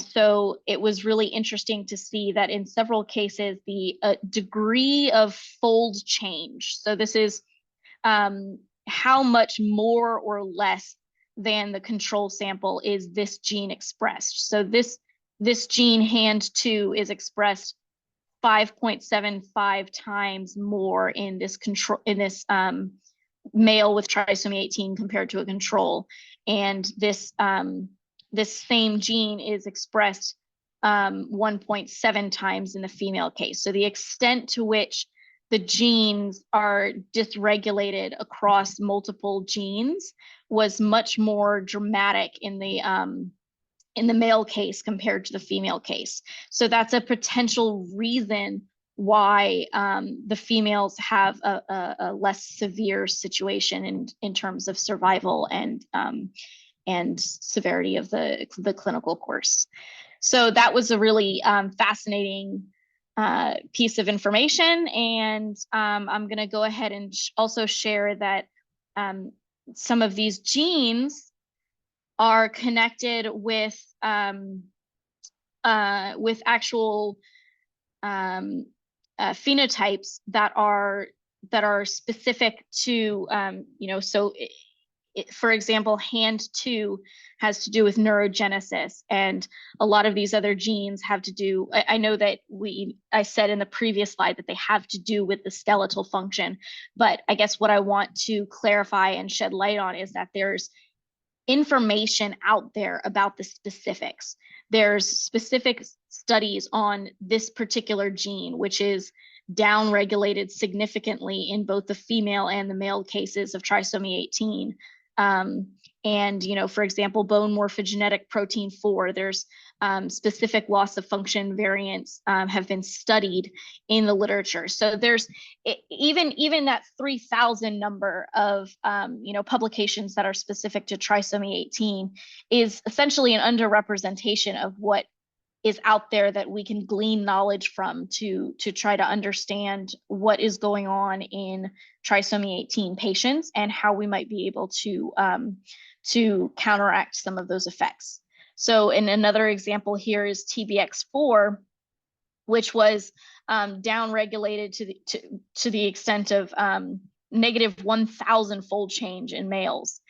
so it was really interesting to see that in several cases, the degree of fold change. So this is how much more or less than the control sample is this gene expressed. So this gene HAND2 is expressed 5.75 times more in this male with trisomy 18 compared to a control, and this same gene is expressed 1.7 times in the female case. So the extent to which the genes are dysregulated across multiple genes was much more dramatic in the male case compared to the female case. So that's a potential reason why the females have a less severe situation in terms of survival and severity of the clinical course. So that was a really fascinating piece of information. And I'm going to go ahead and also share that some of these genes are connected with actual phenotypes that are specific to so for example, HAND2 has to do with neurogenesis, and a lot of these other genes have to do, I know that I said in the previous slide that they have to do with the skeletal function, but I guess what I want to clarify and shed light on is that there's information out there about the specifics. There's specific studies on this particular gene, which is downregulated significantly in both the female and the male cases of trisomy 18. And, for example, bone morphogenetic protein 4, there's specific loss of function variants have been studied in the literature. So there's even that 3,000 number of, publications that are specific to trisomy 18 is essentially an underrepresentation of what is out there that we can glean knowledge from to try to understand what is going on in trisomy 18 patients and how we might be able to counteract some of those effects. So in another example here is TBX4, which was downregulated to the extent of negative 1,000 fold change in males.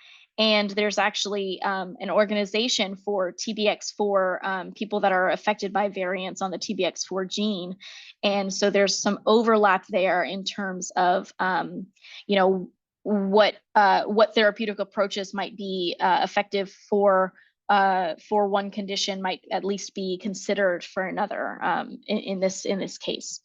And there's actually an organization for TBX4 people that are affected by variants on the TBX4 gene. And so there's some overlap there in terms of, what therapeutic approaches might be effective for one condition might at least be considered for another in this case.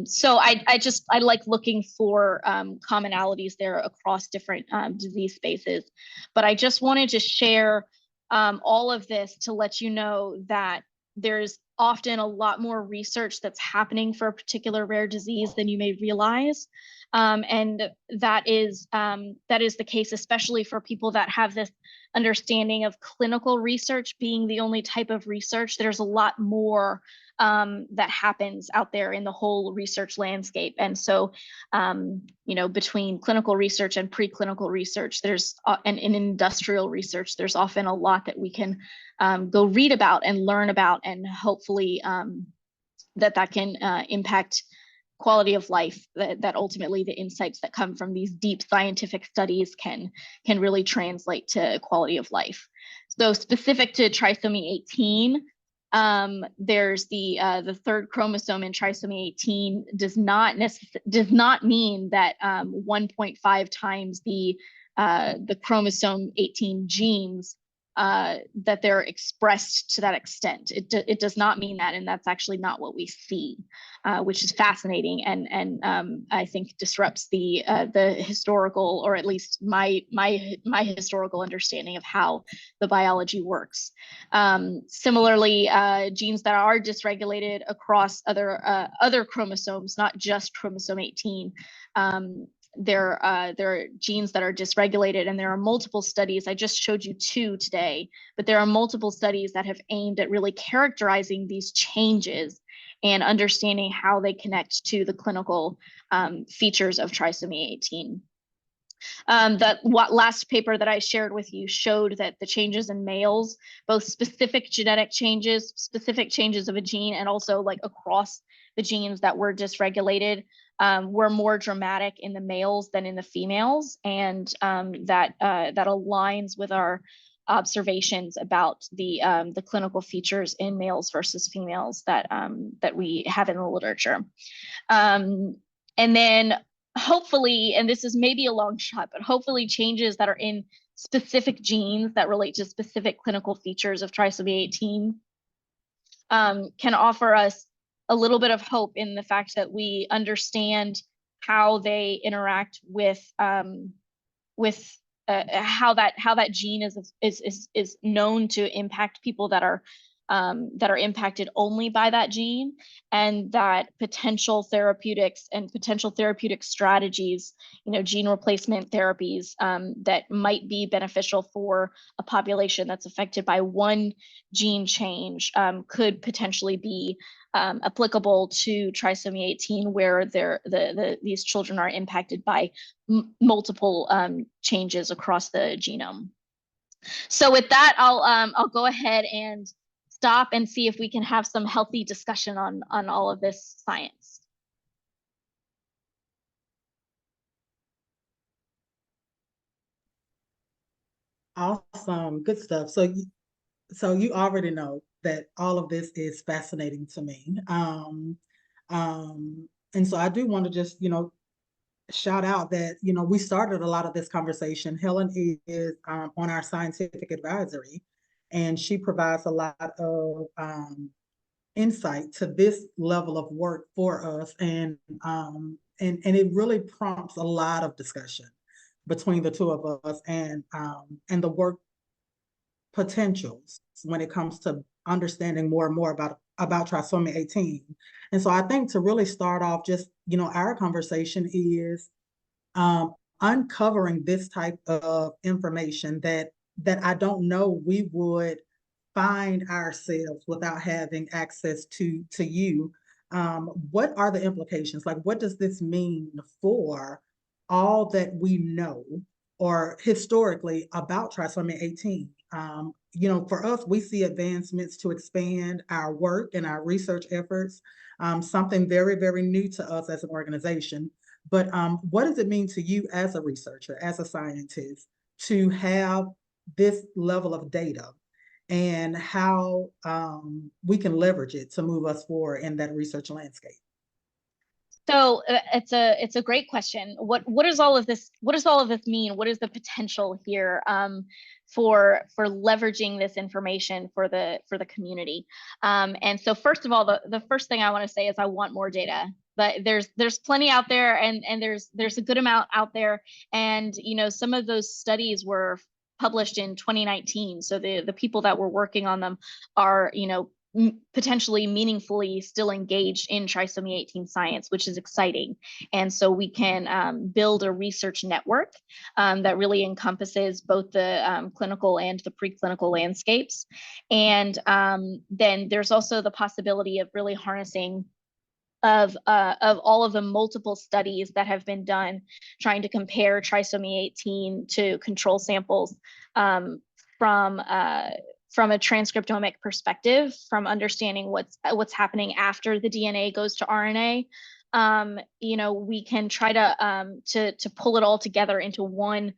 So I like looking for commonalities there across different disease spaces, but I just wanted to share all of this to let you know that there's often a lot more research that's happening for a particular rare disease than you may realize. And that is the case, especially for people that have this understanding of clinical research being the only type of research. There's a lot more that happens out there in the whole research landscape. And so, between clinical research and preclinical research, there's and in industrial research, there's often a lot that we can go read about and learn about, and hopefully that can impact quality of life, that ultimately the insights that come from these deep scientific studies can really translate to quality of life. So specific to trisomy 18, there's the third chromosome in trisomy 18 does not mean that 1.5 times the chromosome 18 genes that they're expressed to that extent. It does not mean that, and that's actually not what we see, which is fascinating, and I think disrupts the historical, or at least my historical understanding of how the biology works. Similarly, genes that are dysregulated across other chromosomes, not just chromosome 18. There are genes that are dysregulated, and there are multiple studies. I just showed you 2 today, but there are multiple studies that have aimed at really characterizing these changes and understanding how they connect to the clinical features of trisomy 18. That last paper that I shared with you showed that the changes in males, both specific genetic changes, specific changes of a gene, and also like across the genes that were dysregulated, were more dramatic in the males than in the females, and that aligns with our observations about the clinical features in males versus females that we have in the literature. And then hopefully, and this is maybe a long shot, but hopefully changes that are in specific genes that relate to specific clinical features of trisomy 18 can offer us a little bit of hope in the fact that we understand how they interact with how that gene is known to impact people that are impacted only by that gene, and that potential therapeutics and potential therapeutic strategies, gene replacement therapies that might be beneficial for a population that's affected by one gene change could potentially be applicable to trisomy 18, where these children are impacted by multiple changes across the genome. So with that, I'll go ahead and stop and see if we can have some healthy discussion on all of this science. Awesome, good stuff. So you already know that all of this is fascinating to me. And so I do want to just, shout out that, we started a lot of this conversation. Helen is on our scientific advisory, and she provides a lot of insight to this level of work for us. And it really prompts a lot of discussion between the two of us, and the work potentials when it comes to understanding more and more about trisomy 18. And so I think to really start off, just, our conversation is uncovering this type of information that I don't know we would find ourselves without having access to you. What are the implications? Like, what does this mean for all that we know, or historically, about trisomy 18? For us, we see advancements to expand our work and our research efforts, something very, very new to us as an organization. But what does it mean to you as a researcher, as a scientist, to have this level of data, and how we can leverage it to move us forward in that research landscape? So it's a great question. What does all of this mean? What is the potential here for leveraging this information for the community? And so first of all, the first thing I want to say is I want more data. But there's plenty out there, and there's a good amount out there, and some of those studies were published in 2019. So the people that were working on them are potentially meaningfully still engaged in trisomy 18 science, which is exciting. And so we can build a research network that really encompasses both the clinical and the preclinical landscapes. And then there's also the possibility of really harnessing of all of the multiple studies that have been done trying to compare trisomy 18 to control samples from a transcriptomic perspective, from understanding what's happening after the DNA goes to RNA. We can try to pull it all together into one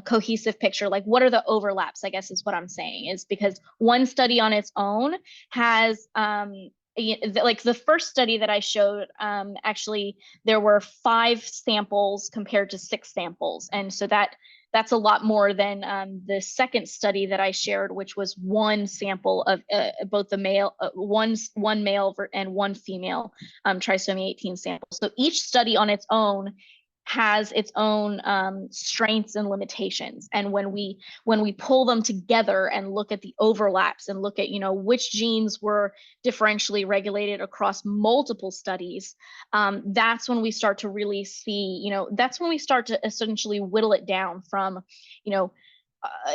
cohesive picture. Like, what are the overlaps, I guess is what I'm saying, is because one study on its own has like the first study that I showed, actually there were 5 samples compared to 6 samples, and so that that's a lot more than the second study that I shared, which was one sample of both the male, one male and one female trisomy 18 sample. So each study on its own has its own strengths and limitations. And when we pull them together and look at the overlaps and look at, you know, which genes were differentially regulated across multiple studies, that's when we start to really see, you know, that's when we start to essentially whittle it down from, you know,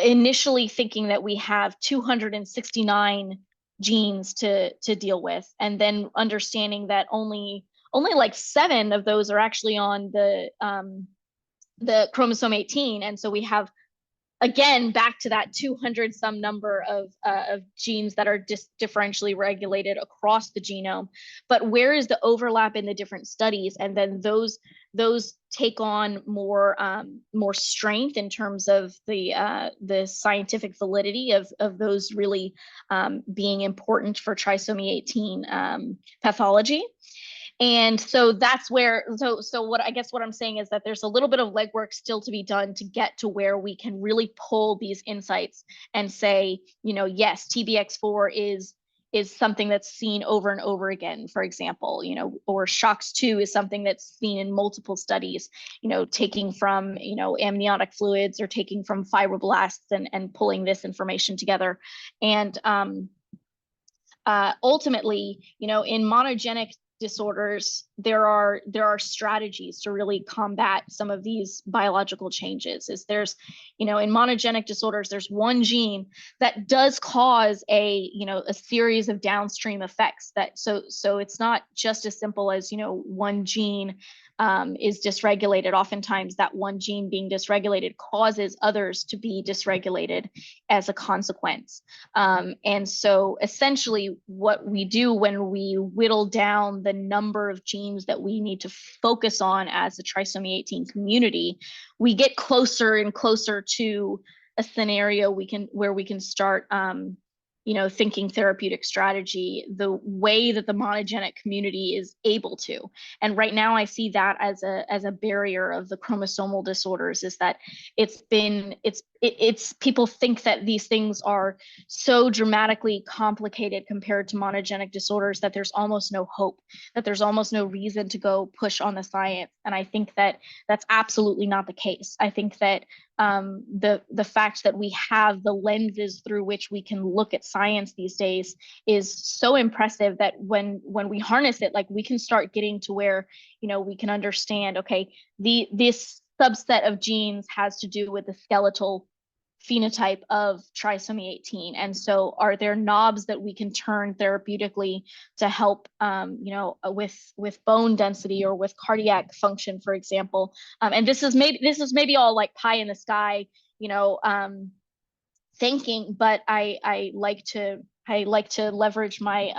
initially thinking that we have 269 genes to deal with, and then understanding that only like 7 of those are actually on the chromosome 18. And so we have, again, back to that 200 some number of genes that are differentially regulated across the genome. But where is the overlap in the different studies? And then those take on more strength in terms of the scientific validity of those really being important for trisomy 18 pathology. And so that's where, so what I guess what I'm saying is that there's a little bit of legwork still to be done to get to where we can really pull these insights and say, you know, yes, TBX4 is something that's seen over and over again, for example, you know, or SHOX2 is something that's seen in multiple studies, you know, taking from, you know, amniotic fluids or taking from fibroblasts and pulling this information together. And ultimately, you know, in monogenic disorders, there are strategies to really combat some of these biological changes. There's, you know, in monogenic disorders, there's one gene that does cause a series of downstream effects. That so it's not just as simple as, you know, one gene is dysregulated. Oftentimes that one gene being dysregulated causes others to be dysregulated as a consequence. And so essentially what we do when we whittle down the number of genes that we need to focus on as the trisomy 18 community, we get closer and closer to a scenario where we can start you know, thinking therapeutic strategy the way that the monogenic community is able to. And right now I see that as a barrier of the chromosomal disorders, is that it's people think that these things are so dramatically complicated compared to monogenic disorders that there's almost no hope, that there's almost no reason to go push on the science. And I think that that's absolutely not the case. I think that the fact that we have the lenses through which we can look at science these days is so impressive that when we harness it, like, we can start getting to where, you know, we can understand, okay, this subset of genes has to do with the skeletal phenotype of trisomy 18. And so are there knobs that we can turn therapeutically to help, you know, with bone density or with cardiac function, for example? And this is maybe all like pie in the sky, you know, thinking, but I like to leverage my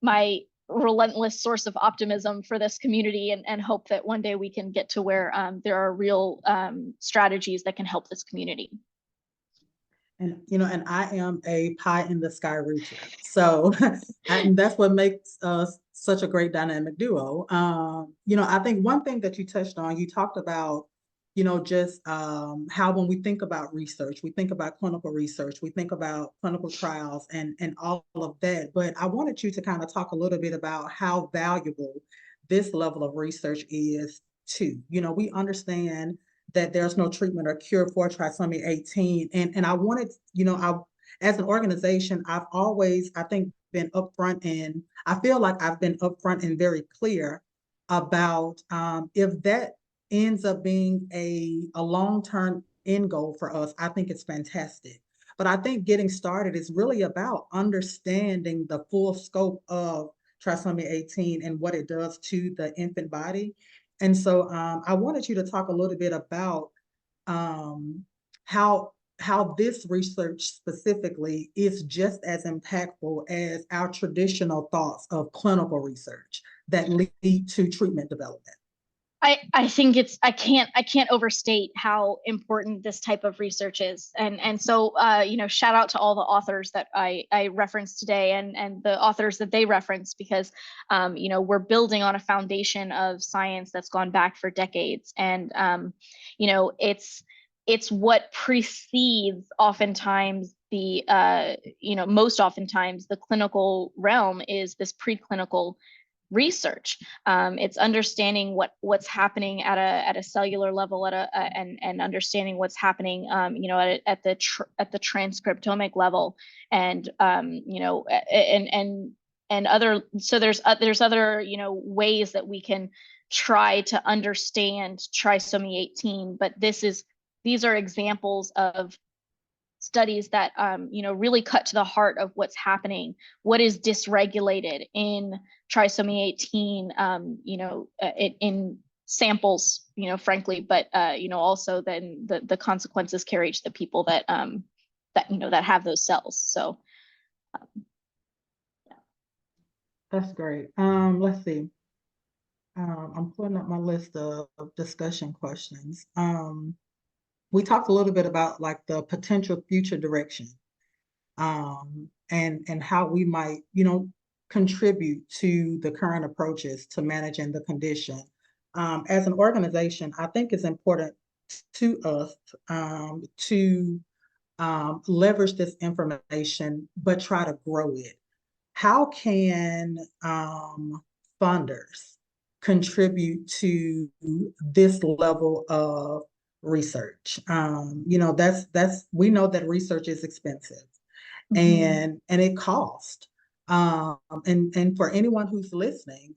my relentless source of optimism for this community and hope that one day we can get to where there are real strategies that can help this community. And, you know, and I am a pie in the sky reacher. So and that's what makes us such a great dynamic duo. You know, I think one thing that you touched on, you talked about, you know, just how when we think about research, we think about clinical research, we think about clinical trials and all of that. But I wanted you to kind of talk a little bit about how valuable this level of research is too. You know, we understand that there's no treatment or cure for trisomy 18. And I wanted, you know, as an organization, I've always, I think, been upfront, and I feel like I've been upfront and very clear about if that ends up being a long-term end goal for us, I think it's fantastic. But I think getting started is really about understanding the full scope of trisomy 18 and what it does to the infant body. And so I wanted you to talk a little bit about how this research specifically is just as impactful as our traditional thoughts of clinical research that lead to treatment development. I think I can't overstate how important this type of research is. And so, you know, shout out to all the authors that I referenced today and the authors that they referenced, because, you know, we're building on a foundation of science that's gone back for decades. And, you know, it's what precedes oftentimes the most oftentimes the clinical realm is this preclinical research. It's understanding what's happening at a cellular level, and understanding what's happening at the transcriptomic level, and and other. So there's other ways that we can try to understand trisomy 18, but these are examples of studies that really cut to the heart of what's happening, what is dysregulated in trisomy 18, in samples, frankly, but also then the consequences carried to the people that that have those cells. So That's great. Let's see. I'm pulling up my list of discussion questions. We talked a little bit about like the potential future direction, and how we might, contribute to the current approaches to managing the condition. As an organization, I think it's important to us to leverage this information, but try to grow it. How can funders contribute to this level of research? That's we know that research is expensive, and it costs. And for anyone who's listening,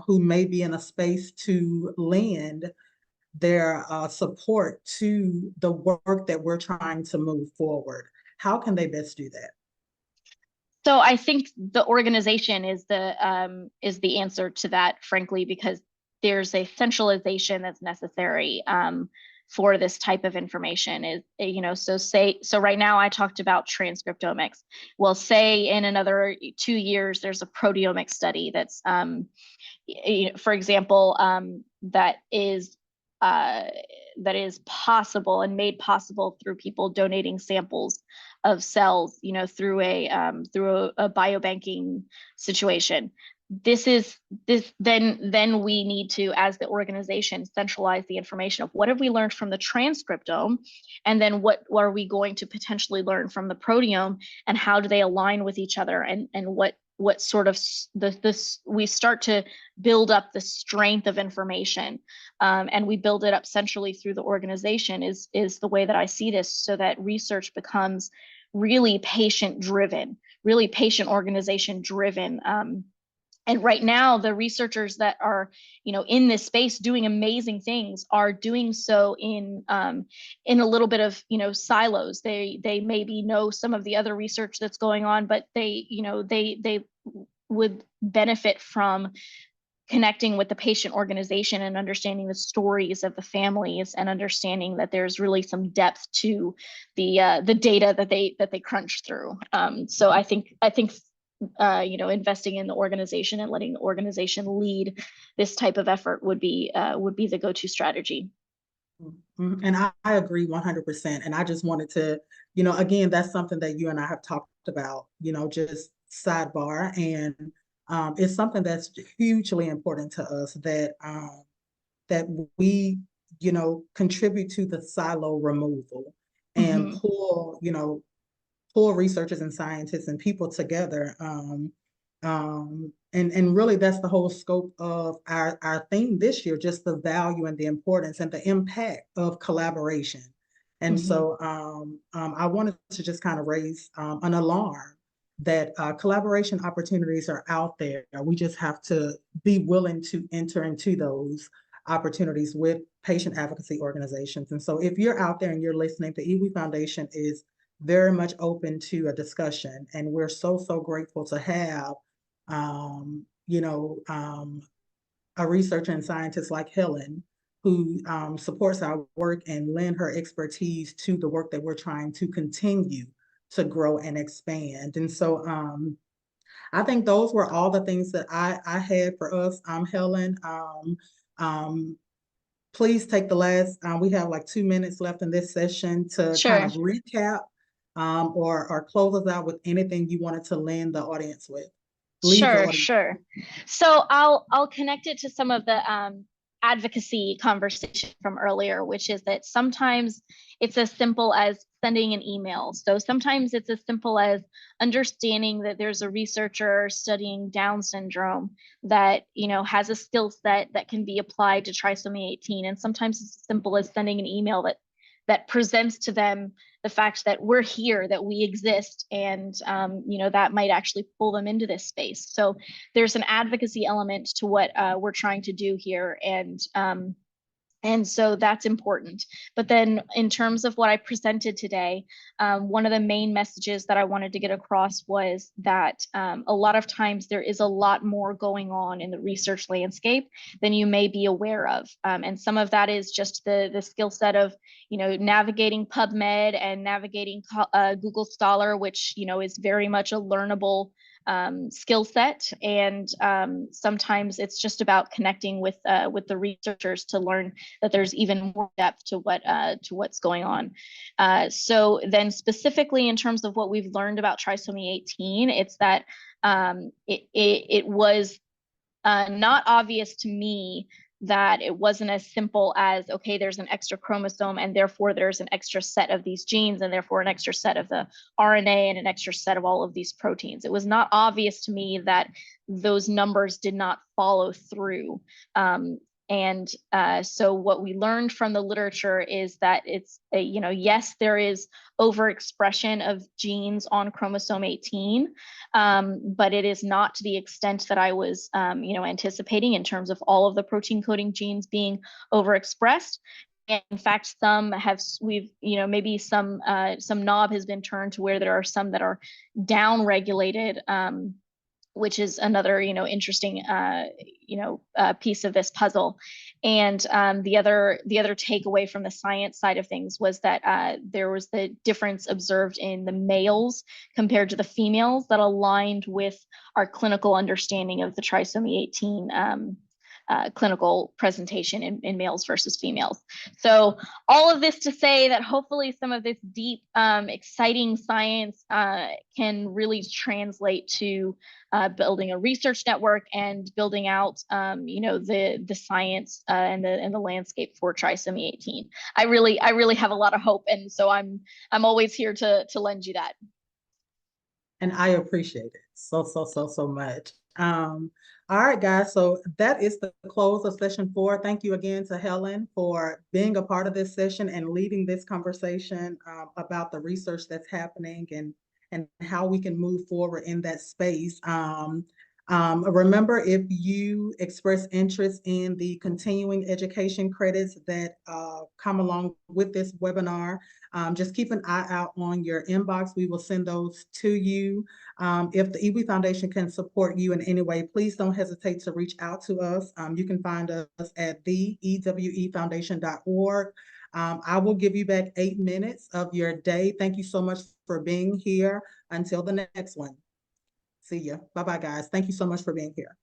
who may be in a space to lend their support to the work that we're trying to move forward, how can they best do that? So I think the organization is the answer to that, frankly, because there's a centralization that's necessary for this type of information. So right now I talked about transcriptomics. Well, say in another 2 years there's a proteomic study that's for example, that is possible and made possible through people donating samples of cells, through a biobanking situation. Then we need to, as the organization, centralize the information of what have we learned from the transcriptome, and then what are we going to potentially learn from the proteome, and how do they align with each other, and what sort of we start to build up the strength of information, and we build it up centrally through the organization is the way that I see this, so that research becomes really patient driven, really patient organization driven. And right now, the researchers that are, in this space doing amazing things are doing so in a little bit of, silos. They maybe know some of the other research that's going on, but they would benefit from connecting with the patient organization and understanding the stories of the families, and understanding that there's really some depth to the data that they crunch through. So I think investing in the organization and letting the organization lead this type of effort would be the go-to strategy. And I agree 100%. And I just wanted to, again, that's something that you and I have talked about, just sidebar. And it's something that's hugely important to us, that we, contribute to the silo removal and pull researchers and scientists and people together. And really that's the whole scope of our theme this year, just the value and the importance and the impact of collaboration. And so I wanted to just kind of raise an alarm that collaboration opportunities are out there. We just have to be willing to enter into those opportunities with patient advocacy organizations. And so if you're out there and you're listening, the EWE Foundation is very much open to a discussion, and we're so grateful to have a researcher and scientist like Helen, who supports our work and lend her expertise to the work that we're trying to continue to grow and expand. And so I think those were all the things that I had for us. Helen, please take the last, we have like 2 minutes left in this session to kind of recap or close us out with anything you wanted to land the audience with. Sure. So I'll connect it to some of the advocacy conversation from earlier, which is that sometimes it's as simple as sending an email. So sometimes it's as simple as understanding that there's a researcher studying Down syndrome that, you know, has a skill set that can be applied to trisomy 18. And sometimes it's as simple as sending an email that presents to them the fact that we're here, that we exist, and you know, that might actually pull them into this space. So there's an advocacy element to what we're trying to do here, and so that's important. But then in terms of what I presented today, one of the main messages that I wanted to get across was that a lot of times there is a lot more going on in the research landscape than you may be aware of. And some of that is just the skill set of, you know, navigating PubMed and navigating Google Scholar, which, you know, is very much a learnable skill set. And sometimes it's just about connecting with the researchers to learn that there's even more depth to what's going on. So then specifically in terms of what we've learned about trisomy 18, it's that it was not obvious to me that it wasn't as simple as, okay, there's an extra chromosome and therefore there's an extra set of these genes and therefore an extra set of the RNA and an extra set of all of these proteins. It was not obvious to me that those numbers did not follow through. So what we learned from the literature is that it's, you know, yes, there is overexpression of genes on chromosome 18, but it is not to the extent that I was, you know, anticipating in terms of all of the protein coding genes being overexpressed. And in fact, you know, maybe some knob has been turned to where there are some that are down-regulated, which is another, you know, interesting, piece of this puzzle. And the other takeaway from the science side of things was that there was the difference observed in the males compared to the females that aligned with our clinical understanding of the trisomy 18 clinical presentation in males versus females. So all of this to say that hopefully some of this deep, exciting science can really translate to building a research network and building out, you know, the science and the landscape for trisomy 18. I really have a lot of hope, and so I'm always here to lend you that. And I appreciate it so much. All right, guys, so that is the close of session 4. Thank you again to Helen for being a part of this session and leading this conversation about the research that's happening and how we can move forward in that space. Remember, if you express interest in the continuing education credits that come along with this webinar, just keep an eye out on your inbox. We will send those to you. If the EWE Foundation can support you in any way, please don't hesitate to reach out to us. You can find us at theewefoundation.org. I will give you back 8 minutes of your day. Thank you so much for being here. Until the next one. See ya. Bye-bye, guys. Thank you so much for being here.